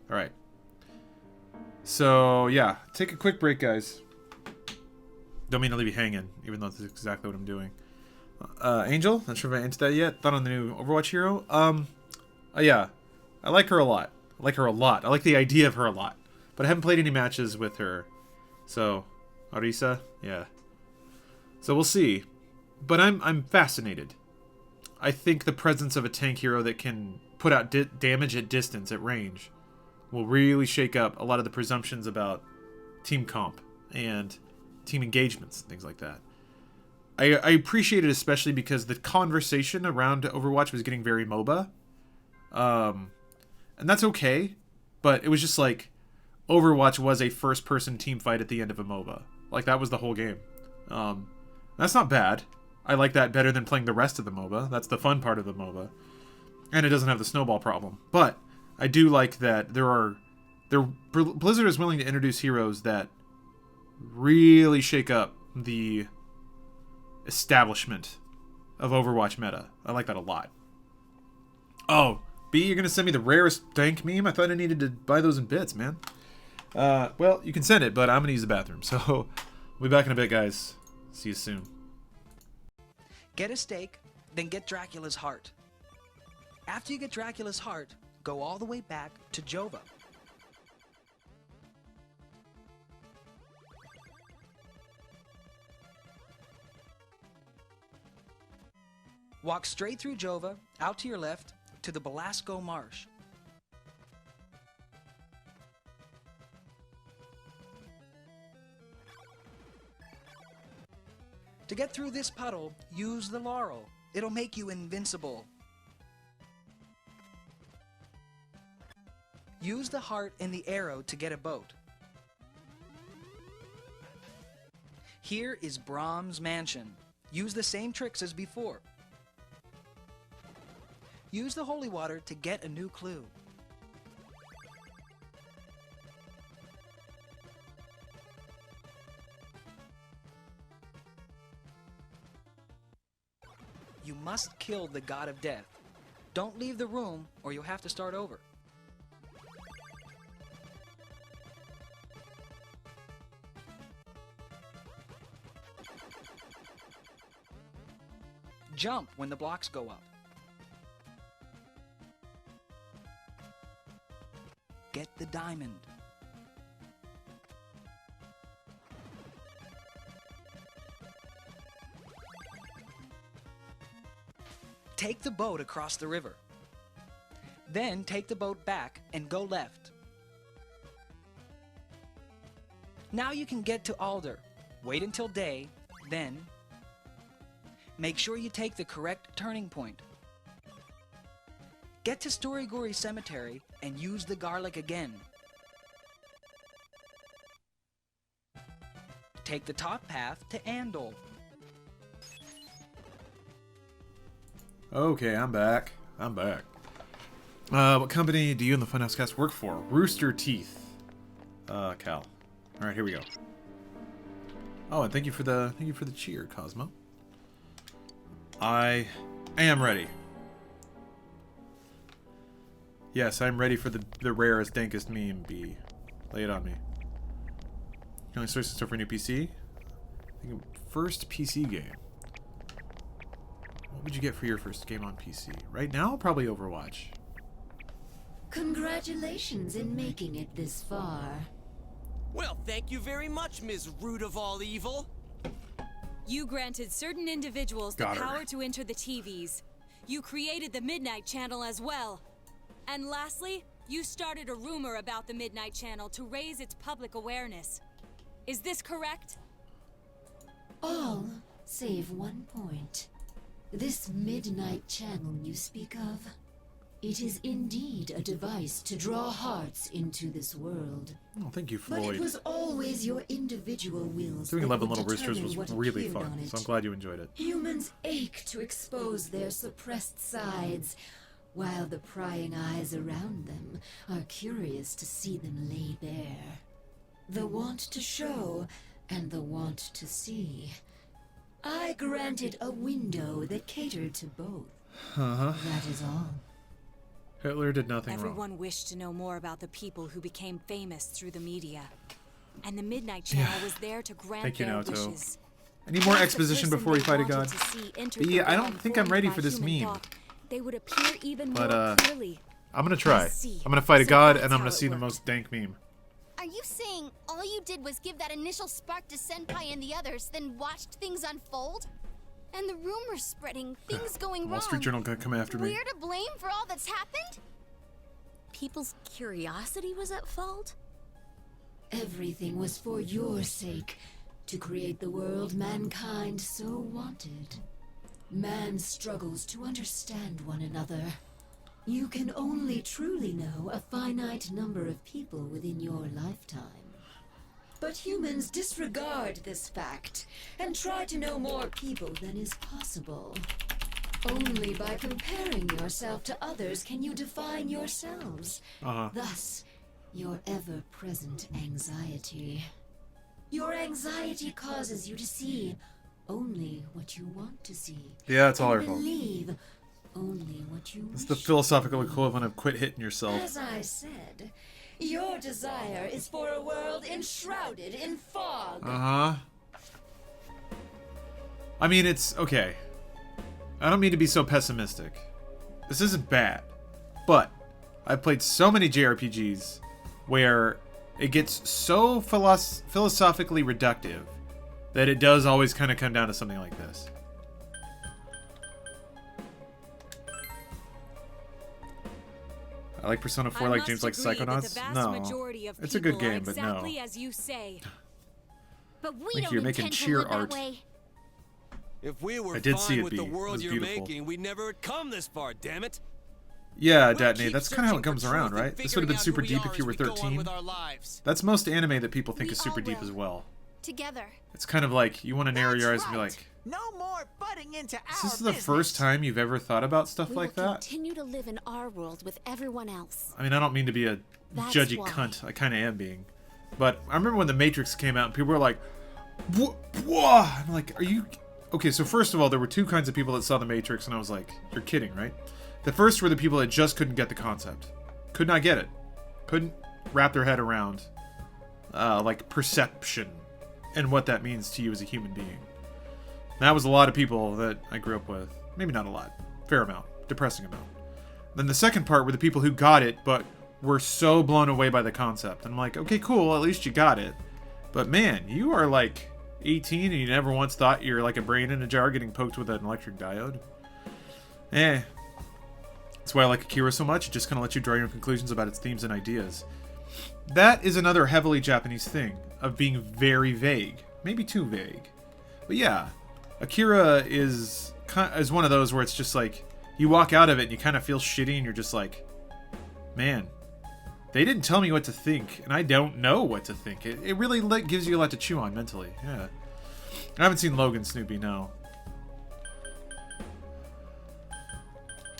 Alright. So, yeah. Take a quick break, guys. Don't mean to leave you hanging, even though this is exactly what I'm doing. Angel? Not sure if I answered that yet. Thought on the new Overwatch hero? Yeah. I like her a lot. I like the idea of her a lot. But I haven't played any matches with her. So, Orisa? Yeah. So we'll see. But I'm fascinated. I think the presence of a tank hero that can put out damage at distance, at range, will really shake up a lot of the presumptions about team comp and team engagements and things like that. I appreciate it especially because the conversation around Overwatch was getting very MOBA. And that's okay, but it was just like Overwatch was a first-person team fight at the end of a MOBA. Like, that was the whole game. That's not bad. I like that better than playing the rest of the MOBA. That's the fun part of the MOBA. And it doesn't have the snowball problem. But I do like that Blizzard is willing to introduce heroes that really shake up the establishment of Overwatch meta. I like that a lot. Oh, B, you're going to send me the rarest dank meme? I thought I needed to buy those in bits, man. Well, you can send it, but I'm going to use the bathroom. So, we'll be back in a bit, guys. See you soon. Get a steak, then get Dracula's heart. After you get Dracula's heart, go all the way back to Jova. Walk straight through Jova, out to your left, to the Belasco Marsh. To get through this puddle, use the laurel. It'll make you invincible. Use the heart and the arrow to get a boat. Here is Brahm's mansion. Use the same tricks as before. Use the holy water to get a new clue. You must kill the god of death. Don't leave the room or you'll have to start over. Jump when the blocks go up. Get the diamond. Take the boat across the river. Then take the boat back and go left. Now you can get to Alder. Wait until day, then make sure you take the correct turning point. Get to Storygori Cemetery and use the garlic again. Take the top path to Andal. Okay, I'm back. What company do you and the Funhouse Cast work for? Rooster Teeth. Cal. Alright, here we go. Oh, and thank you for the cheer, Cosmo. I am ready. Yes, I'm ready for the rarest, dankest meme, B. Lay it on me. Can only source stuff for a new PC? I think first PC game. What would you get for your first game on PC? Right now, probably Overwatch. Congratulations in making it this far. Well, thank you very much, Ms. Root of all evil. You granted certain individuals the Got her. power to enter the TVs. You created the Midnight Channel as well. And lastly, you started a rumor about the Midnight Channel to raise its public awareness. Is this correct? All save one point. This Midnight Channel you speak of, it is indeed a device to draw hearts into this world. Oh, thank you, But Floyd. it was always your individual wills Doing that 11 would Little Roosters determine was what really appeared fun, on it. so I'm glad you enjoyed it. Humans ache to expose their suppressed sides, while the prying eyes around them are curious to see them lay bare. The want to show and the want to see. I granted a window that catered to both. Uh-huh. That is all. Hitler did nothing Everyone wrong. wished to know more about the people who became famous through the media. And the Midnight Channel was there to grant Thank you, their Naoto. wishes. I need more Once the exposition person before we they fight a wanted god. to see entered But the yeah, I realm don't think I'm formed ready by for this human meme. thought, they would appear even But, more clearly. I'm gonna try. I see. I'm gonna fight a So god, that's and I'm how gonna it see the worked. most dank meme. Are you saying all you did was give that initial spark to Senpai and the others, then watched things unfold? And the rumors spreading, things going Wall wrong. Street Journal gonna come after me. We're to blame for all that's happened? People's curiosity was at fault? Everything was for your sake, to create the world mankind so wanted. Man struggles to understand one another. You can only truly know a finite number of people within your lifetime. But humans disregard this fact and try to know more people than is possible. Only by comparing yourself to others can you define yourselves. Thus, your ever-present anxiety. Your anxiety causes you to see only what you want to see. Yeah, it's all and our fault. believe only what you It's wish the philosophical equivalent of quit hitting yourself. As I said, your desire is for a world enshrouded in fog. Uh-huh. I mean, it's okay. I don't mean to be so pessimistic. This isn't bad. But I've played so many JRPGs where it gets so philosophically reductive that it does always kind of come down to something like this. I like Persona 4 like James likes Psychonauts. No. It's a good game, but no. Exactly as you say. But we Like don't you're making intend to cheer live that art. way. If we were I did see fine it with be. the It world was you're beautiful. making, we never would come this far, damn it. Yeah, We'll Datney, keep that's kind of how searching it comes for around, truth and right? This would have been figuring out super who we deep are if you as were we go on 13. with our lives. That's most anime that people think We is super all deep will. as well. Together. It's kind of like, you want to narrow your eyes and be like, No more butting into is our this the business. first time you've ever thought about stuff We like will that? continue to live in our world with everyone else. I mean, I don't mean to be a That's judgy why. cunt. I kind of am being. But I remember when The Matrix came out and people were like, whoa! I'm like, are you... Okay, so first of all, there were two kinds of people that saw The Matrix, and I was like, you're kidding, right? The first were the people that just couldn't get the concept. Could not get it. Couldn't wrap their head around, like, perception and what that means to you as a human being. That was a lot of people that I grew up with. Maybe not a lot. Fair amount. Depressing amount. Then the second part were the people who got it, but were so blown away by the concept. And I'm like, okay, cool, at least you got it. But man, you are like 18 and you never once thought you're like a brain in a jar getting poked with an electric diode. That's why I like Akira so much. It just kind of lets you draw your own conclusions about its themes and ideas. That is another heavily Japanese thing of being very vague. Maybe too vague. But yeah, Akira is one of those where it's just like, you walk out of it and you kind of feel shitty and you're just like, man, they didn't tell me what to think, and I don't know what to think. It really gives you a lot to chew on mentally, yeah. I haven't seen Logan Snoopy, no.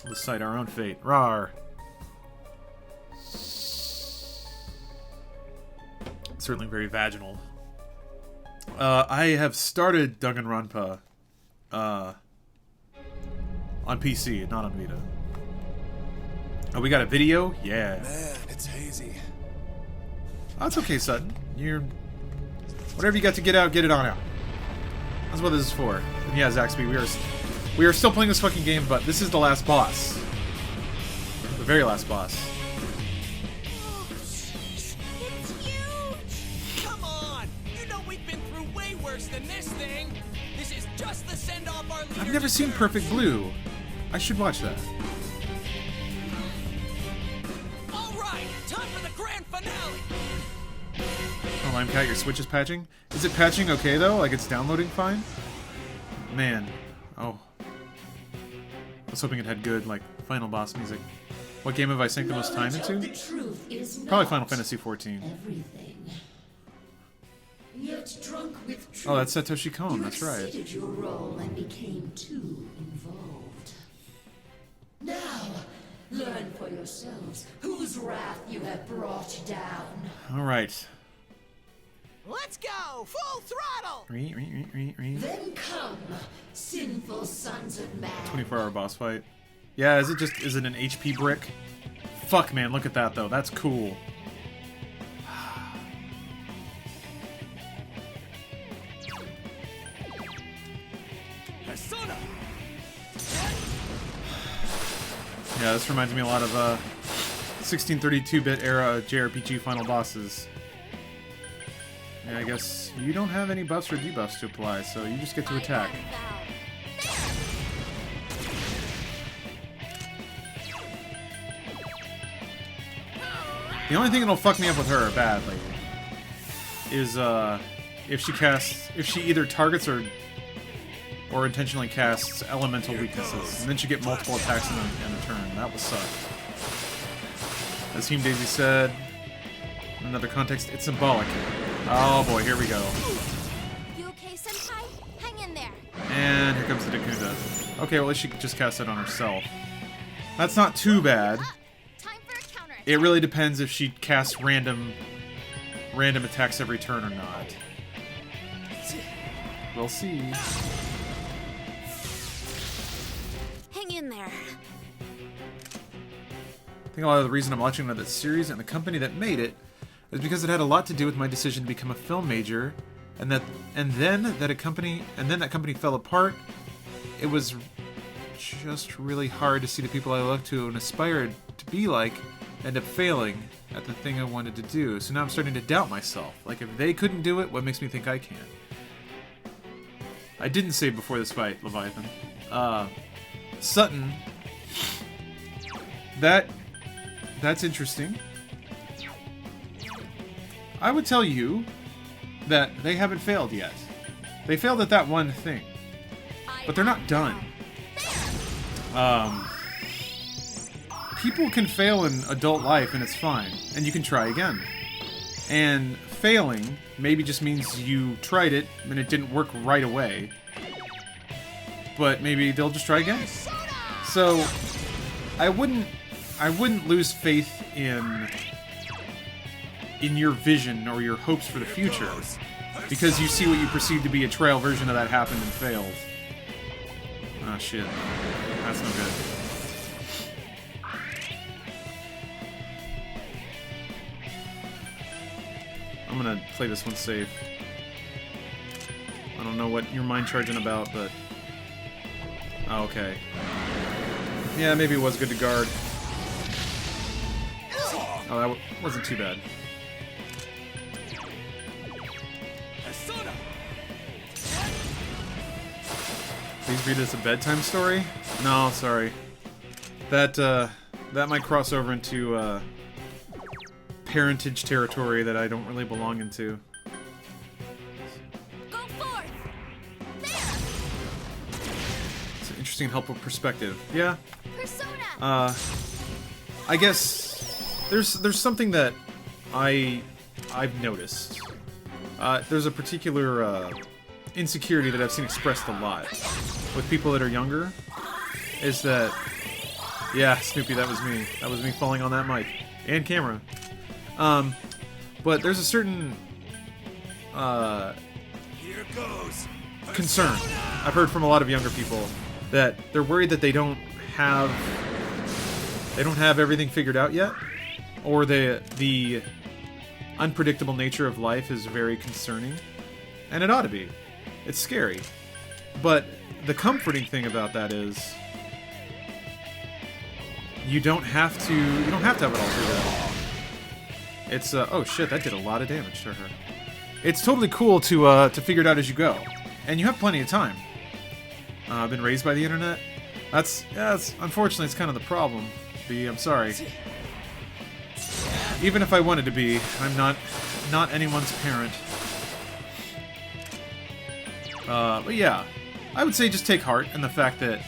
We'll decide our own fate. Rawr. Certainly very vaginal. I have started Danganronpa on PC, not on Vita. Oh, we got a video? Yeah. Man, it's hazy. Oh, that's okay, Sutton. Whatever you got to get out, get it on out. That's what this is for. And yeah, Zaxby, we are still playing this fucking game, but this is the last boss. The very last boss. It's huge! Come on! You know we've been through way worse than this thing! This is just the send-off our leader I've never seen Perfect Blue. I should watch that. Alright, time for the grand finale! Oh, Limecat, your Switch is patching? Is it patching okay, though? Like, it's downloading fine? Man. Oh. I was hoping it had good, like, final boss music. What game have I sank the most time into? Probably Final Fantasy XIV. Yet drunk with truth, Oh, that's Satoshi Kon, that's right. You exceeded your role and became too involved. Now, learn for yourselves whose wrath you have brought down. Alright. Let's go! Full throttle! Then come, sinful sons of man. 24-hour boss fight. Yeah, is it an HP brick? Fuck, man, look at that, though. That's cool. Yeah, this reminds me a lot of 1632-bit era JRPG final bosses. Yeah, I guess you don't have any buffs or debuffs to apply, so you just get to attack. The only thing that'll fuck me up with her badly is if she either targets or intentionally casts elemental weaknesses, and then she get multiple attacks in a turn. That will suck. As Team Daisy said, in another context, it's symbolic. Oh boy, here we go. You okay, Senpai? Hang in there. And here comes the Dakunda. Okay, well, at least she could just cast it on herself. That's not too bad. It really depends if she casts random attacks every turn or not. We'll see. Hang in there. I think a lot of the reason I'm watching another series and the company that made it is because it had a lot to do with my decision to become a film major, and then that company fell apart. It was just really hard to see the people I looked to and aspired to be like end up failing at the thing I wanted to do. So now I'm starting to doubt myself. Like, if they couldn't do it, what makes me think I can? I didn't say before this fight, Leviathan. Sutton. That's interesting. I would tell you that they haven't failed yet. They failed at that one thing. But they're not done. People can fail in adult life and it's fine. And you can try again. And failing maybe just means you tried it and it didn't work right away. But maybe they'll just try again. So I wouldn't lose faith in your vision or your hopes for the future because you see what you perceive to be a trial version of that happened and failed. Ah, shit. That's no good. I'm gonna play this one safe. I don't know what you're mind charging about, but... Oh, okay. Yeah, maybe it was good to guard. Oh, that wasn't too bad. Please read this a bedtime story? No, sorry. That might cross over into parentage territory that I don't really belong into. Go forth. It's an interesting and helpful perspective. Yeah. Persona. I guess there's something that I've noticed. There's a particular insecurity that I've seen expressed a lot with people that are younger. Is that, yeah, Snoopy, that was me. That was me falling on that mic and camera. But there's a certain concern I've heard from a lot of younger people that they're worried that they don't have everything figured out yet, or the unpredictable nature of life is very concerning. And it ought to be. It's scary. But the comforting thing about that is you don't have to have it all figured out. It's oh shit, that did a lot of damage to her. It's totally cool to figure it out as you go. And you have plenty of time. I've been raised by the internet. That's unfortunately it's kind of the problem. I'm sorry. Even if I wanted to be, I'm not anyone's parent. But yeah, I would say just take heart in the fact that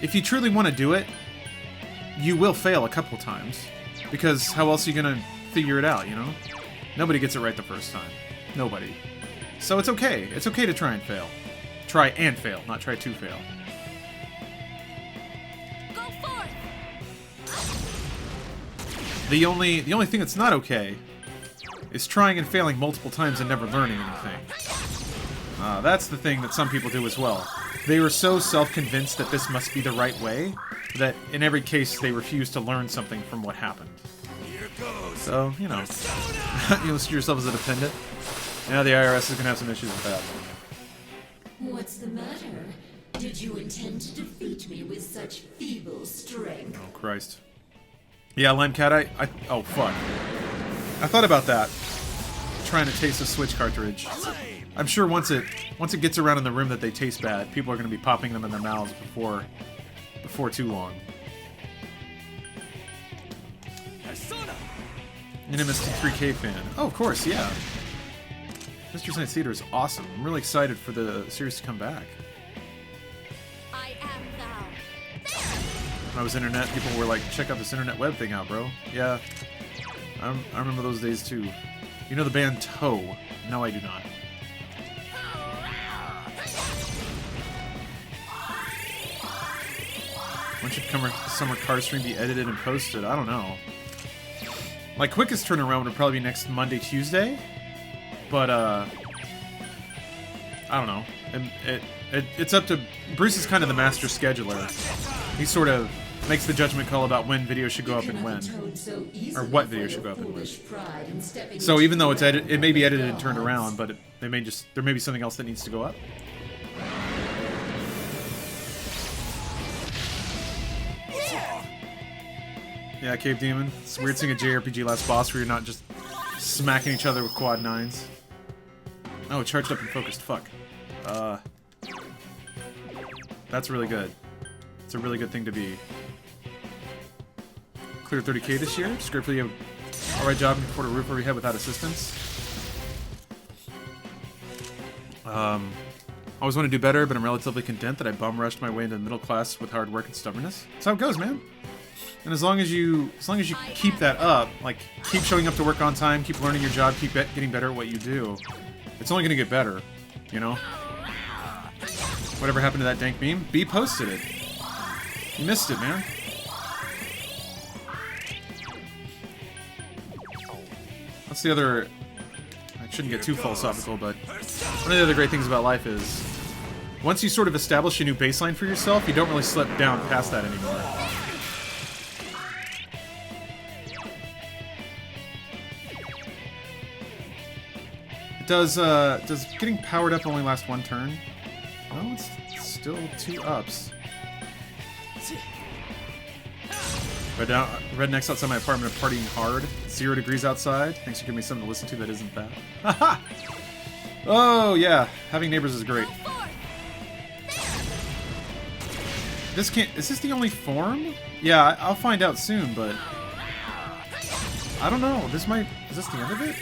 if you truly want to do it, you will fail a couple times. Because how else are you going to figure it out, you know? Nobody gets it right the first time. Nobody. So it's okay. It's okay to try and fail. Try and fail, not try to fail. Go forth. The only thing that's not okay is trying and failing multiple times and never learning anything. That's the thing that some people do as well. They were so self-convinced that this must be the right way that in every case they refuse to learn something from what happened. So, you know, you list yourself as a dependent. Yeah, the IRS is going to have some issues with that. What's the matter? Did you intend to defeat me with such feeble strength? Oh, Christ. Yeah, Limecat, oh, fuck. I thought about that. Trying to taste a Switch cartridge. I'm sure once it gets around in the room that they taste bad, people are going to be popping them in their mouths before too long. An MST3K fan. Oh, of course, yeah. Mr. Science Theater is awesome. I'm really excited for the series to come back. I am thou. When I was internet, people were like, check out this internet web thing out, bro. Yeah, I remember those days too. You know the band Toe? No, I do not. When should summer car stream be edited and posted? I don't know. My quickest turnaround would probably be next Monday, Tuesday. But, I don't know. It's up to... Bruce is kind of the master scheduler. He sort of makes the judgment call about when videos should go up and when. Or what videos should go up and when. So even though it may be edited and turned around, but there may be something else that needs to go up. Yeah, Cave Demon. It's weird seeing a JRPG last boss where you're not just smacking each other with quad 9s. Oh, charged up and focused. Fuck. That's really good. It's a really good thing to be. Clear 30k this year. Just grateful you have alright job and can afford a roof over your head without assistance. Always want to do better, but I'm relatively content that I bum rushed my way into the middle class with hard work and stubbornness. That's how it goes, man. And as long as you keep that up, like keep showing up to work on time, keep learning your job, keep getting better at what you do, it's only gonna get better, you know. Whatever happened to that dank meme? B posted it. You missed it, man. That's the other. I shouldn't get too philosophical, but one of the other great things about life is once you sort of establish a new baseline for yourself, you don't really slip down past that anymore. Does getting powered up only last one turn? No, it's still 2 ups. Rednecks outside my apartment are partying hard. 0 degrees outside. Thanks for giving me something to listen to that isn't that. Haha! Oh yeah, having neighbors is great. Is this the only form? Yeah, I'll find out soon, but I don't know. Is this the end of it?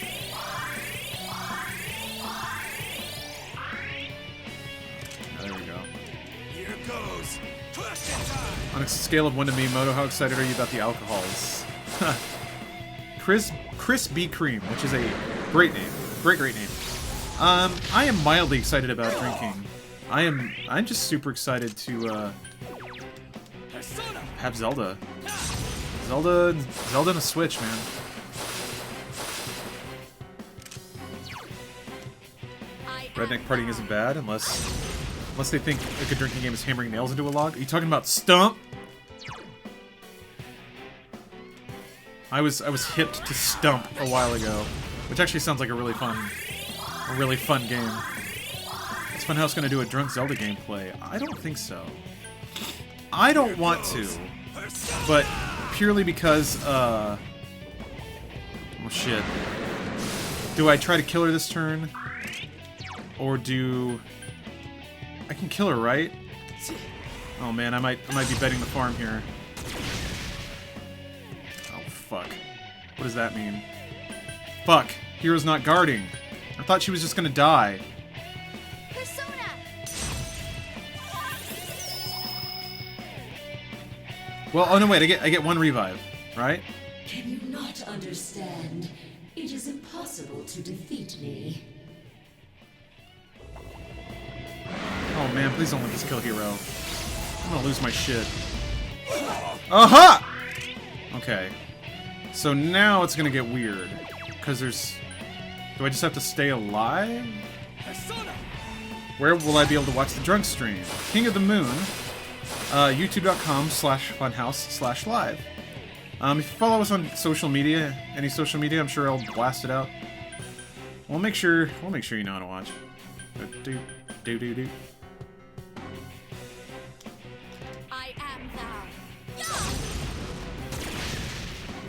On a scale of 1 to Miyamoto, how excited are you about the alcohols? Chris B. Cream, which is a great name. Great name. I am mildly excited about drinking. I'm just super excited to have Zelda. Zelda and a Switch, man. Redneck partying isn't bad unless they think a good drinking game is hammering nails into a log. Are you talking about Stump? I was hipped to Stump a while ago, which actually sounds like a really fun a really fun game. Is Funhouse going to do a drunk Zelda gameplay? I don't think so. I don't want to, but purely because, oh shit. Do I try to kill her this turn? Or do... I can kill her, right? Oh man, I might be betting the farm here. Oh fuck. What does that mean? Fuck. Hero's not guarding. I thought she was just gonna die. Well, oh no, wait, I get one revive, right? Can you not understand? It is impossible to defeat me. Oh man, please don't let this kill hero. I'm gonna lose my shit. Aha! Okay. So now it's gonna get weird. Because there's... Do I just have to stay alive? Where will I be able to watch the drunk stream? King of the Moon. YouTube.com/funhouse/live. If you follow us on social media, any social media, I'm sure I'll blast it out. We'll make sure you know how to watch. Do. I am thou.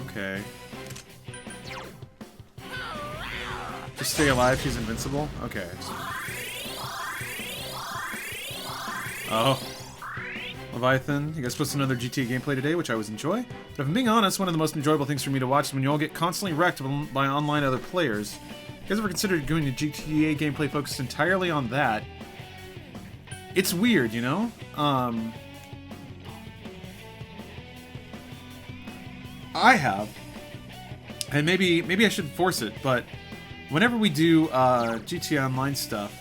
Okay. Just stay alive, she's invincible? Okay. Oh. Leviathan, you guys posted another GTA gameplay today, which I always enjoy. But if I'm being honest, one of the most enjoyable things for me to watch is when you all get constantly wrecked by online other players. You guys ever considered doing a GTA gameplay focused entirely on that? It's weird, you know? I have. And maybe I should force it, but whenever we do GTA Online stuff,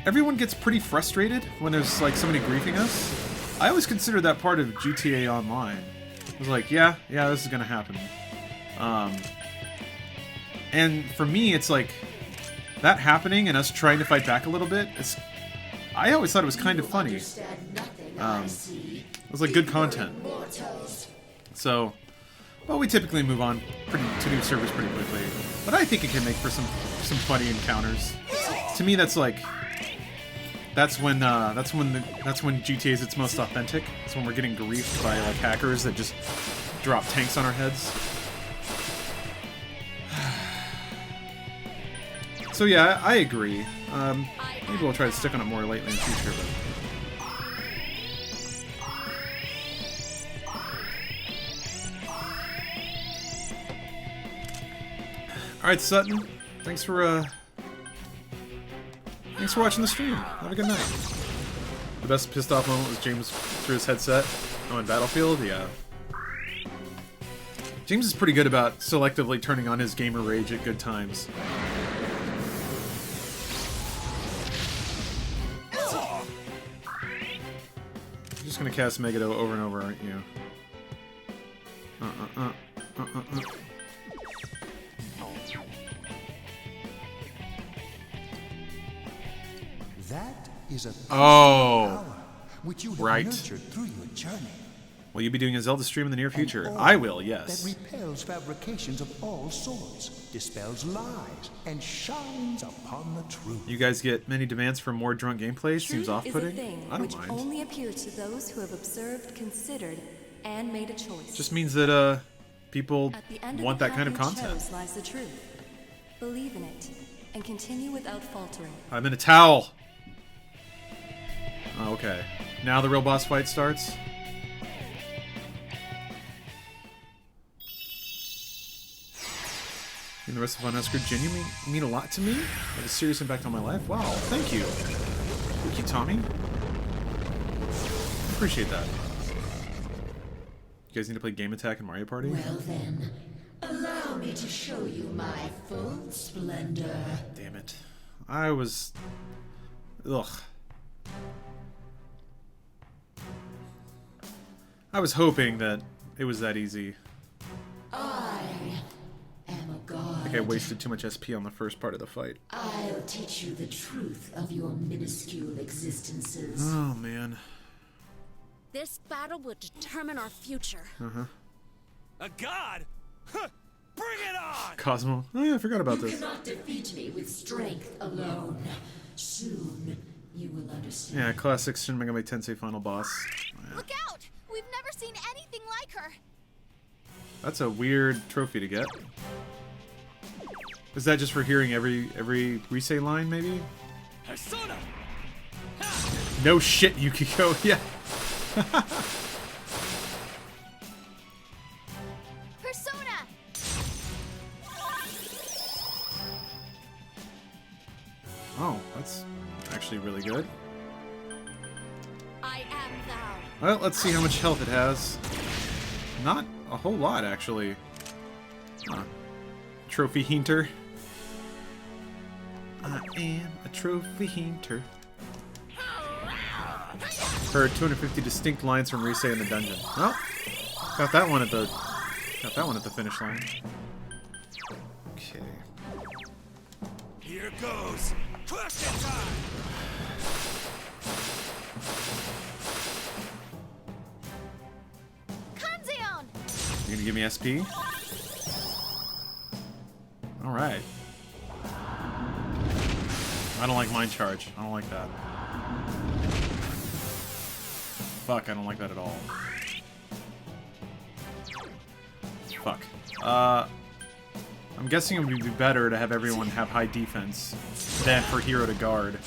everyone gets pretty frustrated when there's like somebody griefing us. I always consider that part of GTA Online. I was like, yeah, this is gonna happen. And for me, it's like that happening and us trying to fight back a little bit. I always thought it was kind of funny. It was like good content. So, well, we typically move on to new servers pretty quickly, but I think it can make for some funny encounters. To me, that's like. That's when GTA is its most authentic. It's when we're getting griefed by like hackers that just drop tanks on our heads. So yeah, I agree. Maybe we'll try to stick on it more lately in the future. All right, Sutton. Thanks for watching the stream. Have a good night. The best pissed off moment was James threw his headset. Oh, in Battlefield? Yeah. James is pretty good about selectively turning on his gamer rage at good times. You're just gonna cast Megado over and over, aren't you? That is a power which you have right. nurtured through your journey. Will you be doing a Zelda stream in the near future? I will, yes. That repels fabrications of all sorts, dispels lies, and shines upon the truth. You guys get many demands for more drunk gameplays? Truth Seems off-putting. is a thing I don't which mind. only appears to those who have observed, considered, and made a choice. Just means that people At the end want of the that kind of path you content. chose lies the truth. Believe in it, and continue without faltering. I'm in a towel. Oh, okay. Now the real boss fight starts. And the rest of Funhouse Crew genuinely mean a lot to me. Have a serious impact on my life. Wow, thank you. Thank you, Tommy. I appreciate that. You guys need to play Game Attack and Mario Party? Well then, allow me to show you my full splendor. Damn it. I was... Ugh. I was hoping that it was that easy. I am a god. I think I wasted too much SP on the first part of the fight. I'll teach you the truth of your minuscule existences. Oh, man. This battle will determine our future. Uh-huh. A god? Huh. Bring it on! Cosmo. Oh yeah, I forgot about You this. cannot defeat me with strength alone. Soon, you will understand. Yeah, classic Shin Megami Tensei final boss. Yeah. Look out! We've never seen anything like her. That's a weird trophy to get. Is that just for hearing every Risei line, maybe? Persona! No shit, Yukiko. Yeah. Persona! Oh, that's actually really good. I am thou. Well, let's see how much health it has. Not a whole lot, actually. Huh. Trophy Hinter. I am a trophy hinter. Heard 250 distinct lines from Risei in the dungeon. Well, got that one at the finish line. Okay. Here goes. Question time. Kanzeon! You gonna give me SP? All right. I don't like Mind Charge. I don't like that. Fuck, I don't like that at all. Fuck. I'm guessing it would be better to have everyone have high defense than for Hero to guard.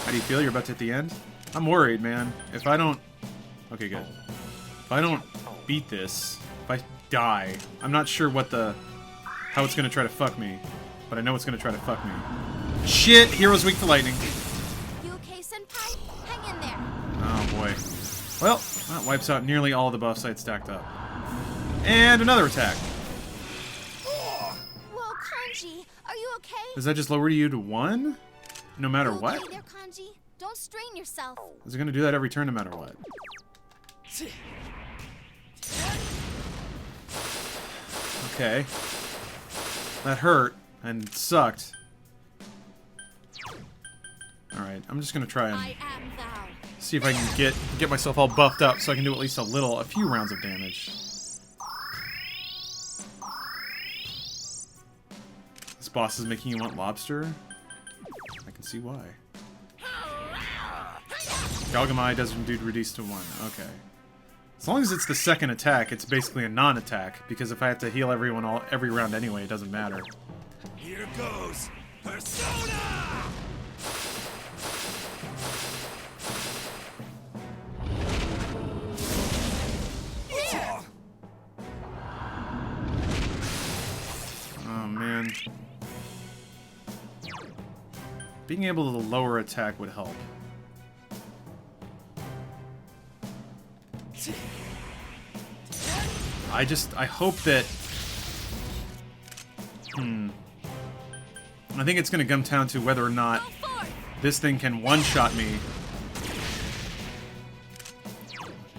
How do you feel? You're about to hit the end? I'm worried, man. If I don't... Okay, good. If I don't beat this, if I die, I'm not sure what the... how it's gonna try to fuck me. But I know it's gonna try to fuck me. Shit! Hero's weak to lightning. You okay, Senpai? Hang in there. Oh boy. Well, that wipes out nearly all the buffs I'd stacked up. And another attack. Whoa, Kanji, are you okay? Does that just lower you to 1? No matter You what? okay there, Kanji? Don't strain yourself. Is it gonna do that every turn no matter what? Okay. That hurt and sucked. Alright, I'm just gonna try and see if I can get myself all buffed up so I can do at least a few rounds of damage. This boss is making you want lobster? I can see why. Galgamai doesn't do reduce to 1. Okay. As long as it's the second attack, it's basically a non-attack, because if I have to heal everyone every round anyway, it doesn't matter. Here goes. Persona! Oh man. Being able to lower attack would help. I hope that... I think it's gonna come down to whether or not this thing can one-shot me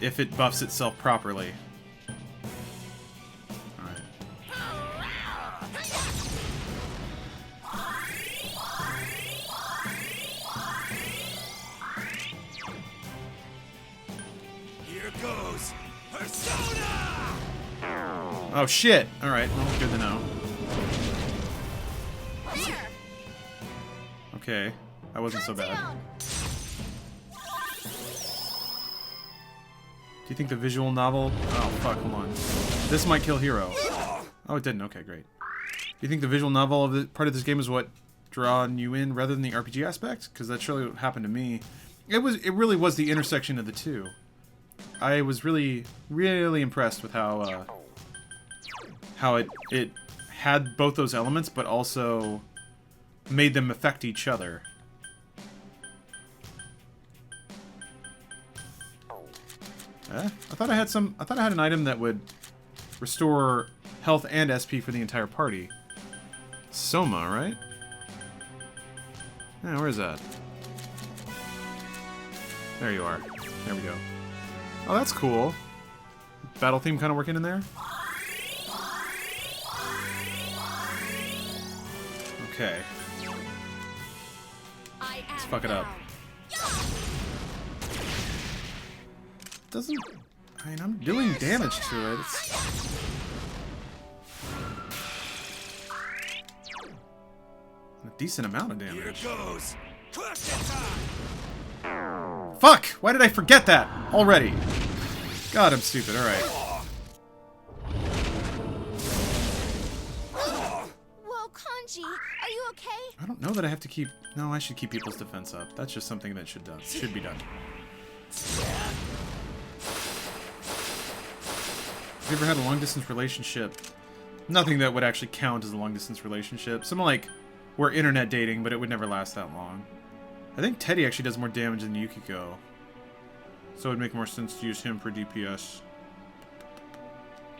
if it buffs itself properly. Alright. Here goes. Persona! Oh shit! Alright, well, good to know. Okay, that wasn't so bad. Do you think the visual novel... Oh, fuck, hold on. This might kill Hero. Oh, it didn't. Okay, great. Do you think the visual novel of the part of this game is what drawn you in rather than the RPG aspect? Because that's surely what happened to me. It really was the intersection of the two. I was really, really impressed with how it had both those elements, but also made them affect each other. I thought I had an item that would restore health and SP for the entire party. Soma, right? Yeah, where is that? There you are. There we go. Oh, that's cool. Battle theme kind of working in there. Okay. Let's fuck it up. Doesn't... I mean, I'm doing damage to it. A decent amount of damage. Here goes. Fuck! Why did I forget that already? God, I'm stupid. Alright. Whoa, Kanji, are you okay? I don't know that I have to keep... No, I should keep people's defense up. That's just something that should be done. Have you ever had a long-distance relationship? Nothing that would actually count as a long-distance relationship. Something like we're internet dating, but it would never last that long. I think Teddy actually does more damage than Yukiko. So it would make more sense to use him for DPS.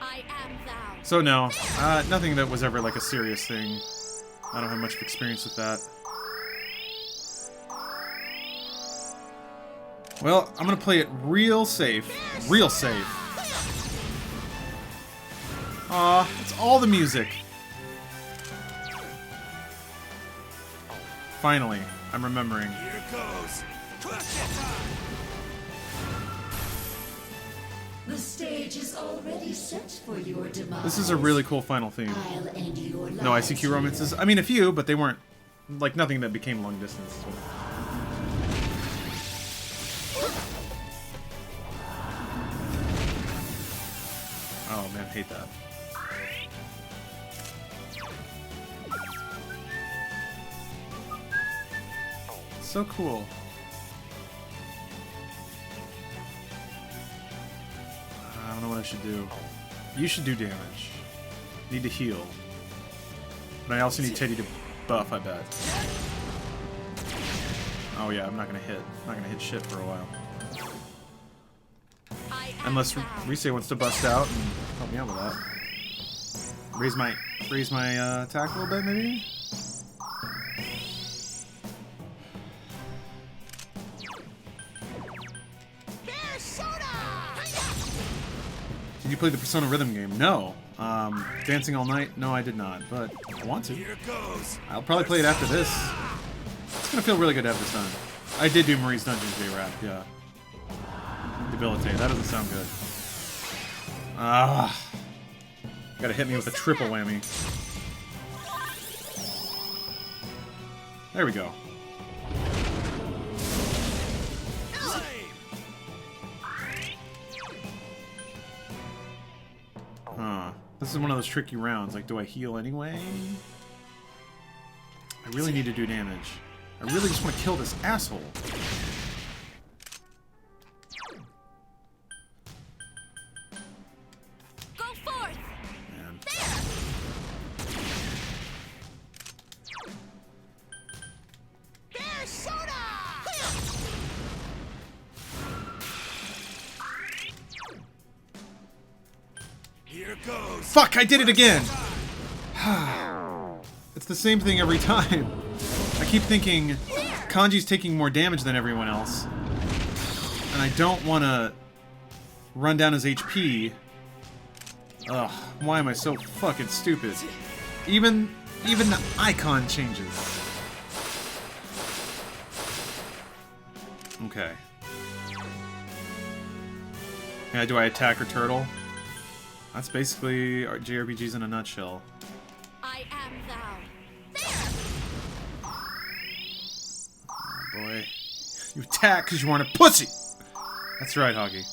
I am thou. So no, nothing that was ever like a serious thing. I don't have much experience with that. Well, I'm gonna play it real safe. Real safe. Aw, it's all the music. Finally, I'm remembering. Here goes. The stage is already set for your demise. This is a really cool final theme. I'll end your No ICQ romances. I mean, a few, but they weren't like nothing that became long distance. Oh man, I hate that. So cool. I don't know what I should do. You should do damage. Need to heal. But I also need Teddy to buff, I bet. Oh yeah, I'm not gonna hit. I'm not gonna hit shit for a while. Unless Rise wants to bust out and help me out with that. Raise my attack a little bit, maybe? Did you play the Persona rhythm game? No. Dancing All Night? No, I did not, but I want to. Here goes. I'll probably play it after this. It's gonna feel really good to have this done. I did do Marie's Dungeon J-Rap, yeah. Debilitate, that doesn't sound good. Ah. Gotta hit me with a triple whammy. There we go. Huh. This is one of those tricky rounds. Like, do I heal anyway? I really need to do damage. I really just want to kill this asshole. Go forth. Man. Bear soda! Here goes. Fuck, I did it again! It's the same thing every time. I keep thinking Kanji's taking more damage than everyone else. And I don't want to run down his HP. Ugh, why am I so fucking stupid? Even the icon changes. Okay. Yeah, do I attack or turtle? That's basically JRPGs in a nutshell. I am thou. Oh boy. You attack because you want a pussy! That's right, Hoggy.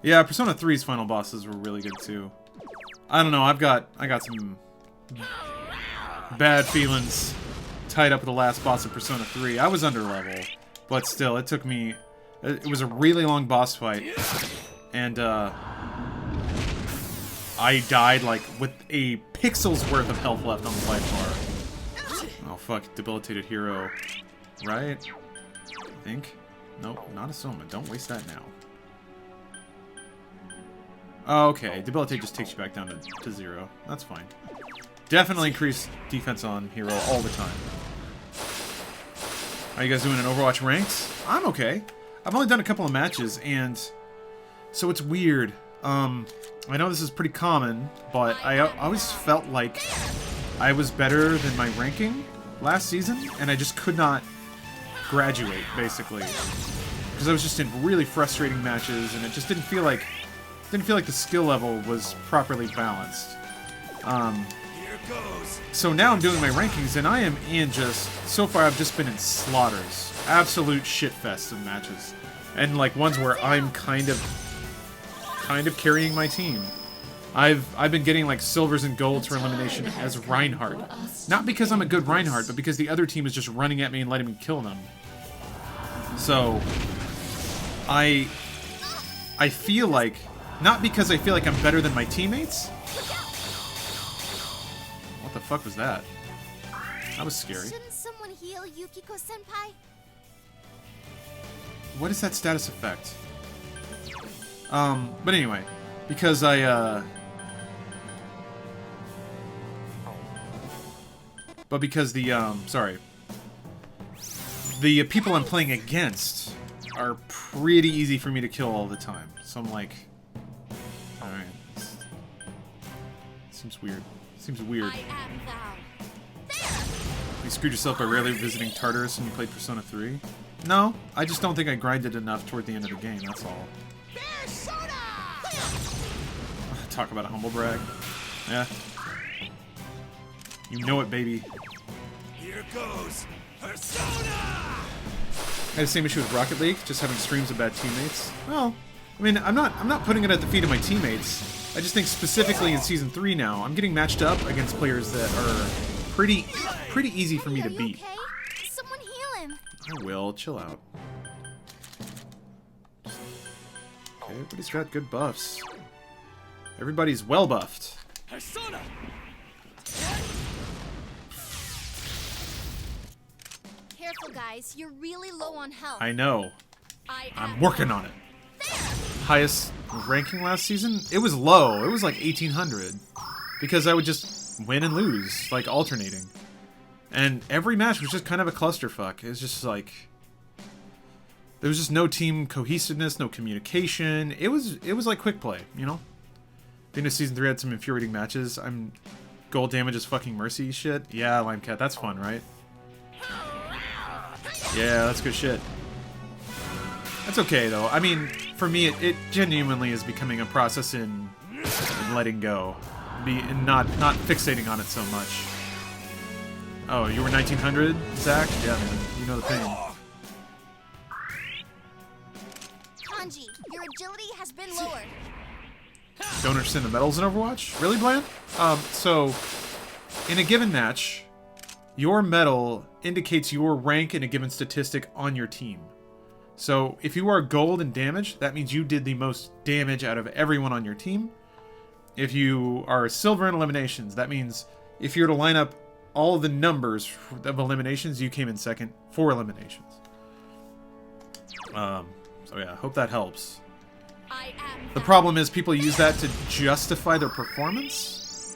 Yeah, Persona 3's final bosses were really good too. I don't know, I got some bad feelings tied up with the last boss of Persona 3. I was under level, but still, it took me... It was a really long boss fight, and I died like with a pixel's worth of health left on the life bar. Oh fuck, debilitated hero. Right? I think? Nope, not a Soma. Don't waste that now. Okay, debilitate just takes you back down to 0. That's fine. Definitely increase defense on hero all the time. Are you guys doing an Overwatch ranks? I'm okay. I've only done a couple of matches, and so it's weird. I know this is pretty common, but I always felt like I was better than my ranking last season, and I just could not graduate, basically. Because I was just in really frustrating matches, and it just didn't feel like the skill level was properly balanced. So now I'm doing my rankings, and I am in just... So far, I've just been in slaughters. Absolute shitfests of matches. And, like, ones where I'm kind of carrying my team. I've been getting, like, silvers and golds for elimination as Reinhardt. Not because I'm a good Reinhardt, but because the other team is just running at me and letting me kill them. So... I feel like... Not because I feel like I'm better than my teammates. What the fuck was that? That was scary. Shouldn't someone heal Yukiko-senpai? What is that status effect? But anyway, because But because the, sorry. The people I'm playing against are pretty easy for me to kill all the time. So I'm like... Alright. Seems weird. Seems weird. You screwed yourself by rarely visiting Tartarus when you played Persona 3? No, I just don't think I grinded enough toward the end of the game, that's all. Talk about a humble brag. Yeah. You know it, baby. Here goes Persona! I had the same issue with Rocket League, just having streams of bad teammates. Well, I mean, I'm not putting it at the feet of my teammates. I just think specifically in Season 3 now, I'm getting matched up against players that are pretty easy for me to beat. Okay? Someone heal him. I will. Chill out. Okay, everybody's got good buffs. Everybody's well buffed. Persona! Careful, guys. You're really low on health. I know. I'm working on it. Highest ranking last season? It was low. It was like 1800. Because I would just win and lose, like alternating. And every match was just kind of a clusterfuck. It was just like... There was just no team cohesiveness, no communication. It was like quick play, you know? The end of Season 3 had some infuriating matches. Gold damage is fucking mercy shit. Yeah, Limecat, that's fun, right? Yeah, that's good shit. That's okay, though. I mean, for me, it genuinely is becoming a process in letting go. And not fixating on it so much. Oh, you were 1900, Zach? Yeah, man. You know the pain. Kanji, your agility has been lowered. Don't understand the medals in Overwatch? Really, Bland? So, in a given match, your medal indicates your rank in a given statistic on your team. So, if you are gold in damage, that means you did the most damage out of everyone on your team. If you are silver in eliminations, that means if you were to line up all of the numbers of eliminations, you came in second for eliminations. So yeah, hope that helps. The problem is people use that to justify their performance.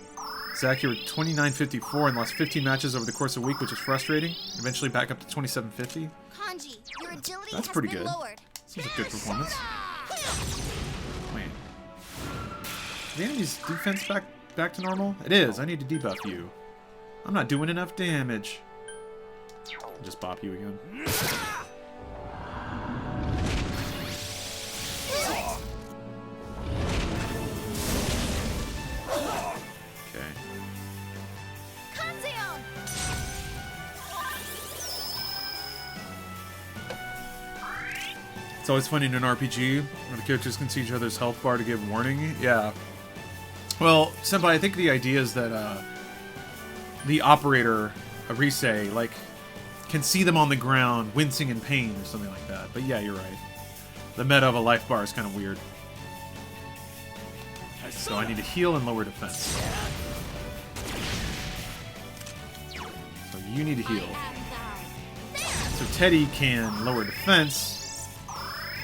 Zach, you were 2954 and lost 15 matches over the course of a week, which is frustrating. Eventually back up to 2750. Kanji, your agility That's has pretty been good. lowered. Seems like good performance. Wait. Is the enemy's defense back to normal? It is. I need to debuff you. I'm not doing enough damage. I'll just bop you again. It's always funny in an RPG where the characters can see each other's health bar to give warning. Yeah. Well, Senpai, I think the idea is that the operator, Orisa, like, can see them on the ground wincing in pain or something like that. But yeah, you're right. The meta of a life bar is kind of weird. So I need to heal and lower defense. So you need to heal. So Teddy can lower defense.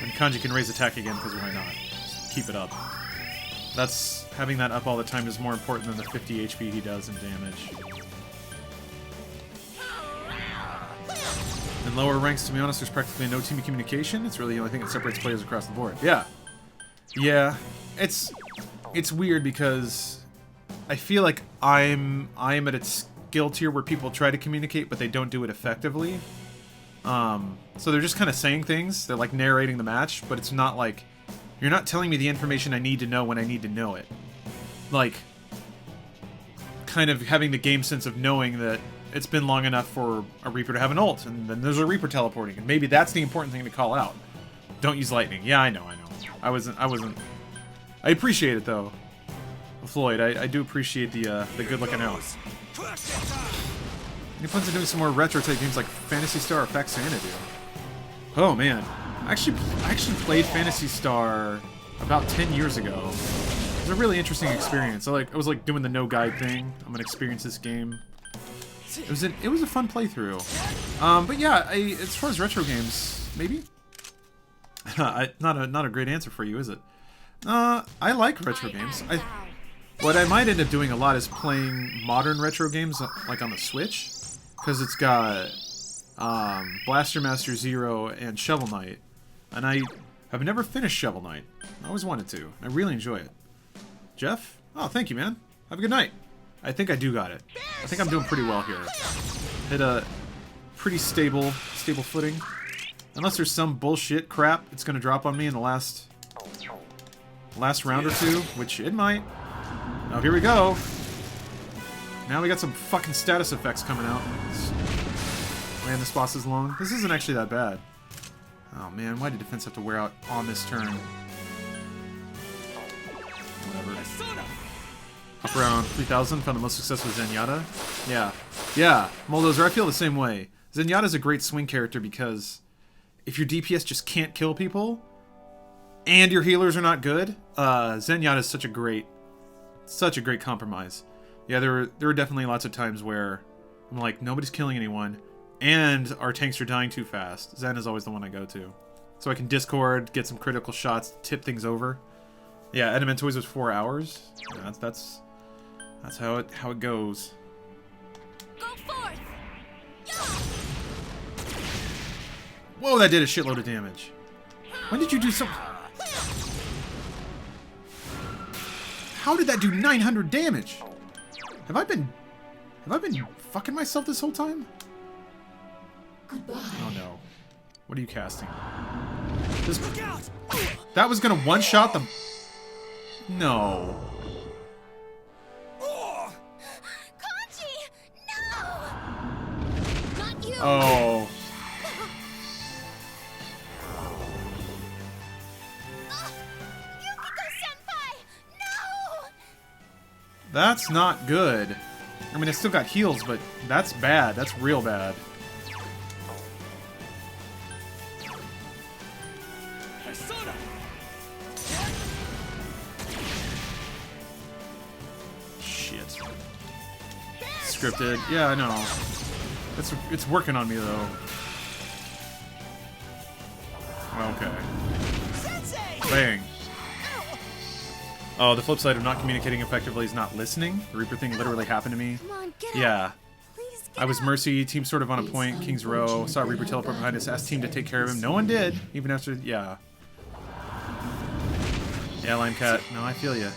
And Kanji can raise attack again, because why not? Just keep it up. Having that up all the time is more important than the 50 HP he does in damage. In lower ranks, to be honest, there's practically no team communication. It's really the only thing that separates players across the board. Yeah. Yeah. It's weird because I feel like I'm at a skill tier where people try to communicate, but they don't do it effectively. So they're just kind of saying things. They're like narrating the match, but it's not like, you're not telling me the information I need to know when I need to know it. Like, kind of having the game sense of knowing that it's been long enough for a Reaper to have an ult, and then there's a Reaper teleporting, and maybe that's the important thing to call out. Don't use lightning. Yeah, I know. I wasn't. I appreciate it though, Floyd. I do appreciate the good looking out. Any plans on doing some more retro type games like Phantasy Star or Faxanadu? Oh man, I actually played Phantasy Star about 10 years ago. It was a really interesting experience. I was like doing the no guide thing. I'm gonna experience this game. It was a fun playthrough. But yeah, as far as retro games, maybe. Not a great answer for you, is it? I like retro games. What I might end up doing a lot is playing modern retro games, like on the Switch, because it's got Blaster Master Zero and Shovel Knight, and I have never finished Shovel Knight. I always wanted to. I really enjoy it. Jeff? Oh, thank you, man. Have a good night. I think I do got it. I think I'm doing pretty well here. Hit a pretty stable footing. Unless there's some bullshit crap it's gonna drop on me in the last round or two, which it might. Oh, here we go. Now we got some fucking status effects coming out. Land this boss is long. This isn't actually that bad. Oh man, why did defense have to wear out on this turn? Whatever. Up around 3,000, found the most success with Zenyatta. Yeah, Moldozer, I feel the same way. Zenyatta's a great swing character because if your DPS just can't kill people, and your healers are not good, Zenyatta's such a great compromise. Yeah, there were definitely lots of times where I'm like, nobody's killing anyone, and our tanks are dying too fast. Zen is always the one I go to. So I can discord, get some critical shots, tip things over. Yeah, Edmontoys was 4 hours. Yeah, that's how it goes. Go forth! Whoa, that did a shitload of damage. When did you do something? How did that do 900 damage? Have I been fucking myself this whole time? Goodbye. Oh no. What are you casting? That was gonna one-shot them. No. Conchi! No! Not you! Oh. That's not good. I mean, I still got heals, but that's bad. That's real bad. Shit. Scripted. Yeah, I know. It's working on me, though. Okay. Bang. Oh, the flip side of not communicating effectively is not listening. The Reaper thing literally happened to me. Come on, get yeah. up. Please get I was up. Mercy, team sort of on a point, King's Row, saw Reaper teleport behind us, asked team to take care of him. No one did, even after, yeah. Yeah, Lime Cat, no, I feel ya.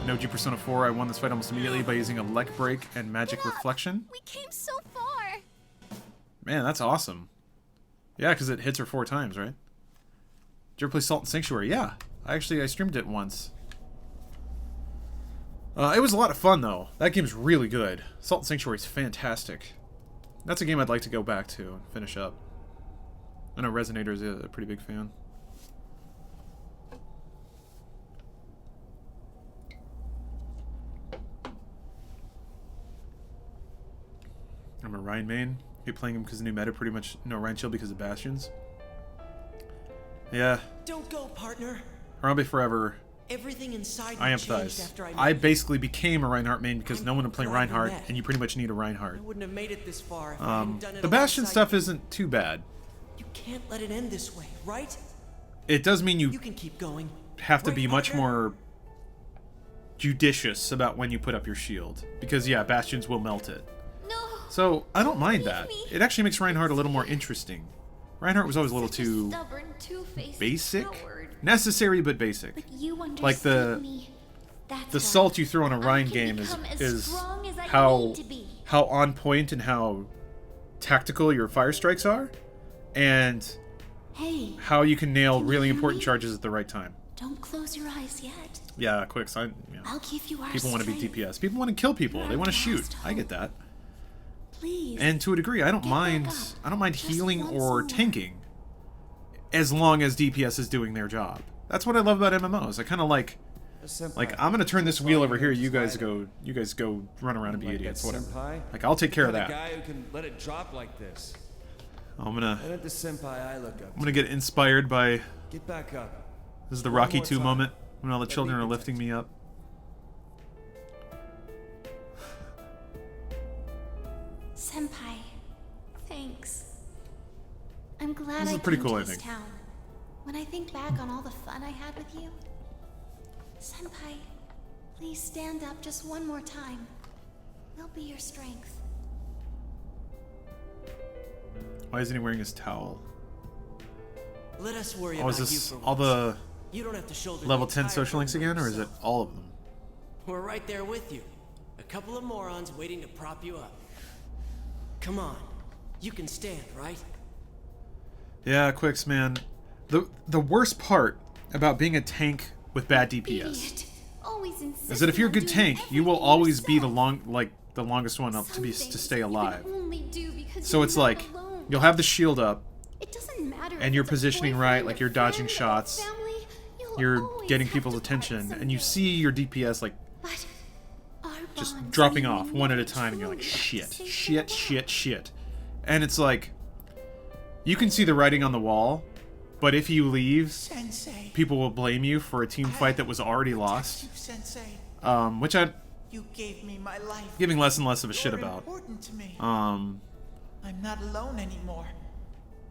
No G Persona 4, I won this fight almost immediately by using a Lek Break and Magic Reflection. We came so far. Man, that's awesome. Yeah, because it hits her 4 times, right? Did you ever play Salt and Sanctuary? Yeah. I streamed it once. It was a lot of fun, though. That game's really good. Salt and Sanctuary is fantastic. That's a game I'd like to go back to and finish up. I know Resonator is a pretty big fan. I'm a Rhine main. You're playing him because the new meta pretty much no Rhine Shield because of Bastions. Yeah. Don't go, partner. Harambe forever. Everything inside I empathize. I basically became a Reinhardt main because no one would play Reinhardt, and you pretty much need a Reinhardt. I wouldn't have made it this far if I hadn't done it the Bastion alongside stuff you. isn't too bad. You can't let it end this way, right? It does mean you can keep going. have to be much more judicious about when you put up your shield. Because, yeah, Bastions will melt it. No. So, I don't mind that. It actually makes Reinhardt a little more interesting. Reinhardt was always a little too Stubborn, two-faced basic. coward. Necessary, but basic. But you Like understood me. That's the why salt you throw in a Rhine can game become as is strong as I how need to be. how on point and how tactical your fire strikes are, and Hey, how you can nail can you really hear important me? charges at the right time. Don't close your eyes yet. Yeah, quick sign. Yeah. I'll give you our People want to be strength. DPS. People want to kill people. They want to shoot. I get that. Please. And to a degree, I don't mind healing or tanking as long as DPS is doing their job. That's what I love about MMOs. I kind of like I'm gonna turn this wheel over here. You guys go run around and be idiots. Whatever. Like I'll take care of that. Guy who can let it drop like this. I'm gonna the senpai I look up. I'm gonna get inspired by. Get back up. This is the Rocky 2 moment when all the children are lifting me up. Senpai, thanks. I'm glad This is I pretty came cool, to I this think. town. When I think back on all the fun I had with you, Senpai, please stand up just one more time. We'll be your strength. Why isn't he wearing his towel? Let us worry Oh, about is you this for all once. the You don't have to shoulder level the 10 entire social links burden again, or is it yourself. all of them? We're right there with you. A couple of morons waiting to prop you up. Come on. You can stand, right? Yeah, Quicks, man. The worst part about being a tank with bad DPS is that if you're a good tank, you will always be the longest one up to stay alive. So it's like you'll have the shield up, and you're positioning right, like you're dodging shots, you're getting people's attention, and you see your DPS like just dropping off one at a time, and you're like, shit. And it's like, you can see the writing on the wall, but if you leave, Sensei. people will blame you for a team fight that was already lost. Sensei. Which I'm You gave me my life. giving less and less of a shit You're about. important to me. Um, I'm not alone anymore.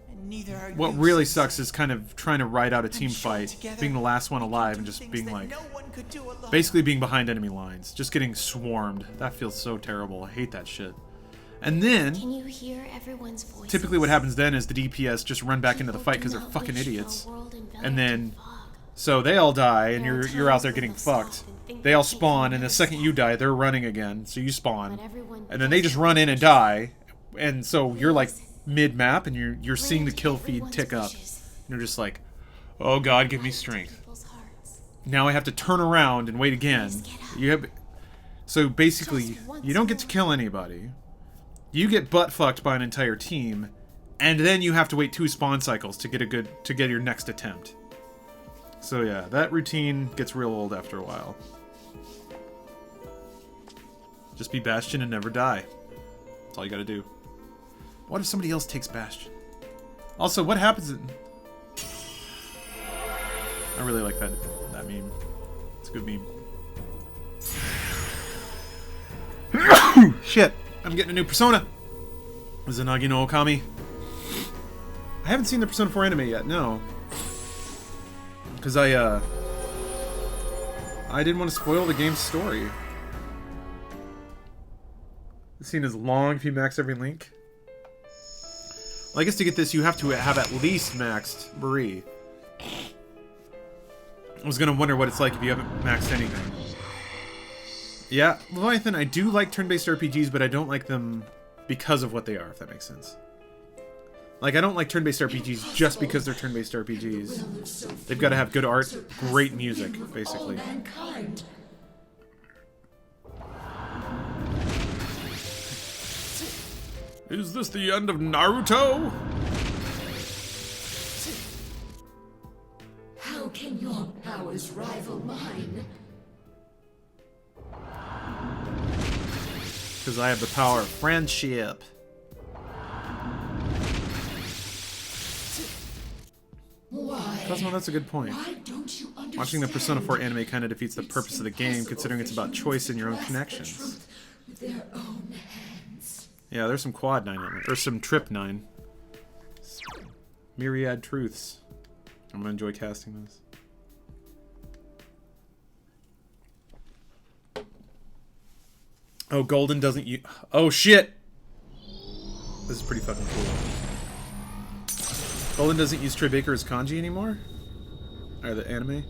And neither are what you, really Sensei. sucks is kind of trying to ride out a team sure fight, together being the last one alive, and just being like, basically being behind enemy lines, just getting swarmed. That feels so terrible. I hate that shit. And then, Can you hear everyone's voices? typically what happens then is the DPS just run back into the fight because they're fucking idiots. And then, so they all die, and you're out there getting fucked. They all spawn, and the second you die, they're running again, so you spawn. And then they just run in and die, and so you're like mid-map, and you're seeing the kill feed tick up. And you're just like, oh god, give me strength. Now I have to turn around and wait again. So basically, you don't get to kill anybody. You get butt fucked by an entire team, and then you have to wait 2 spawn cycles to get your next attempt. So yeah, that routine gets real old after a while. Just be Bastion and never die. That's all you gotta do. What if somebody else takes Bastion? Also, what happens in... I really like that meme. It's a good meme. Shit! I'm getting a new Persona! Izanagi no Okami. I haven't seen the Persona 4 anime yet, no. Because I didn't want to spoil the game's story. The scene is long if you max every link. Well, I guess to get this, you have to have at least maxed Marie. I was gonna wonder what it's like if you haven't maxed anything. Yeah, Leviathan, I do like turn-based RPGs, but I don't like them because of what they are, if that makes sense. Like, I don't like turn-based RPGs just because they're turn-based RPGs. They've got to have good art, great music, basically. Is this the end of Naruto? How can your powers rival mine? Because I have the power of friendship. Why? Cosmo, that's a good point. Watching the Persona 4 anime kind of defeats the purpose of the game, considering it's about choice and your own connections. With their own hands. Yeah, there's some Quad 9 in it, or some Trip 9. Myriad Truths. I'm gonna enjoy casting this. Oh, Golden doesn't use... Oh, shit! This is pretty fucking cool. Golden doesn't use Troy Baker as kanji anymore? Or the anime?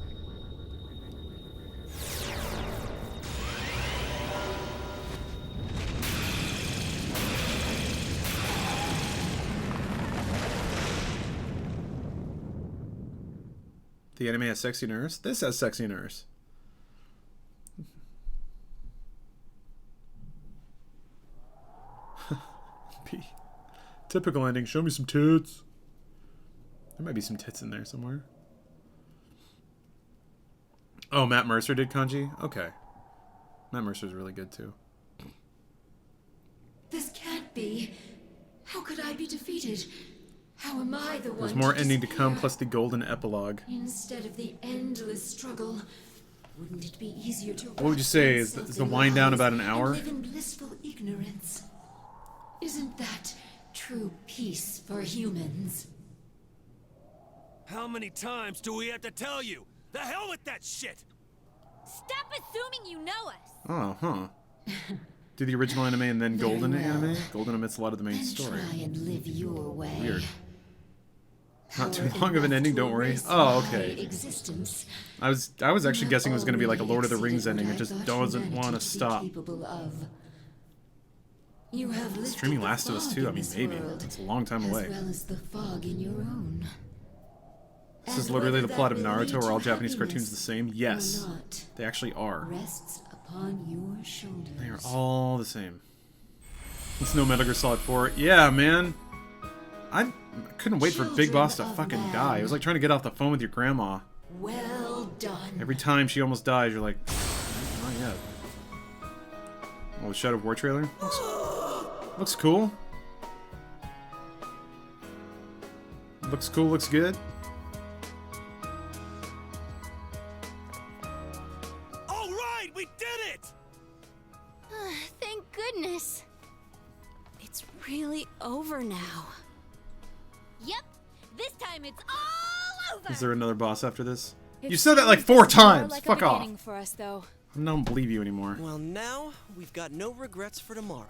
The anime has sexy nurse. This has sexy nurse. Typical ending. Show me some tits. There might be some tits in there somewhere. Oh, Matt Mercer did kanji? Okay. Matt Mercer's really good too. This can't be. How could I be defeated? How am I the one? There's more ending to come, plus the golden epilogue. Instead of the endless struggle, wouldn't it be easier to? What would you say? Is the wind down about an hour? Live in blissful ignorance. Isn't that true peace for humans? How many times do we have to tell you? The hell with that shit! Stop assuming you know us! Oh, huh. Do the original anime and then Golden anime? Golden omits a lot of the main story. Try and live your way. Weird. Not too long of an ending, don't worry. Oh, okay. I was actually guessing it was going to be like a Lord of the Rings ending. It just doesn't want to stop. Streaming Last of Us 2, I mean, maybe. It's a long time away. As well as the fog in your own. This is literally the plot of Naruto. Are all Japanese cartoons the same? Yes. They actually are. Rests upon your shoulders. They are all the same. It's no Metal Gear Solid 4. Yeah, man. I couldn't wait for Big Boss to fucking die. It was like trying to get off the phone with your grandma. Well done. Every time she almost dies, you're like, not yet. Oh, the Shadow of War trailer? Looks cool. Looks cool, looks good. Thank goodness. It's really over now. Yep, this time it's all over. Is there another boss after this? It You said that like 4 times. like Fuck a off. beginning for us, though. I don't believe you anymore. Well, now we've got no regrets for tomorrow.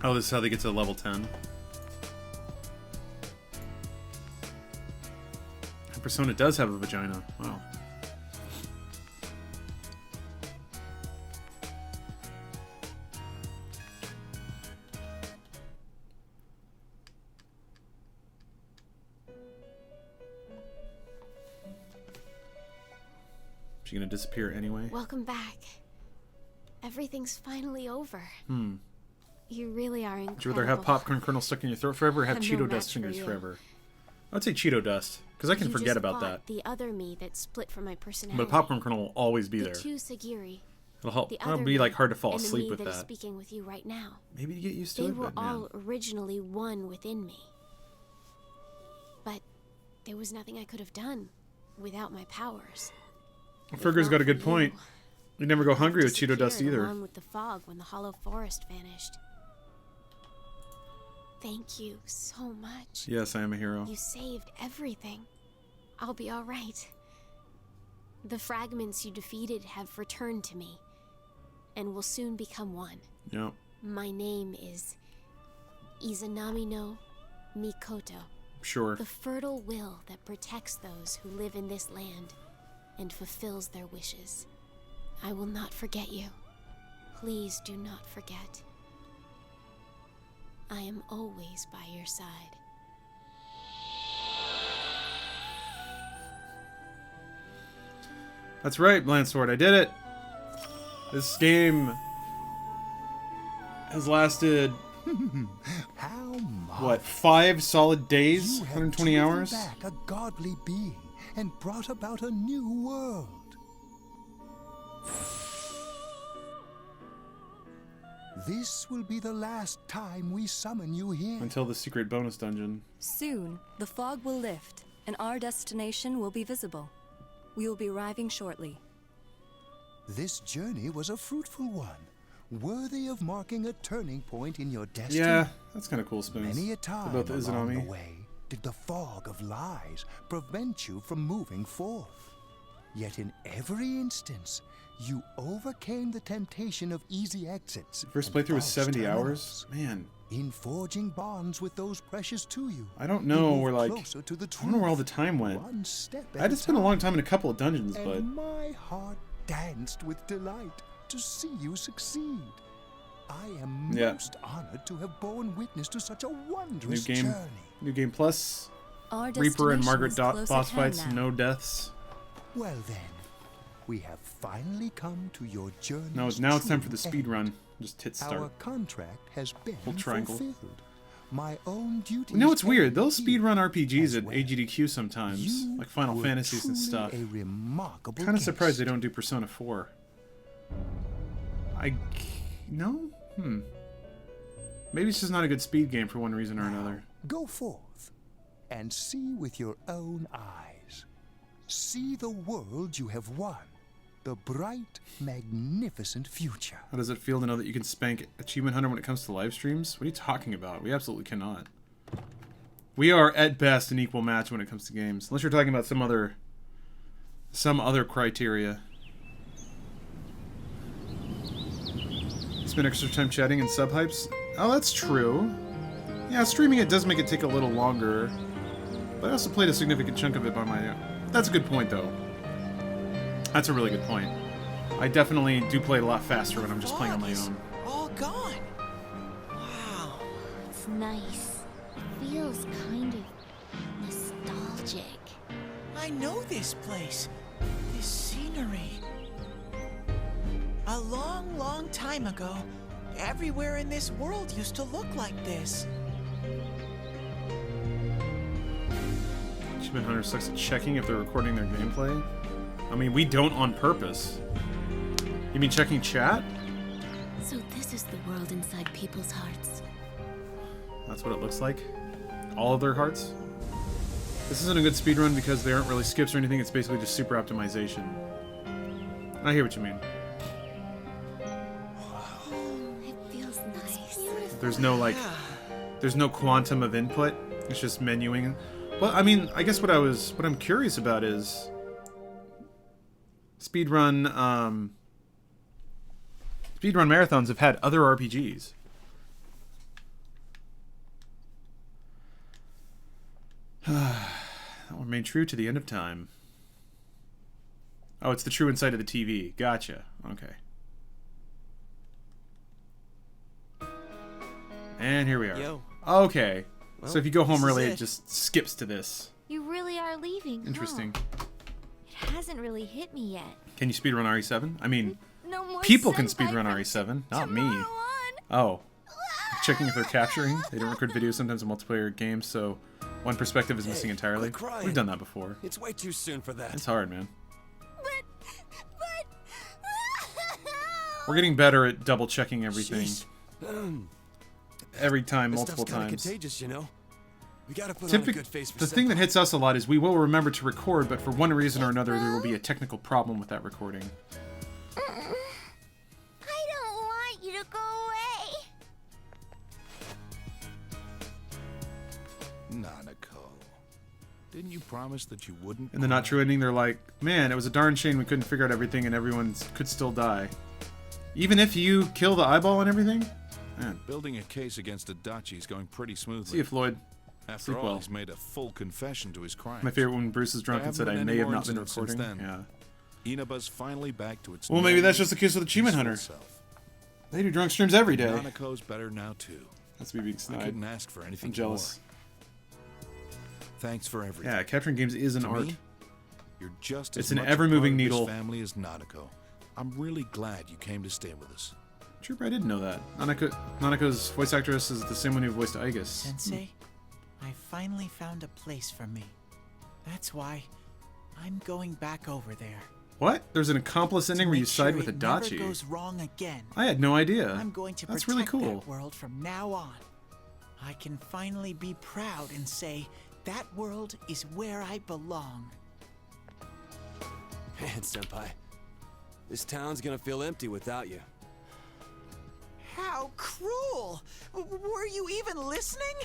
Oh, this is how they get to level 10. Persona does have a vagina. Wow. Is she gonna disappear anyway? Welcome back. Everything's finally over. Hmm. You really are incredible. Would you rather have popcorn kernels stuck in your throat forever or have I'm no Cheeto match dust for fingers you. forever? I'd say Cheeto dust, because I can You forget just about fought that. The other me that split from my personality. But a popcorn kernel will always be the there. two Sagiri. It'll help. The It'll other be me, like hard to fall and the asleep me with that is that. speaking with you right now. Maybe you get used to They it, were but man. all originally one within me. But there was nothing I could have done without my powers. Ferger's got a good point. You never go hungry with Cheeto dust either. Along with the fog when the hollow forest vanished. Thank you so much. Yes, I am a hero. You saved everything. I'll be all right. The fragments you defeated have returned to me, and will soon become one. Yep. My name is Izanami no Mikoto. Sure. The fertile will that protects those who live in this land and fulfills their wishes. I will not forget you. Please do not forget. I am always by your side. That's right, Blandsword, I did it! This game has lasted, what, 5 solid days? 120 hours? Back a godly being and brought about a new world. This will be the last time we summon you here. Until the secret bonus dungeon. Soon, the fog will lift, and our destination will be visible. We will be arriving shortly. This journey was a fruitful one, worthy of marking a turning point in your destiny. Yeah, that's kind of cool, Spoons. Many a time About the along Izanami. the way did the fog of lies prevent you from moving forth. Yet in every instance, you overcame the temptation of easy exits. First and playthrough was false 70 terminals. hours? Man. In forging bonds with those precious to you. I don't know you where, move like, closer to the I don't know where all the truth, time went. one step I at had a to spend a time. long time in a couple of dungeons, And but... my heart danced with delight to see you succeed. I am most honored to have borne witness to such a wondrous journey. New game plus. Reaper and Margaret boss fights, no deaths. Well then, we have finally come to your journey. No, now it's time for the speed run. Just hit start. Our contract has been Hold triangle. fulfilled. My own duty. You know what's weird? They'll speedrun RPGs at AGDQ sometimes, like Final Fantasies and stuff. Kind of surprised they don't do Persona 4. No? Maybe it's just not a good speed game for one reason or another. Go forth and see with your own eyes. See the world you have won. The bright, magnificent future. How does it feel to know that you can spank Achievement Hunter when it comes to live streams? What are you talking about? We absolutely cannot. We are, at best, an equal match when it comes to games. Unless you're talking about some other criteria. Spend extra time chatting and sub-hypes? Oh, that's true. Yeah, streaming it does make it take a little longer. But I also played a significant chunk of it by my own. That's a good point, though. That's a really good point. I definitely do play it a lot faster when I'm just playing on my own. All gone. Wow. It's nice. It feels kind of nostalgic. I know this place. This scenery. A long, long time ago, everywhere in this world used to look like this. Achievement Hunter sucks at checking if they're recording their gameplay. I mean, we don't on purpose. You mean checking chat? So this is the world inside people's hearts. That's what it looks like? All of their hearts? This isn't a good speedrun because they aren't really skips or anything, it's basically just super optimization. I hear what you mean. It feels nice. There's no, like, there's no quantum of input, it's just menuing. Well, I mean, I guess what I'm curious about is speedrun marathons have had other RPGs. That will remain true to the end of time. Oh, it's the true inside of the TV. Gotcha. Okay. And here we are. Yo. Okay. Well, so if you go home early, it. it just skips to this. You really are leaving, Interesting. Huh? It hasn't really hit me yet. Can you speedrun RE7? I mean, No more people can senpai speedrun from RE7, not me. tomorrow on. Oh. Checking if they're capturing. They don't record videos sometimes in multiplayer games, so one perspective is missing entirely. quit crying. We've done that before. It's way too soon for that. It's hard, man. We're getting better at double checking everything. Every time, This multiple stuff's kinda times. contagious, you know? We gotta put on a good face for The thing that hits us a lot is we will remember to record, but for one reason or another, there will be a technical problem with that recording. I don't want you to go away. Nanako, didn't you promise that you wouldn't? In the not true ending, they're like, man, it was a darn shame we couldn't figure out everything and everyone could still die. Even if you kill the eyeball and everything? Man. Building a case against Adachi is going pretty smoothly. See you, Floyd. After Sleep all, well. he's made a full confession to his crimes. My favorite when Bruce is drunk There and said, I haven't may been have any not been more incidents recording. since Yeah. Inaba's finally back to its Well, maybe that's just the case with Achievement peaceful Hunter. self. They do drunk streams every day. Nanako's better now too. That's me being snide. I couldn't ask for anything I'm jealous. more. Thanks for everything. Yeah, capturing games is an To art. me, you're just It's as an much ever-moving a part of needle. this family as Nanako. I'm really glad you came to stay with us. Trooper, I didn't know that. Nanako's voice actress is the same one who voiced Aigis. Sensei, I finally found a place for me. That's why I'm going back over there. What? There's an accomplice ending where you side with It never Adachi. goes wrong again. I had no idea. I'm going to That's protect really cool. that world from now on. I can finally be proud and say that world is where I belong. Man, Senpai. This town's gonna feel empty without you. How cruel! Were you even listening?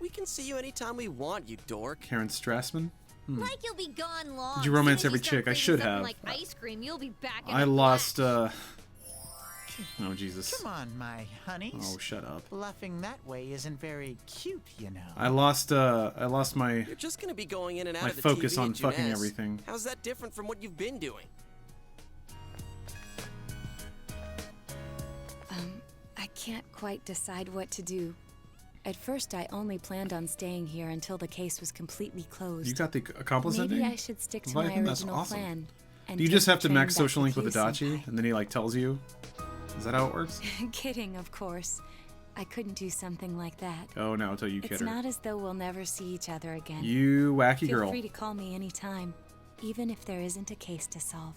We can see you anytime we want, you dork. Karen Strassman? Like you'll be gone long. Did you romance Soon as every you start chick? I craving should something have. Like ice cream, you'll be back in I a lost, Oh, Jesus. Come on, my honeys. Oh, shut up. Bluffing that way isn't very cute, you know. I lost my You're just gonna be going in and out my of the focus TV on and fucking Juness. everything. How's that different from what you've been doing? can't quite decide what to do. At first, I only planned on staying here until the case was completely closed. You got the accomplice ending? Maybe I should stick to my original plan. Do you just have to max social link with Senpai. Adachi, and then he like tells you? Is that how it works? Kidding, of course. I couldn't do something like that. Oh no, until you kid It's her. not as though we'll never see each other again. You wacky girl. Feel free to call me anytime, even if there isn't a case to solve.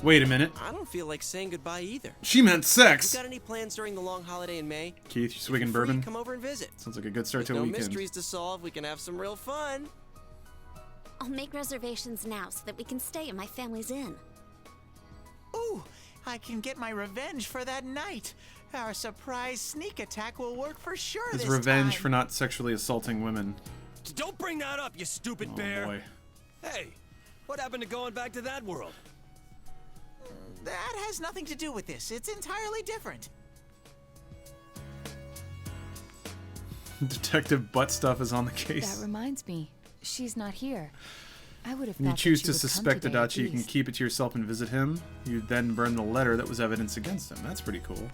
Wait a minute. I don't feel like saying goodbye either. She meant sex. You got any plans during the long holiday in May? Keith, you swigging If you're free, bourbon? come over and visit. Sounds like a good start With to a no weekend. mysteries to solve, we can have some real fun. I'll make reservations now so that we can stay in my family's inn. Ooh, I can get my revenge for that night. Our surprise sneak attack will work for sure His this revenge time. for not sexually assaulting women. Don't bring that up, you stupid Oh bear. boy. Hey, what happened to going back to that world? That has nothing to do with this. It's entirely different. Detective Butt Stuff is on the case. That reminds me, she's not here. I would have When you thought that choose she to would come suspect today at Adachi, you can least. keep it to yourself and visit him. You then burn the letter that was evidence against him. That's pretty cool.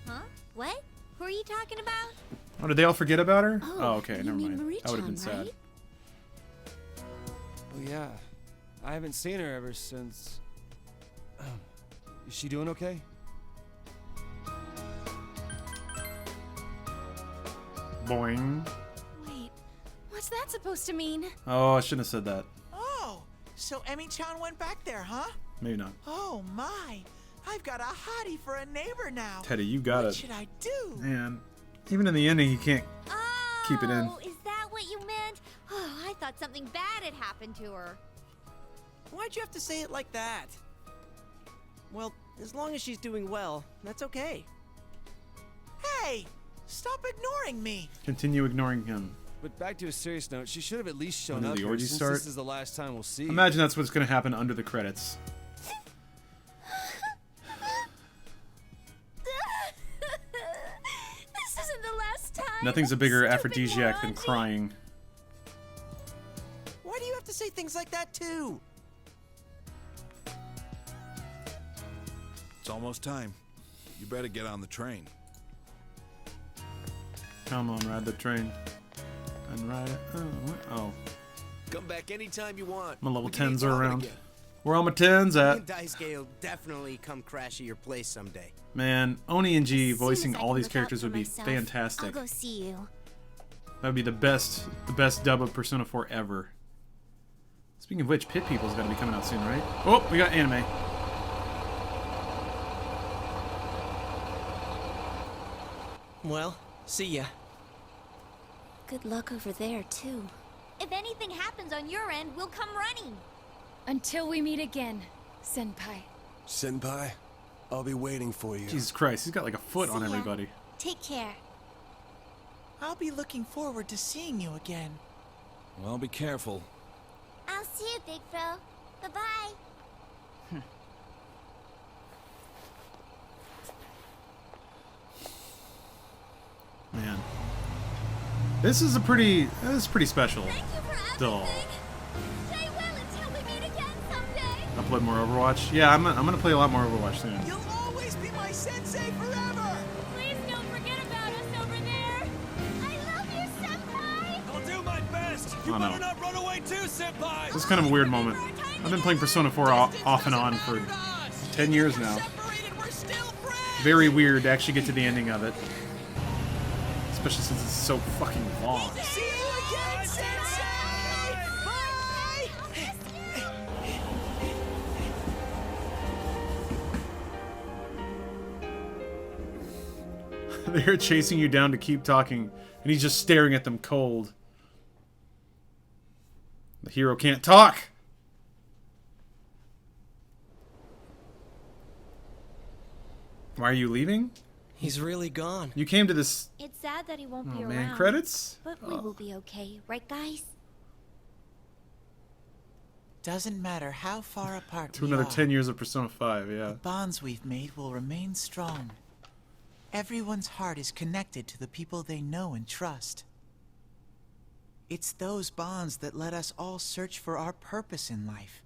Huh? What? Who are you talking about? Oh, did they all forget about her? Oh, okay, you never mean mind. That would have been Marie-chan, sad. right? Well, yeah. I haven't seen her ever since... Is she doing okay? Boing. Wait, what's that supposed to mean? Oh, I shouldn't have said that. Oh, so Emmy-chan went back there, huh? Maybe not. Oh my, I've got a hottie for a neighbor now. Teddy, you got What it. should I do? Man, even in the ending, you can't keep it in. Oh, is that what you meant? Oh, I thought something bad had happened to her. Why'd you have to say it like that? Well, as long as she's doing well, that's okay. Hey, stop ignoring me. Continue ignoring him. But back to a serious note, she should have at least shown When did up the here orgy since start? this is the last time we'll see. Imagine that's what's going to happen under the credits. This isn't the last time. Nothing's a bigger Stupid aphrodisiac than moron. crying. Why do you have to say things like that too? It's almost time. You better get on the train. Come on, ride the train. And ride it. Oh. Come back anytime you want. My level We can eat 10s are ramen around. again. Where all my 10s Me at? and Daisuke will definitely come crash at your place someday. Man, Oni and G As soon voicing as I all can these look out characters for would be myself, fantastic. I'll go see you. That would be the best dub of Persona 4 ever. Speaking of which, Pit People's got to be coming out soon, right? Oh, we got anime. Well, see ya. Good luck over there, too. If anything happens on your end, we'll come running. Until we meet again, Senpai. Senpai, I'll be waiting for you. Jesus Christ, he's got like a foot on See ya. everybody. Take care. I'll be looking forward to seeing you again. Well, be careful. I'll see you, Big Bro. Bye-bye. Man. This is pretty special. Dull. Stay well until we meet again someday. I'll play more Overwatch. Yeah, I'm gonna play a lot more Overwatch soon. You'll always be my sensei forever. Please don't forget about us over there. I love you, Senpai. I'll do my best. You Oh, no. better not run away too, Senpai. This is kind of a weird moment. I've been playing Persona 4 off and on for 10 years now. Very weird to actually get to the ending of it. Especially since it's so fucking long. See you again, Sensei! Bye! They're chasing you down to keep talking, and he's just staring at them cold. The hero can't talk! Why are you leaving? He's really gone. You came to this... It's sad that he won't Oh be man, around. credits? But we will be okay, right, guys? Doesn't matter how far apart To we another are, 10 years of Persona 5, yeah. the bonds we've made will remain strong. Everyone's heart is connected to the people they know and trust. It's those bonds that let us all search for our purpose in life.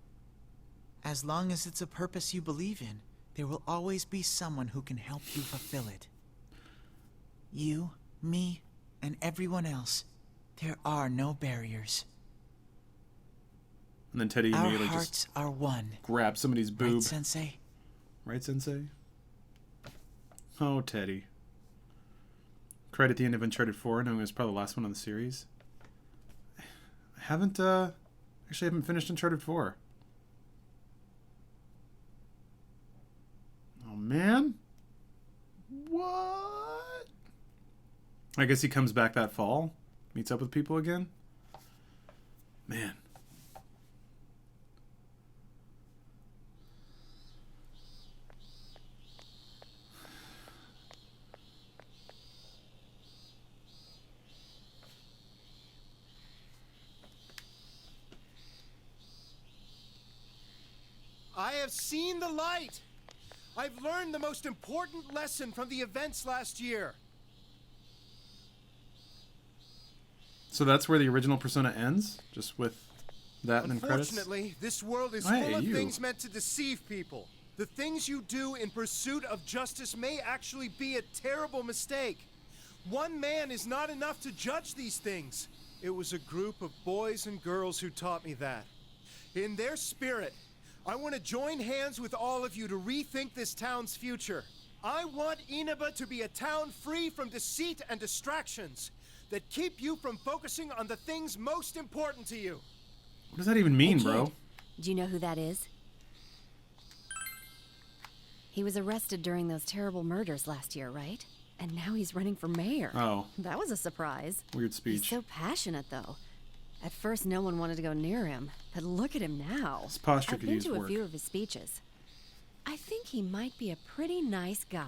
As long as it's a purpose you believe in, there will always be someone who can help you fulfill it. You, me, and everyone else. There are no barriers. And then Teddy Our immediately hearts just are one. grabs somebody's boob. Right, Sensei? Right, Sensei? Oh, Teddy. Cried at the end of Uncharted 4, knowing it was probably the last one on the series. I haven't finished Uncharted 4. Oh, man. What? I guess he comes back that fall? Meets up with people again? Man. I have seen the light! I've learned the most important lesson from the events last year. So that's where the original Persona ends? Just with that and then credits? Unfortunately, this world is Hey, full of you. things meant to deceive people. The things you do in pursuit of justice may actually be a terrible mistake. One man is not enough to judge these things. It was a group of boys and girls who taught me that. In their spirit, I want to join hands with all of you to rethink this town's future. I want Inaba to be a town free from deceit and distractions that keep you from focusing on the things most important to you. What does that even mean, Hey, kid, bro? Do you know who that is? He was arrested during those terrible murders last year, right? And now he's running for mayor. Oh. That was a surprise. Weird speech. He's so passionate, though. At first, no one wanted to go near him, but look at him now. His posture I've could been use to a work. few of his speeches. I think he might be a pretty nice guy.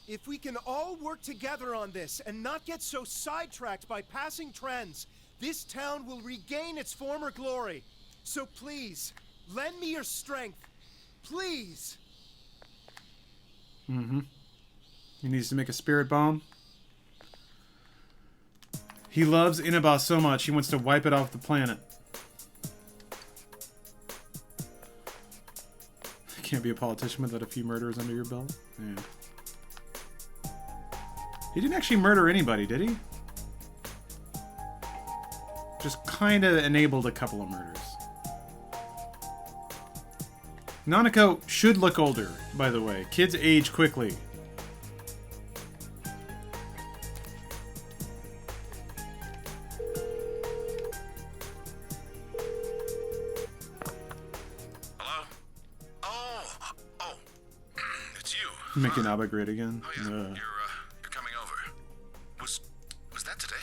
If we can all work together on this and not get so sidetracked by passing trends, this town will regain its former glory. So please, lend me your strength. Please. Mm-hmm. He needs to make a spirit bomb. He loves Inaba so much, he wants to wipe it off the planet. Can't be a politician without a few murders under your belt. Yeah. He didn't actually murder anybody, did he? Just kind of enabled a couple of murders. Nanako should look older, by the way. Kids age quickly. Make Inaba great again. Oh, yeah. You're coming over. Was that today?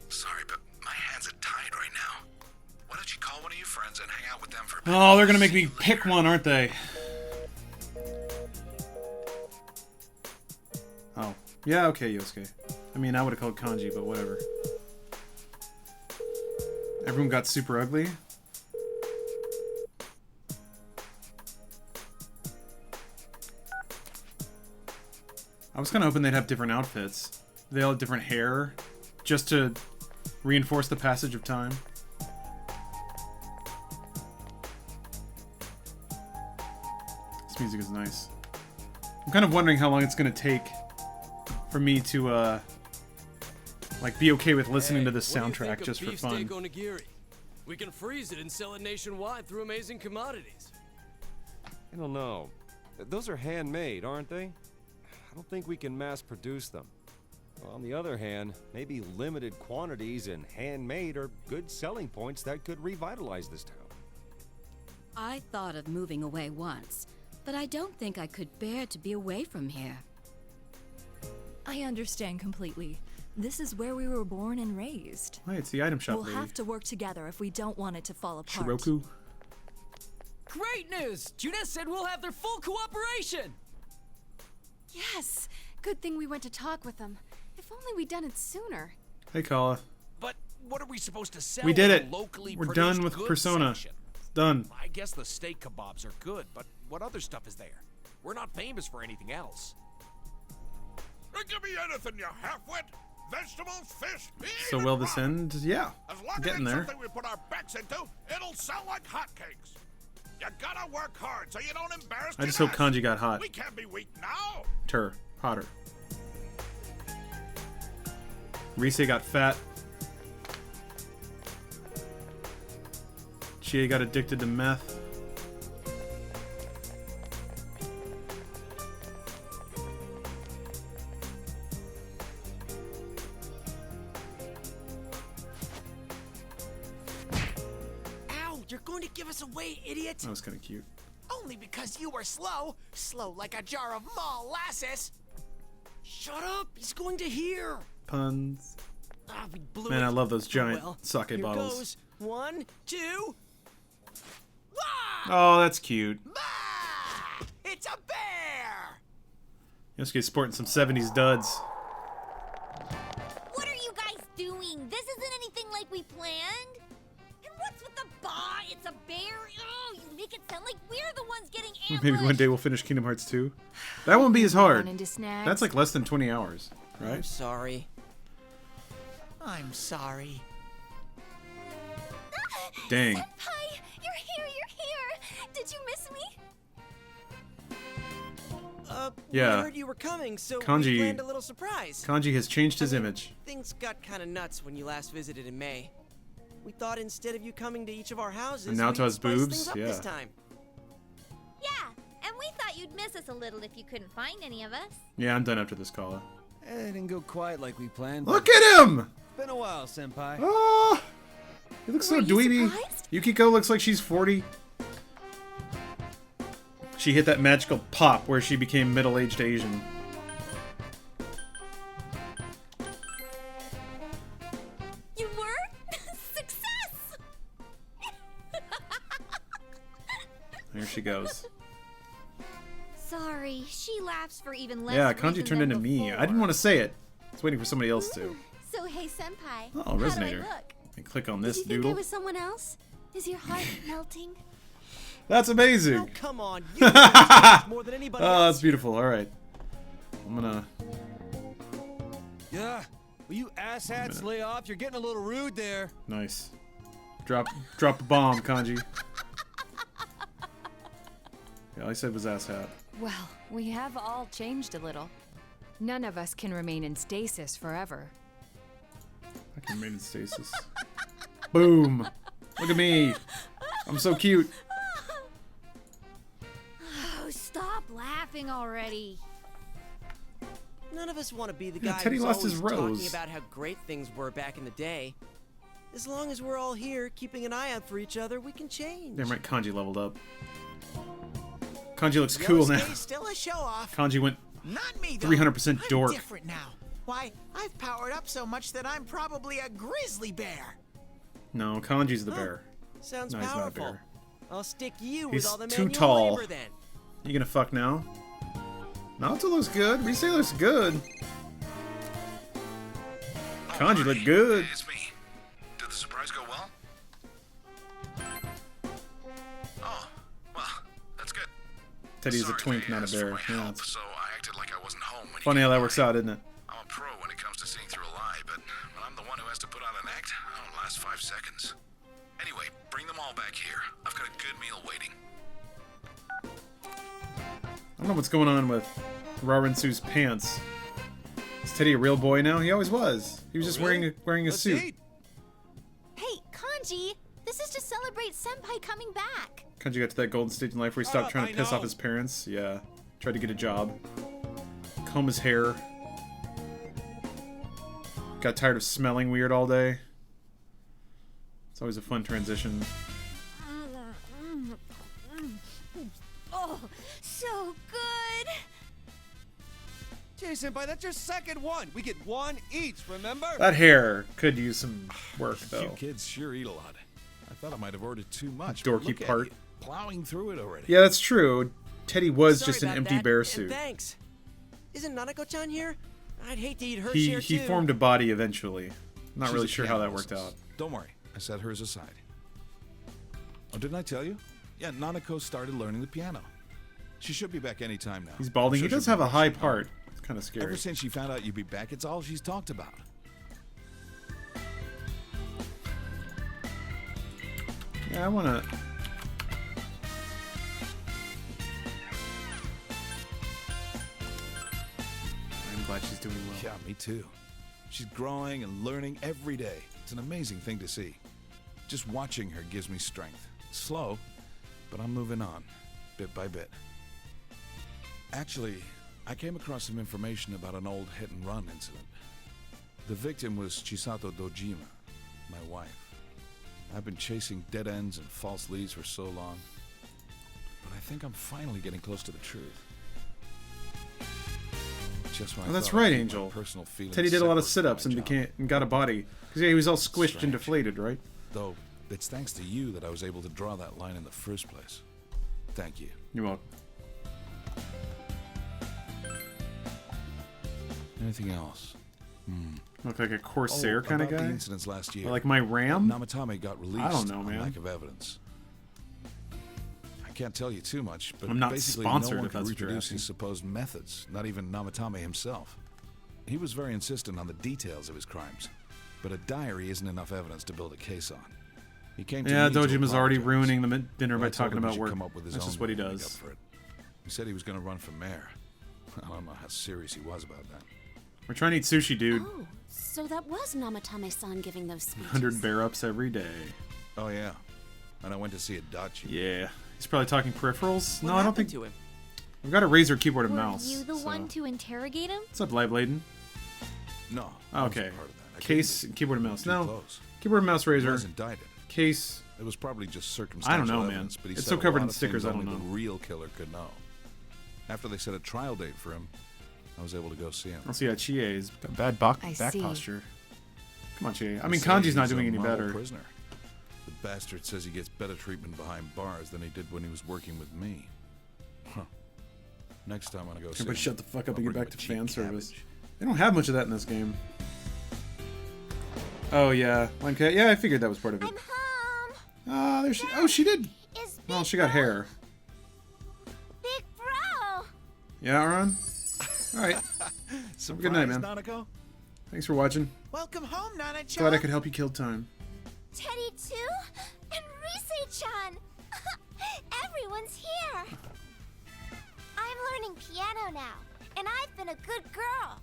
Sorry, but my hands are tied right now. Why don't you call one of your friends and hang out with them for a bit? Oh, they're gonna make me pick one, aren't they? Oh. Yeah, okay, Yosuke. I mean, I would have called Kanji, but whatever. Everyone got super ugly. I was kind of hoping they'd have different outfits. They all had different hair, just to reinforce the passage of time. This music is nice. I'm kind of wondering how long it's going to take for me to, like, be okay with listening to this soundtrack just for fun. Onigiri? We can freeze it and sell it nationwide through Amazing Commodities. I don't know. Those are handmade, aren't they? I don't think we can mass produce them. Well, on the other hand, maybe limited quantities and handmade are good selling points that could revitalize this town. I thought of moving away once, but I don't think I could bear to be away from here. I understand completely. This is where we were born and raised. Hey, it's the item shop We'll lady. have to work together if we don't want it to fall apart. Shiroku. Great news! Junes said we'll have their full cooperation! Yes! Good thing we went to talk with them. If only we'd done it sooner. Hey, Kala. But what are we supposed to sell? We did in it. the locally We're produced done with goods Persona. section? It's done. I guess the steak kebabs are good, but what other stuff is there? We're not famous for anything else. Give me anything, you half-wit! vegetables, fish, So will this end? Yeah. As long as Getting it's there. something we put our backs into, it'll sell like hotcakes. You gotta work hard so you don't embarrass I just hope Dinesh. Kanji got hot. We can't be weak now. Hotter. Rise got fat. Chie got addicted to meth. Ow! You're going to give us away, idiot! That was kind of cute. Only because you were slow. Slow like a jar of molasses. Shut up! He's going to hear! Puns. Ah, we blew Man, it. I love those giant Oh, well. sake Here bottles. goes. 1, 2. Oh, that's cute. It's a bear! Yosuke's sporting some 70s duds. What are you guys doing? This isn't anything like we planned. And what's with the bah? It's a bear. Oh, you make it sound like we're the ones getting ambushed. Maybe one day we'll finish Kingdom Hearts 2. That won't be as hard. Into snacks. That's like less than 20 hours, right? I'm sorry. I'm sorry. Dang. Senpai, you're here. Did you miss me? Yeah. We heard you were coming, so Kanji- we planned a little surprise. Kanji has changed his image. Things got kind of nuts when you last visited in May. We thought instead of you coming to each of our houses, And Naoto we'd has spice boobs? things up Yeah. this time. Yeah, and we thought you'd miss us a little if you couldn't find any of us. Yeah, I'm done after this call. It didn't go quite like we planned. Look at him! Been a while, Senpai. Oh, he looks so Were you dweeby. surprised? Yukiko looks like she's 40. She hit that magical pop where she became middle-aged Asian. You were? Success! There she goes. Sorry, she laughs for even less. Yeah, Kanji reason turned than into me. before. I didn't want to say it. I was waiting for somebody else to. So hey, Senpai. Oh, how do I resonator. look? And click on Did this you think I doodle. was someone else? Is your heart melting? That's amazing. Oh, come on. You know more than anybody Oh, else. that's beautiful. All right. I'm gonna. Yeah. Will you asshats lay off? You're getting a little rude there. Nice. Drop a bomb, Kanji. Yeah, all I said was ass hat. Well, we have all changed a little. None of us can remain in stasis forever. I can remain in stasis. Boom. Look at me. I'm so cute. Oh, stop laughing already. None of us want to be the Yeah, guy Teddy who's lost always his talking rose. about how great things were back in the day. As long as we're all here, keeping an eye out for each other, we can change. Damn right, Kanji leveled up. Kanji looks cool now. Yosuke's still a show-off. Kanji went Not me, though. 300% I'm dork. different now. Why, I've powered up so much that I'm probably a grizzly bear. No, Kanji's the bear. Sounds No, he's not a powerful. bear. I'll stick you He's with all the too manual tall. labor then. You gonna fuck now? Naruto looks good. Rise looks good. Kanji look good. It's me. Did the surprise go well? Oh, well, that's good. Teddy's a Sorry twink, they not a asked for bear. my Yeah, help, it's so I acted like I wasn't home when funny you how came that works by. out, isn't it? I'm a pro when it comes to seeing through a lie, but when I'm the one who has to put on an act, I don't last 5 seconds. Anyway, bring them all back here. I've got a good meal waiting. I don't know what's going on with Rarensu's pants. Is Teddy a real boy now? He always was. He was just wearing a suit. Hey, Kanji, this is to celebrate Senpai coming back. Kanji got to that golden stage in life where he stopped trying to I piss off know. his parents. Yeah. Tried to get a job. Comb his hair. Got tired of smelling weird all day. It's always a fun transition. Oh, so good. Jay Senpai, that's your second one. We get one each, remember? That hair could use some work, though. You kids sure eat a lot. I thought I might have ordered too much. Dorky but look at part. you, plowing through it already. Yeah, that's true. Teddy was Sorry just an about empty that, bear and suit. thanks. Isn't Nanako-chan here? I'd hate to eat her He share too. formed a body eventually. Not She's really a sure how that piano worked out. lessons. Don't worry, I set hers aside. Oh, didn't I tell you? Yeah, Nanako started learning the piano. She should be back any time now. He's balding. I'm He sure does she'll have be a high rushing home. part. It's kind of scary. Ever since she found out you'd be back, it's all she's talked about. Yeah, I wanna... I'm glad she's doing well. Yeah, me too. She's growing and learning every day. It's an amazing thing to see. Just watching her gives me strength. Slow, but I'm moving on, bit by bit. Actually, I came across some information about an old hit-and-run incident. The victim was Chisato Dojima, my wife. I've been chasing dead ends and false leads for so long, but I think I'm finally getting close to the truth. Just when Oh, I that's thought I'd right, keep my Angel. personal feelings Teddy did a lot of separate sit-ups from and my job. got a body. Because yeah, he was all squished and Strange. deflated, right? Though, it's thanks to you that I was able to draw that line in the first place. Thank you. You're welcome. Anything else? Look like a Corsair kind of about guy? the incidents last year. Or like my Ram? Namatame got released I don't know, on man. lack of evidence. I can't tell you too much, but I'm not basically sponsored, no one if could that's what you're reproduce asking. his supposed methods, not even Namatame himself. He was very insistent on the details of his crimes, but a diary isn't enough evidence to build a case on. He came to Yeah, me to Dojima's already apologize. ruining the dinner But by I told talking him he about should work. come up with his That's own just what he way to make does. up for it. He said he was going to run for mayor. I don't know how serious he was about that. We're trying to eat sushi, dude. Oh, so that was Namatame-san giving those speeches. 100 bear-ups every day. Oh, yeah. And I went to see a Dachi. Yeah. He's probably talking peripherals. No, I don't happened think... to him? We've got a Razer keyboard and Were mouse. you the so- one to interrogate him? What's up, Live Bladen? No. Oh, I wasn't okay. part of that. I Case, couldn't be. keyboard and mouse. Too No. close. Keyboard and mouse He Razer. was indicted. Case. It was probably just circumstantial I don't know, man. evidence, but he It's said so a covered lot in of stickers, things I don't only know. the real killer could know. After they set a trial date for him, I was able to go see him. I'll see how Chie's got bad I back see. posture. Come on, Chie. I They mean, say Kanji's not he's doing a any model better. Prisoner. The bastard says he gets better treatment behind bars than he did when he was working with me. Huh. Next time I'm gonna go see Everybody him, shut the fuck up I'll and get bring back him to a cheap fan service. cabbage. They don't have much of that in this game. Oh, yeah. Okay. Yeah, I figured that was part of it. Ah, there she... Oh, she did... Well, she got hair. Big bro! Yeah, Aaron? Alright. Have a good night, man. Nanako? Thanks for watching. Welcome home, Nana-chan. Glad I could help you kill time. Teddy too? And Rise-chan! Everyone's here! I'm learning piano now, and I've been a good girl.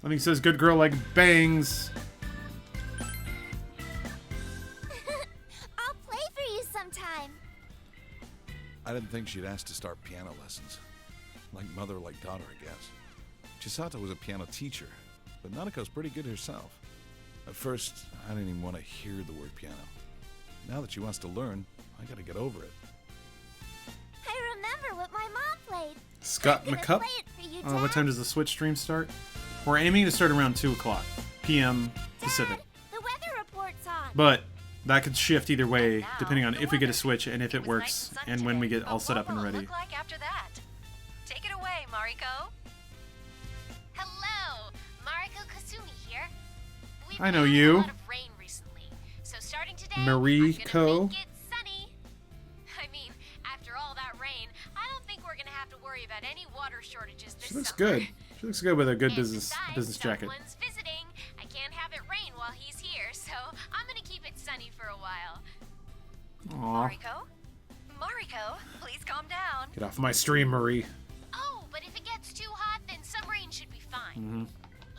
Nothing says good girl like bangs. I'll play for you sometime. I didn't think she'd ask to start piano lessons. Like mother, like daughter, I guess. Chisato was a piano teacher, but Nanako's pretty good herself. At first, I didn't even want to hear the word piano. Now that she wants to learn, I gotta get over it. I remember what my mom played. Scott I'm gonna McCup? play it for you, What Dad. time does the Switch stream start? We're aiming to start around 2 o'clock p.m. Pacific. The weather report's on. But that could shift either way depending on if we get a Switch and if it works and when we get all set up and ready. Look like after that. Take it away, Mariko. Hello, Mariko Kasumi here. We've I know had you. a lot of rain recently, so starting today, Mariko. I'm gonna make it sunny. I mean, after all that rain, I don't think we're gonna have to worry about any water shortages this She looks summer. good. She looks good with a good And business besides, jacket. someone's visiting. I can't have it rain while he's here, so I'm gonna keep it sunny for a while. Aw. Mariko, please calm down. Get off my stream, Marie. Oh, but if it gets too hot, then some rain should be fine. Mm-hmm.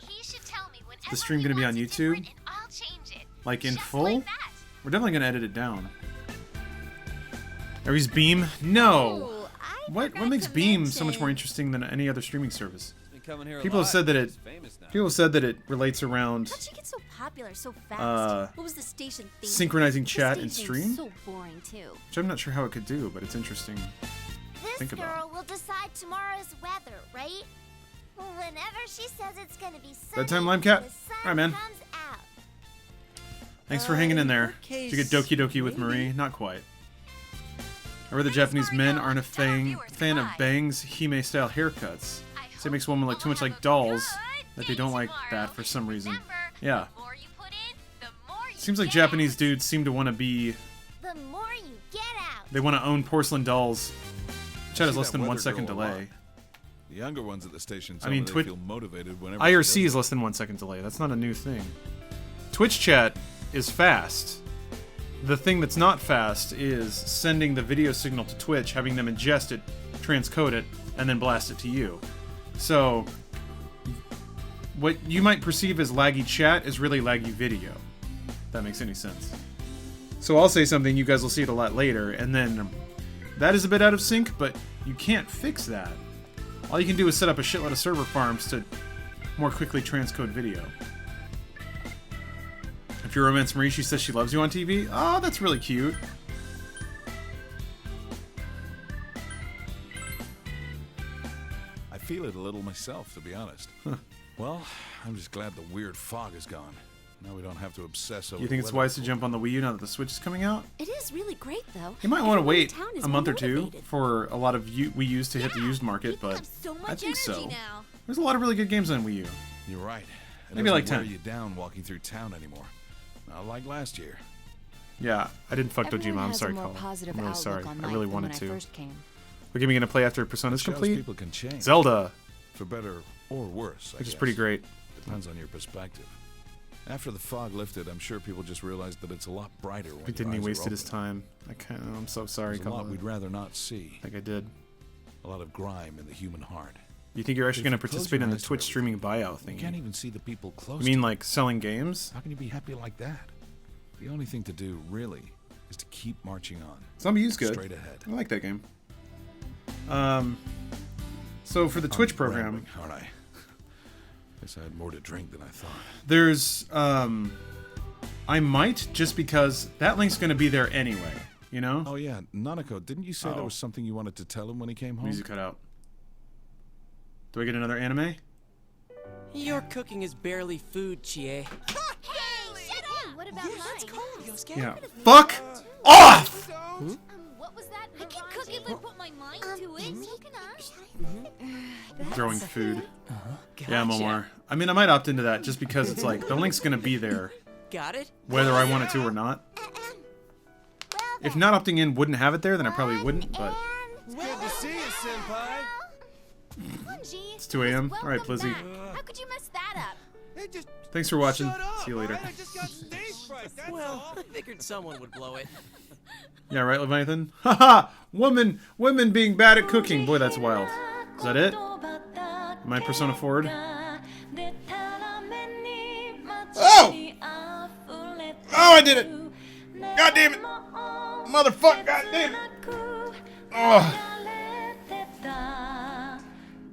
He should tell me whenever Is the stream he going to be on wants it YouTube? different, and I'll change it. Like in Just full? like that. We're definitely going to edit it down. Aries Beam? No. What makes Beam so much more interesting than any other streaming service? People have said that it relates around How'd she get so popular so fast? What was the station theme? synchronizing The chat and station's stream? So boring too. Which I'm not sure how it could do, but it's interesting. This Think about. girl will decide tomorrow's weather, right? Whenever she says it's gonna be sunny, Bedtime Lime Cat? the sun Alright, man. comes out. Thanks for hanging in there. case, Did you get Doki Doki with Marie? Not quite. I read the Japanese men aren't a fan of Bang's Hime style haircuts. So it makes women look too much like dolls that they don't like that for some reason. Yeah. Seems like Japanese dudes seem to want to be. The more you get out. They want to own porcelain dolls. Chat has see less that than 1 weather second girl a lot. delay. The younger ones at the station I tell mean, me they Twitch. feel motivated whenever IRC she is does less than 1 second delay. That's not a new thing. Twitch chat is fast. The thing that's not fast is sending the video signal to Twitch, having them ingest it, transcode it, and then blast it to you. So, what you might perceive as laggy chat is really laggy video. If that makes any sense. So I'll say something, you guys will see it a lot later, and then that is a bit out of sync, but you can't fix that. All you can do is set up a shitload of server farms to more quickly transcode video. If your romance Marie, she says she loves you on TV, oh, that's really cute. I feel it a little myself, to be honest. Huh. Well, I'm just glad the weird fog is gone. Now we don't have to obsess over. You think it's wise to jump on the Wii U now that the Switch is coming out? It is really great, though. You might want to Everyone in wait town is a month or two motivated. for a lot of Wii U's to hit the used market, but I think so. There's a lot of really good games on Wii U. You're right. It Maybe like doesn't 10. wear you down walking through town anymore. Not like last year. Yeah, I didn't fuck Dojima. Everyone I'm has sorry, a more Colin. positive I'm really outlook sorry. on I life really than wanted when I to. first came. What game are you gonna play after Persona's Shows complete? people can change. Zelda, For better or worse, which is pretty great. Depends on your perspective. After the fog lifted, I'm sure people just realized that it's a lot brighter when He didn't. He your eyes are wasted his open. time. I'm so sorry, There's a lot Colin. we'd rather not see. I think I did. A lot of grime in the human heart. You think you're actually If gonna you close participate your in the eyes to Twitch everything, streaming buyout You thing? can't even see the people close You mean to like selling games? How can you be happy like that? The only thing to do, really, is to keep marching on. Zombie U's good. Straight ahead. I like that game. So for the Twitch program, rambling, aren't I? Guess I had more to drink than I thought. there's I might, just because that link's gonna be there anyway. You know? Oh yeah, Nanako, didn't you say there Oh. was something you wanted to tell him when he came home? Music cut out. Do I get another anime? Your cooking is barely food, Chie. What about mine? Yeah. Fuck off! What was that? I can cook if I put my mind to it. Throwing food. Yeah, Gotcha. Momar. I mean, I might opt into that just because it's like the link's gonna be there, Got it? whether I want it to or not. If not opting in wouldn't have it there, then I probably wouldn't. But It's good to see you, Senpai. it's 2 a.m. All right, Blizzy. How could you mess that up? Hey, just Thanks for watching. shut up, See you later. alright? I just got stage fright, that's Well, all. I figured someone would blow it. Yeah, right, Leviathan? Haha! Women being bad at cooking. Boy, that's wild. Is that it? Am I Persona 4'd? Oh! Oh, I did it! God damn it! Motherfucker, god damn it! Oh.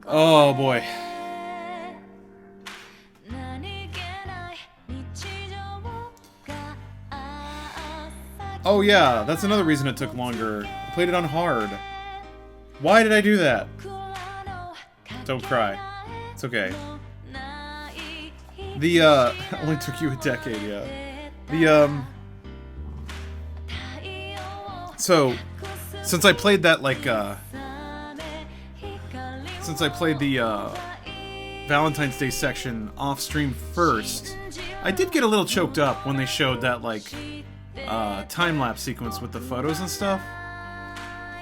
Oh boy. Oh yeah, that's another reason it took longer. I played it on hard. Why did I do that? Don't cry. It's okay. The only took you a decade, yeah. So since I played that since I played the Valentine's Day section off stream first, I did get a little choked up when they showed that time-lapse sequence with the photos and stuff.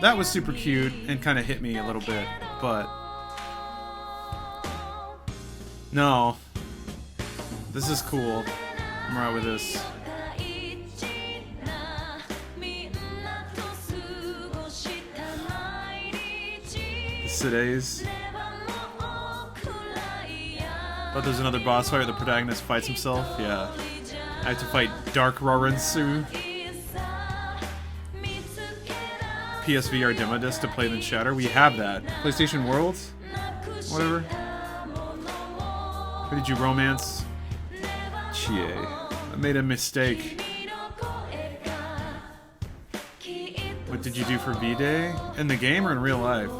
That was super cute and kind of hit me a little bit, but no, this is cool. I'm right with this. Today's. Thought there's another boss fight where the protagonist fights himself. Yeah. I have to fight Dark Rorensu. PSVR demo disc to play then Shatter. We have that. PlayStation Worlds? Whatever. Who did you romance? Chie. I made a mistake. What did you do for V-Day? In the game or in real life?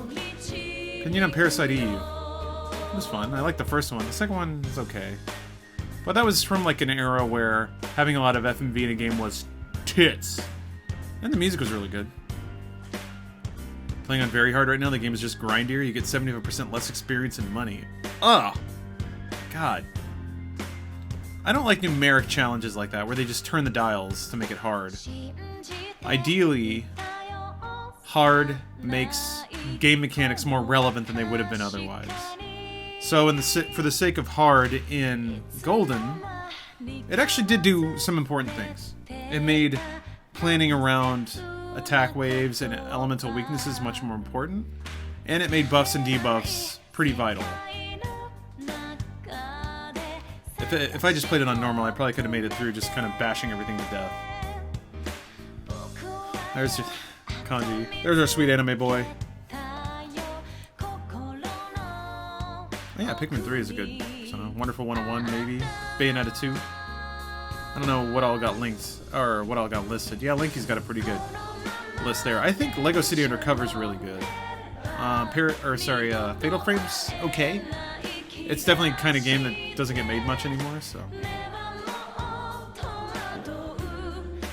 Opinion on Parasite Eve. It was fun. I liked the first one. The second one is okay. But that was from an era where having a lot of FMV in a game was tits. And the music was really good. Playing on very hard right now, the game is just grindier. You get 75% less experience and money. Ugh! God. I don't like numeric challenges like that, where they just turn the dials to make it hard. Ideally, hard makes game mechanics more relevant than they would have been otherwise. So for the sake of hard in Golden, it actually did do some important things. It made planning around attack waves and elemental weaknesses much more important. And it made buffs and debuffs pretty vital. If I just played it on normal, I probably could have made it through just kind of bashing everything to death. There's Kanji. There's our sweet anime boy. Oh yeah, Pikmin 3 is a good, Wonderful 101 maybe. Bayonetta 2. I don't know what all got linked, or what all got listed. Yeah, Linky's got a pretty good list there. I think Lego City Undercover is really good. Fatal Frame's okay. It's definitely the kind of game that doesn't get made much anymore, so.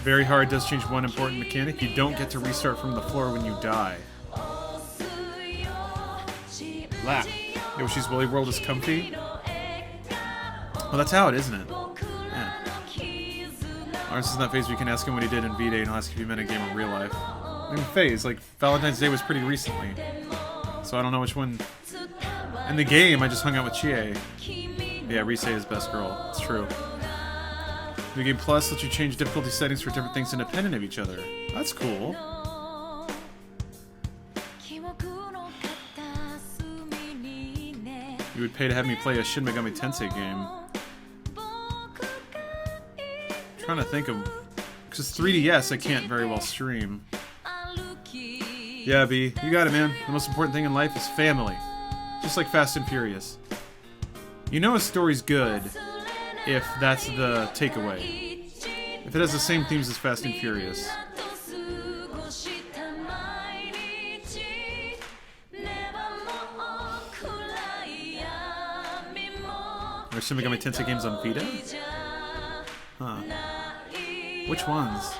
Very hard does change one important mechanic. You don't get to restart from the floor when you die. Lap. Yoshi's Woolly World is comfy. Well, that's how it, isn't it? Yeah. Ours is not phase where you can ask him what he did in V-Day and he'll ask if you meant a game in real life. I mean, phase, like, Valentine's Day was pretty recently. So I don't know which one. In the game, I just hung out with Chie. Yeah, Rise is best girl. It's true. New Game Plus lets you change difficulty settings for different things independent of each other. That's cool. You would pay to have me play a Shin Megami Tensei game. I'm trying to think of... Because 3DS I can't very well stream. Yeah, B. You got it, man. The most important thing in life is family. Just like Fast and Furious. You know a story's good if that's the takeaway. If it has the same themes as Fast and Furious. Are Shin Megami Tensei games on Vita? Huh. Which ones?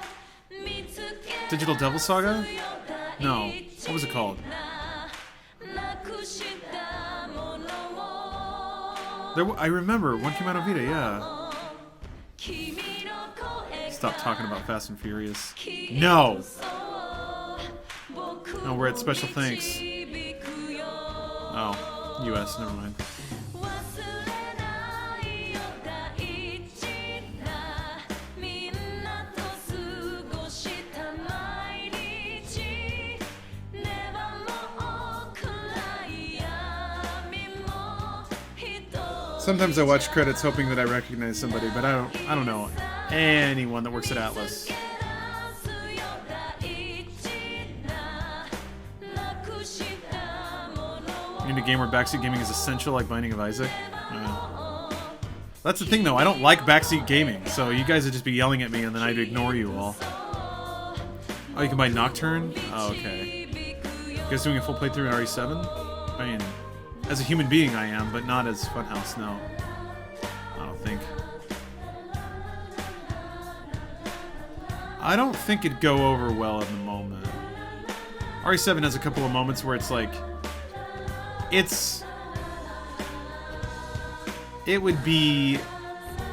Digital Devil Saga? No. What was it called? I remember. One came out on Vita, yeah. Stop talking about Fast and Furious. No! No, we're at special thanks. Oh. US, never mind. Sometimes I watch credits hoping that I recognize somebody, but I don't know anyone that works at Atlas. You need a game where backseat gaming is essential, like Binding of Isaac? That's the thing, though. I don't like backseat gaming, so you guys would just be yelling at me, and then I'd ignore you all. Oh, you can buy Nocturne? Oh, okay. You guys doing a full playthrough in RE7? I mean... As a human being, I am, but not as Funhouse, no. I don't think. I don't think it'd go over well at the moment. RE7 has a couple of moments where it's like... It would be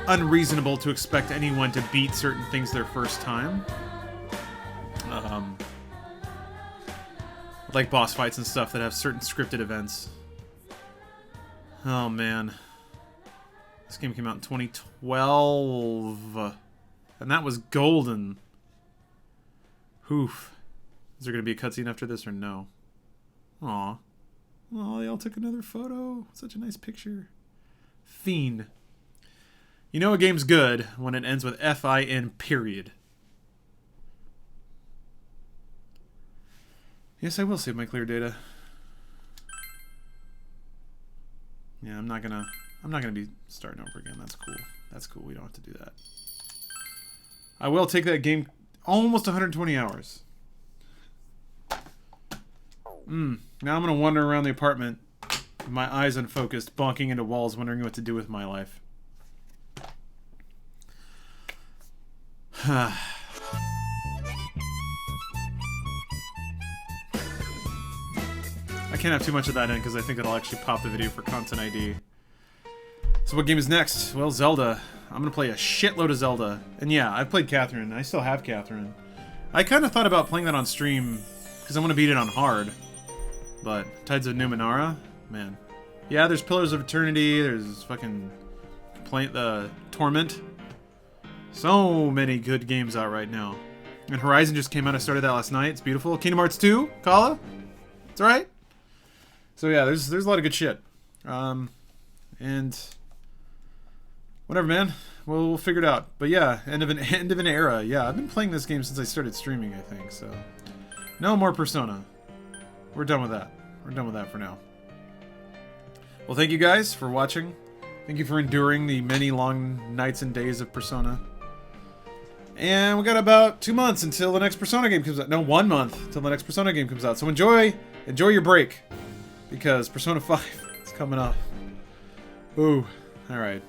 unreasonable to expect anyone to beat certain things their first time. Like boss fights and stuff that have certain scripted events. Oh, man. This game came out in 2012. And that was golden. Oof. Is there going to be a cutscene after this or no? Aw. Aw, they all took another photo. Such a nice picture. Fiend. You know a game's good when it ends with F-I-N period. Yes, I will save my clear data. Yeah, I'm not gonna be starting over again. That's cool. That's cool. We don't have to do that. I will take that game almost 120 hours. Now I'm gonna wander around the apartment, with my eyes unfocused, bonking into walls, wondering what to do with my life. I can't have too much of that in because I think it'll actually pop the video for Content ID. So what game is next? Well, Zelda. I'm going to play a shitload of Zelda. And yeah, I've played Catherine. I still have Catherine. I kind of thought about playing that on stream because I want to beat it on hard. But Tides of Numenera? Man. Yeah, there's Pillars of Eternity. There's fucking Torment. So many good games out right now. And Horizon just came out. I started that last night. It's beautiful. Kingdom Hearts 2, Kala. It's alright. So yeah, there's a lot of good shit. And whatever, man. We'll figure it out. But yeah, end of an era. Yeah, I've been playing this game since I started streaming, I think. So no more Persona. We're done with that. We're done with that for now. Well, thank you guys for watching. Thank you for enduring the many long nights and days of Persona. And we got about 2 months until the next Persona game comes out. No, 1 month until the next Persona game comes out. So enjoy your break, because Persona 5 is coming up. Ooh, all right.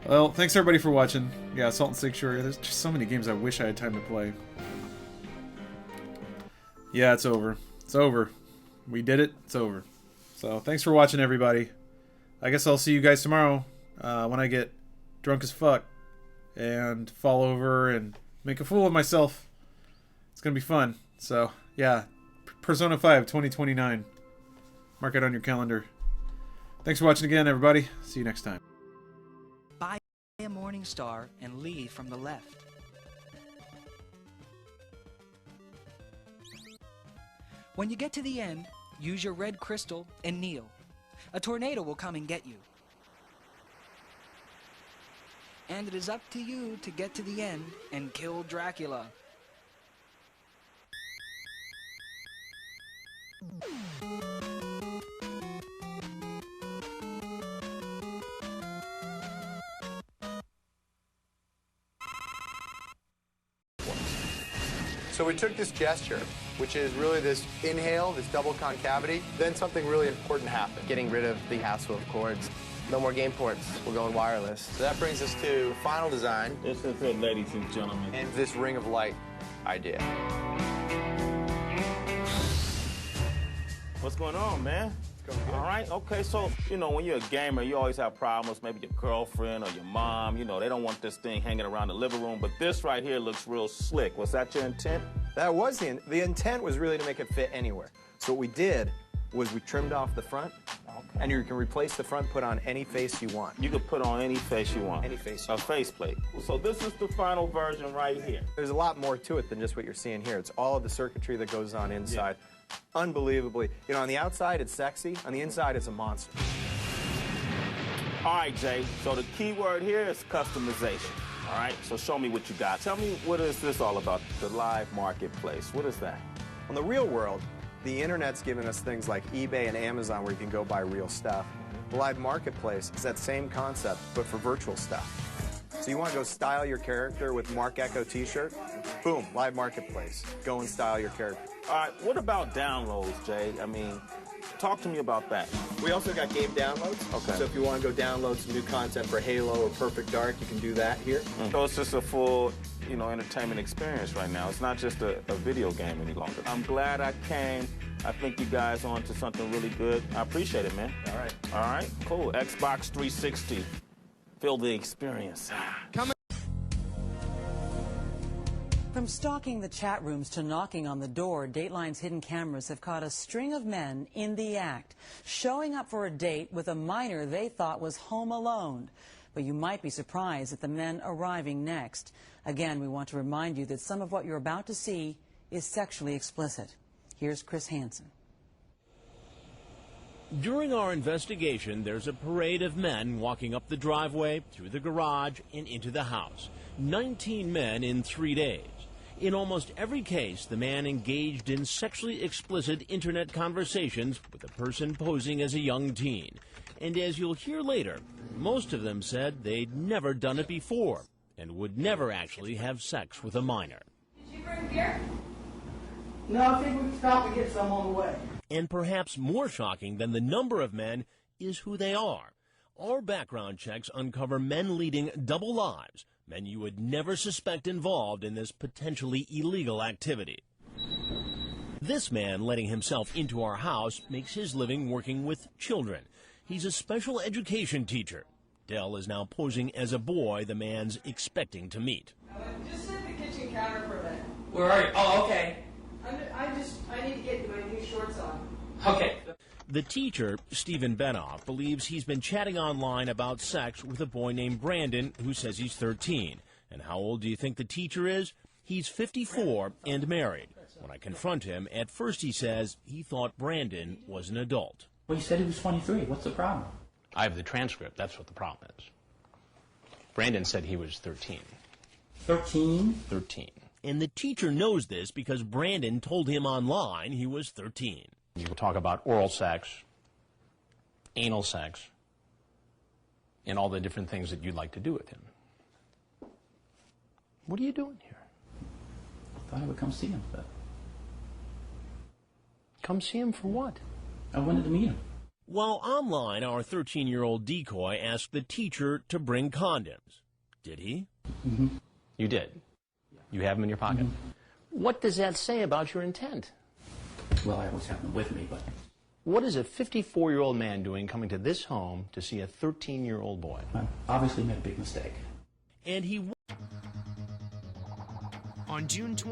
Well, thanks everybody for watching. Yeah, Salt and Sanctuary. There's just so many games I wish I had time to play. Yeah, it's over. It's over. We did it. It's over. So thanks for watching, everybody. I guess I'll see you guys tomorrow when I get drunk as fuck and fall over and make a fool of myself. It's gonna be fun. So yeah, Persona 5 2029. Mark it on your calendar. Thanks for watching again, everybody. See you next time. Buy a morning star and leave from the left. When you get to the end, use your red crystal and kneel. A tornado will come and get you. And it is up to you to get to the end and kill Dracula. So we took this gesture, which is really this inhale, this double concavity, then something really important happened. Getting rid of the hassle of cords. No more game ports. We're going wireless. So that brings us to the final design. This is it, ladies and gentlemen. And this ring of light idea. What's going on, man? All right, okay, so, you know, when you're a gamer, you always have problems. Maybe your girlfriend or your mom, you know, they don't want this thing hanging around the living room, but this right here looks real slick. Was that your intent? That was the intent was really to make it fit anywhere. So what we did was we trimmed off the front, and you can replace the front, put on any face you want. You could put on any face you want. Any face you want. A faceplate. So this is the final version right here. There's a lot more to it than just what you're seeing here. It's all of the circuitry that goes on inside. Yeah. Unbelievably. You know, on the outside, it's sexy. On the inside, it's a monster. All right, Jay. So the key word here is customization. All right? So show me what you got. Tell me, what is this all about, the live marketplace? What is that? In the real world, the internet's given us things like eBay and Amazon where you can go buy real stuff. The live marketplace is that same concept, but for virtual stuff. So you want to go style your character with Mark Echo t-shirt? Boom, live marketplace. Go and style your character. All right, what about downloads, Jay? I mean, talk to me about that. We also got game downloads. Okay. So if you want to go download some new content for Halo or Perfect Dark, you can do that here. So it's just a full, you know, entertainment experience right now. It's not just a video game any longer. I'm glad I came. I think you guys are onto something really good. I appreciate it, man. All right. All right, cool. Xbox 360. Feel the experience. From stalking the chat rooms to knocking on the door, Dateline's hidden cameras have caught a string of men in the act, showing up for a date with a minor they thought was home alone. But you might be surprised at the men arriving next. Again, we want to remind you that some of what you're about to see is sexually explicit. Here's Chris Hansen. During our investigation, there's a parade of men walking up the driveway, through the garage, and into the house. 19 men in 3 days. In almost every case, the man engaged in sexually explicit internet conversations with a person posing as a young teen. And as you'll hear later, most of them said they'd never done it before and would never actually have sex with a minor. Did you bring beer? No, I think we can stop and get some on the way. And perhaps more shocking than the number of men is who they are. Our background checks uncover men leading double lives, men you would never suspect involved in this potentially illegal activity. This man letting himself into our house makes his living working with children. He's a special education teacher. Dell is now posing as a boy the man's expecting to meet. Just sit at the kitchen counter for a minute. Where are you? Oh, okay. I need to get my new shorts on. Okay. The teacher, Stephen Benoff, believes he's been chatting online about sex with a boy named Brandon who says he's 13. And how old do you think the teacher is? He's 54 and married. When I confront him, at first he says he thought Brandon was an adult. Well, he said he was 23. What's the problem? I have the transcript. That's what the problem is. Brandon said he was 13. 13? 13. And the teacher knows this because Brandon told him online he was 13. You will talk about oral sex, anal sex, and all the different things that you'd like to do with him. What are you doing here? I thought I would come see him, but... Come see him for what? I wanted to meet him. While online, our 13-year-old decoy asked the teacher to bring condoms. Did he? Mm-hmm. You did? You have them in your pocket? Mm-hmm. What does that say about your intent? Well, I always have them with me, but... What is a 54-year-old man doing coming to this home to see a 13-year-old boy? I obviously made a big mistake. And he... On June 20